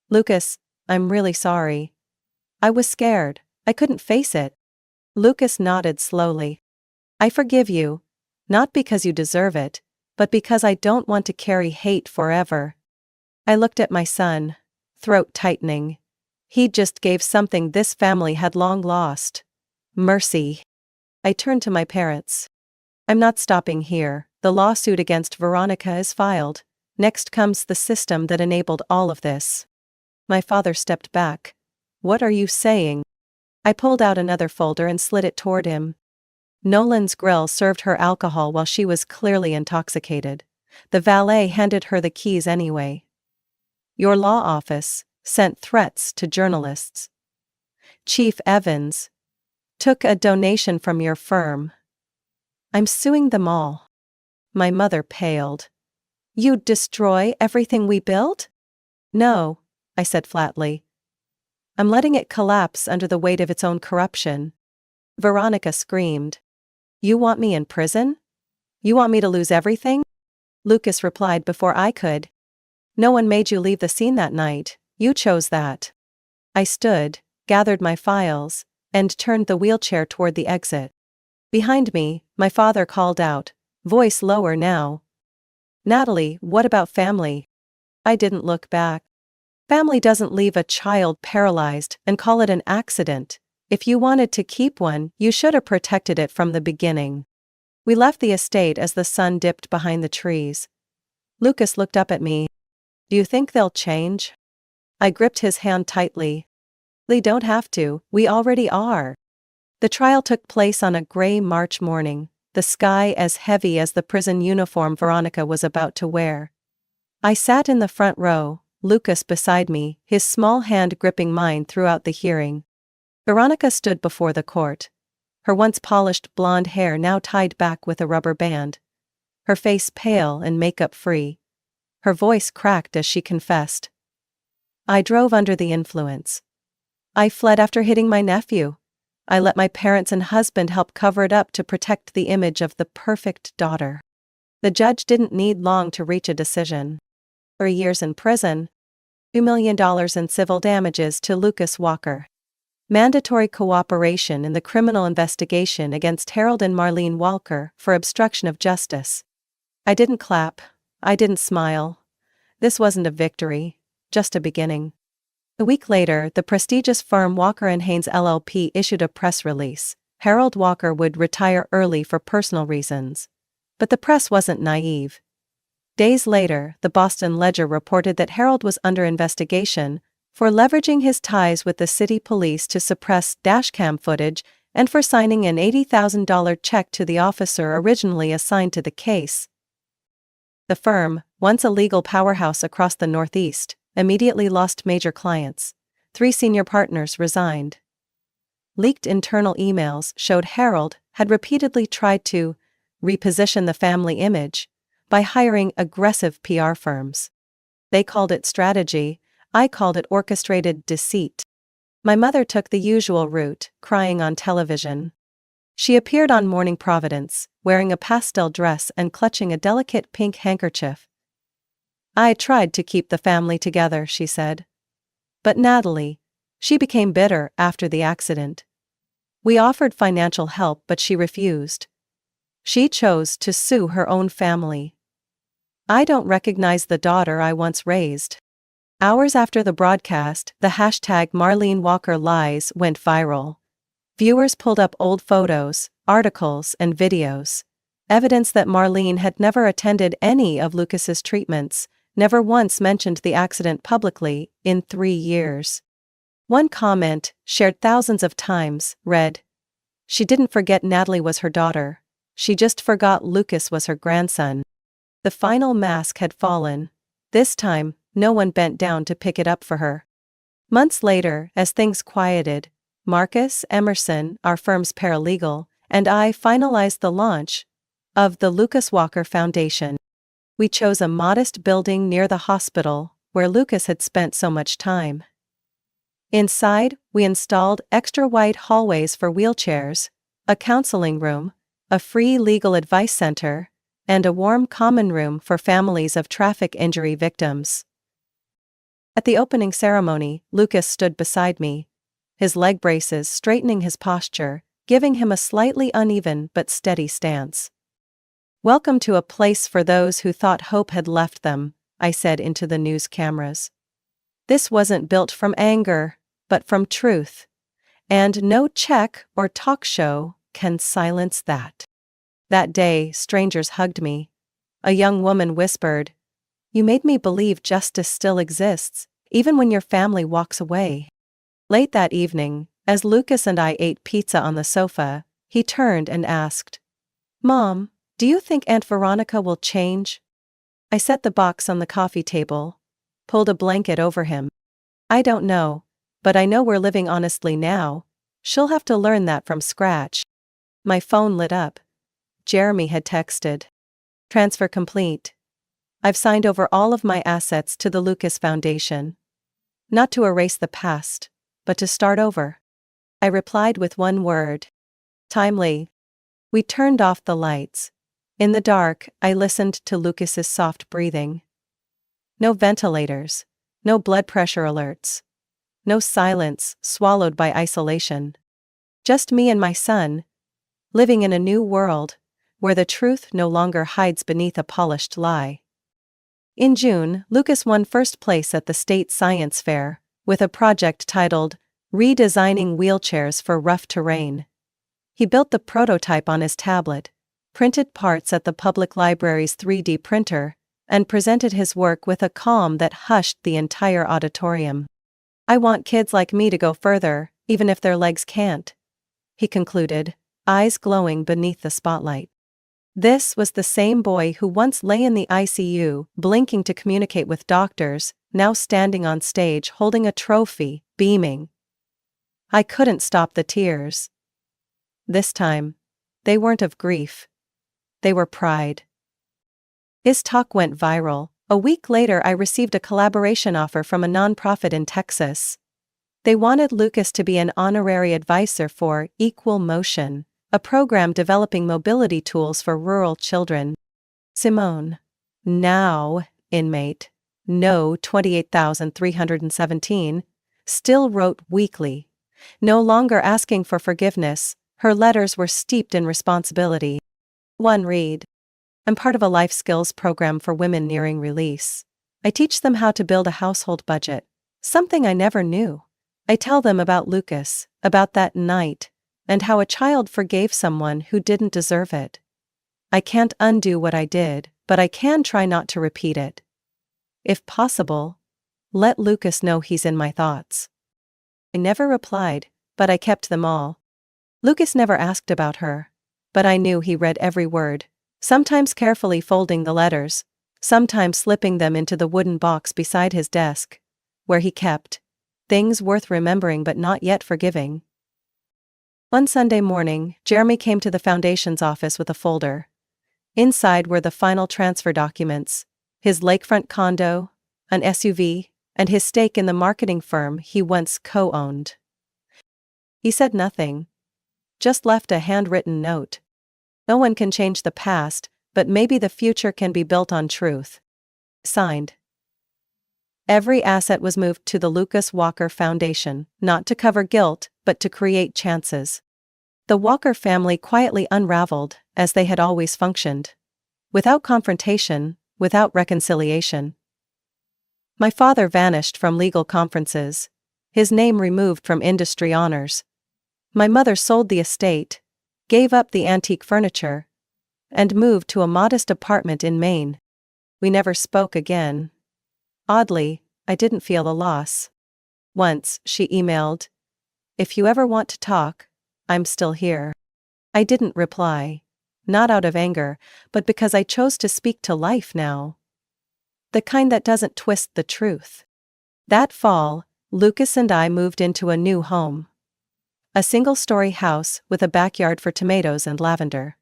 Lucas, I'm really sorry. I was scared. I couldn't face it. Lucas nodded slowly. I forgive you. Not because you deserve it, but because I don't want to carry hate forever. I looked at my son, throat tightening. He just gave something this family had long lost. Mercy. I turned to my parents. I'm not stopping here. The lawsuit against Veronica is filed. Next comes the system that enabled all of this. My father stepped back. What are you saying? I pulled out another folder and slid it toward him. Nolan's Grill served her alcohol while she was clearly intoxicated. The valet handed her the keys anyway. Your law office sent threats to journalists. Chief Evans took a donation from your firm. I'm suing them all. My mother paled. You'd destroy everything we built? No, I said flatly. I'm letting it collapse under the weight of its own corruption. Veronica screamed. You want me in prison? You want me to lose everything? Lucas replied before I could. No one made you leave the scene that night. You chose that. I stood, gathered my files, and turned the wheelchair toward the exit. Behind me, my father called out, voice lower now. Natalie, what about family? I didn't look back. Family doesn't leave a child paralyzed and call it an accident. If you wanted to keep one, you should have protected it from the beginning. We left the estate as the sun dipped behind the trees. Lucas looked up at me. Do you think they'll change? I gripped his hand tightly. They don't have to, we already are. The trial took place on a gray March morning, the sky as heavy as the prison uniform Veronica was about to wear. I sat in the front row, Lucas beside me, his small hand gripping mine throughout the hearing. Veronica stood before the court. Her once polished blonde hair now tied back with a rubber band. Her face pale and makeup-free. Her voice cracked as she confessed. I drove under the influence. I fled after hitting my nephew. I let my parents and husband help cover it up to protect the image of the perfect daughter. The judge didn't need long to reach a decision. 3 years in prison. $2 million in civil damages to Lucas Walker. Mandatory cooperation in the criminal investigation against Harold and Marlene Walker for obstruction of justice. I didn't clap. I didn't smile. This wasn't a victory, just a beginning. A week later, the prestigious firm Walker & Haynes LLP issued a press release. Harold Walker would retire early for personal reasons. But the press wasn't naive. Days later, the Boston Ledger reported that Harold was under investigation for leveraging his ties with the city police to suppress dashcam footage and for signing an $80,000 check to the officer originally assigned to the case. The firm, once a legal powerhouse across the Northeast, immediately lost major clients. 3 senior partners resigned. Leaked internal emails showed Harold had repeatedly tried to reposition the family image by hiring aggressive PR firms. They called it strategy, I called it orchestrated deceit. My mother took the usual route, crying on television. She appeared on Morning Providence, wearing a pastel dress and clutching a delicate pink handkerchief. I tried to keep the family together, she said. But Natalie, she became bitter after the accident. We offered financial help, but she refused. She chose to sue her own family. I don't recognize the daughter I once raised. Hours after the broadcast, the hashtag Marlene Walker Lies went viral. Viewers pulled up old photos, articles, and videos. Evidence that Marlene had never attended any of Lucas's treatments, never once mentioned the accident publicly in 3 years. One comment, shared thousands of times, read, "She didn't forget Natalie was her daughter. She just forgot Lucas was her grandson." The final mask had fallen. This time, no one bent down to pick it up for her. Months later, as things quieted, Marcus Emerson, our firm's paralegal, and I finalized the launch of the Lucas Walker Foundation. We chose a modest building near the hospital, where Lucas had spent so much time. Inside, we installed extra wide hallways for wheelchairs, a counseling room, a free legal advice center, and a warm common room for families of traffic injury victims. At the opening ceremony, Lucas stood beside me, his leg braces straightening his posture, giving him a slightly uneven but steady stance. "Welcome to a place for those who thought hope had left them," I said into the news cameras. This wasn't built from anger, but from truth. And no check or talk show can silence that. That day, strangers hugged me. A young woman whispered, "You made me believe justice still exists, even when your family walks away." Late that evening, as Lucas and I ate pizza on the sofa, he turned and asked, "Mom, do you think Aunt Veronica will change?" I set the box on the coffee table, pulled a blanket over him. "I don't know, but I know we're living honestly now. She'll have to learn that from scratch." My phone lit up. Jeremy had texted. "Transfer complete. I've signed over all of my assets to the Lucas Foundation. Not to erase the past, but to start over." I replied with one word. Timely. We turned off the lights. In the dark, I listened to Lucas's soft breathing. No ventilators. No blood pressure alerts. No silence swallowed by isolation. Just me and my son, living in a new world, where the truth no longer hides beneath a polished lie. In June, Lucas won first place at the state science fair, with a project titled, "Redesigning Wheelchairs for Rough Terrain." He built the prototype on his tablet, printed parts at the public library's 3D printer, and presented his work with a calm that hushed the entire auditorium. "I want kids like me to go further, even if their legs can't," he concluded, eyes glowing beneath the spotlight. This was the same boy who once lay in the ICU, blinking to communicate with doctors, now standing on stage holding a trophy, beaming. I couldn't stop the tears. This time, they weren't of grief. They were pride. His talk went viral. A week later, I received a collaboration offer from a nonprofit in Texas. They wanted Lucas to be an honorary advisor for Equal Motion, a program developing mobility tools for rural children. Simone, now inmate, No 28,317, still wrote weekly. No longer asking for forgiveness, her letters were steeped in responsibility. One read, "I'm part of a life skills program for women nearing release. I teach them how to build a household budget, something I never knew. I tell them about Lucas, about that night, and how a child forgave someone who didn't deserve it. I can't undo what I did, but I can try not to repeat it. If possible, let Lucas know he's in my thoughts. I never replied, but I kept them all. Lucas never asked about her, but I knew he read every word, sometimes carefully folding the letters, sometimes slipping them into the wooden box beside his desk, where he kept things worth remembering but not yet forgiving. One Sunday morning, Jeremy came to the foundation's office with a folder. Inside were the final transfer documents, his lakefront condo, an SUV, and his stake in the marketing firm he once co-owned. He said nothing, just left a handwritten note. No one can change the past, but maybe the future can be built on truth. Signed. Every asset was moved to the Lucas Walker Foundation, not to cover guilt, but to create chances. The Walker family quietly unraveled, as they had always functioned. Without confrontation, without reconciliation. My father vanished from legal conferences, his name removed from industry honors. My mother sold the estate, gave up the antique furniture, and moved to a modest apartment in Maine. We never spoke again. Oddly, I didn't feel a loss. Once, she emailed, "If you ever want to talk, I'm still here." I didn't reply, not out of anger, but because I chose to speak to life now. The kind that doesn't twist the truth. That fall, Lucas and I moved into a new home. A single-story house with a backyard for tomatoes and lavender.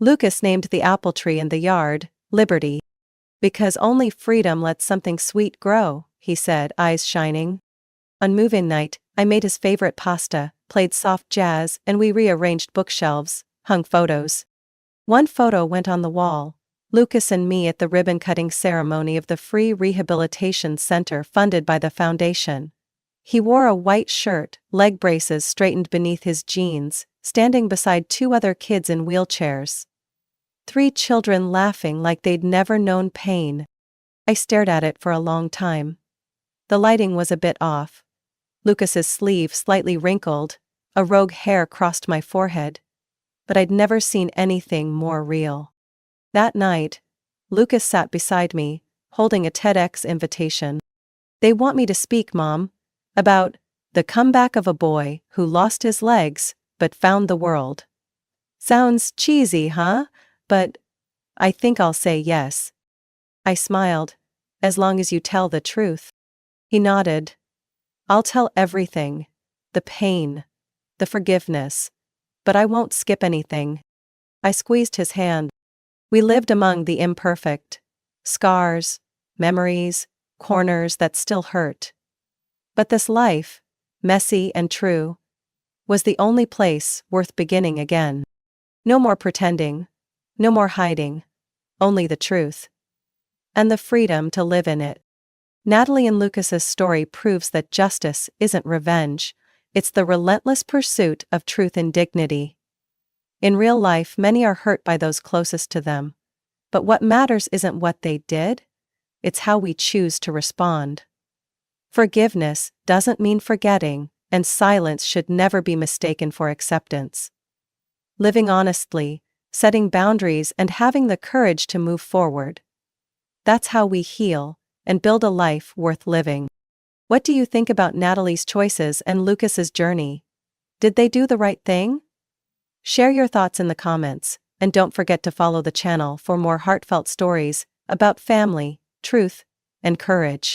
Lucas named the apple tree in the yard, Liberty. Because only freedom lets something sweet grow, he said, eyes shining. On move-in night, I made his favorite pasta, played soft jazz, and we rearranged bookshelves, hung photos. One photo went on the wall, Lucas and me at the ribbon-cutting ceremony of the free rehabilitation center funded by the foundation. He wore a white shirt, leg braces straightened beneath his jeans, standing beside two other kids in wheelchairs. 3 children laughing like they'd never known pain. I stared at it for a long time. The lighting was a bit off. Lucas's sleeve slightly wrinkled, a rogue hair crossed my forehead. But I'd never seen anything more real. That night, Lucas sat beside me, holding a TEDx invitation. "They want me to speak, Mom, about the comeback of a boy who lost his legs, but found the world." Sounds cheesy, huh? But I think I'll say yes. I smiled. "As long as you tell the truth." He nodded. "I'll tell everything. The pain. The forgiveness. But I won't skip anything." I squeezed his hand. We lived among the imperfect. Scars, memories, corners that still hurt. But this life, messy and true, was the only place worth beginning again. No more pretending. No more hiding. Only the truth. And the freedom to live in it. Natalie and Lucas's story proves that justice isn't revenge, it's the relentless pursuit of truth and dignity. In real life, many are hurt by those closest to them. But what matters isn't what they did, it's how we choose to respond. Forgiveness doesn't mean forgetting, and silence should never be mistaken for acceptance. Living honestly, setting boundaries, and having the courage to move forward. That's how we heal and build a life worth living. What do you think about Natalie's choices and Lucas's journey? Did they do the right thing? Share your thoughts in the comments, and don't forget to follow the channel for more heartfelt stories about family, truth, and courage.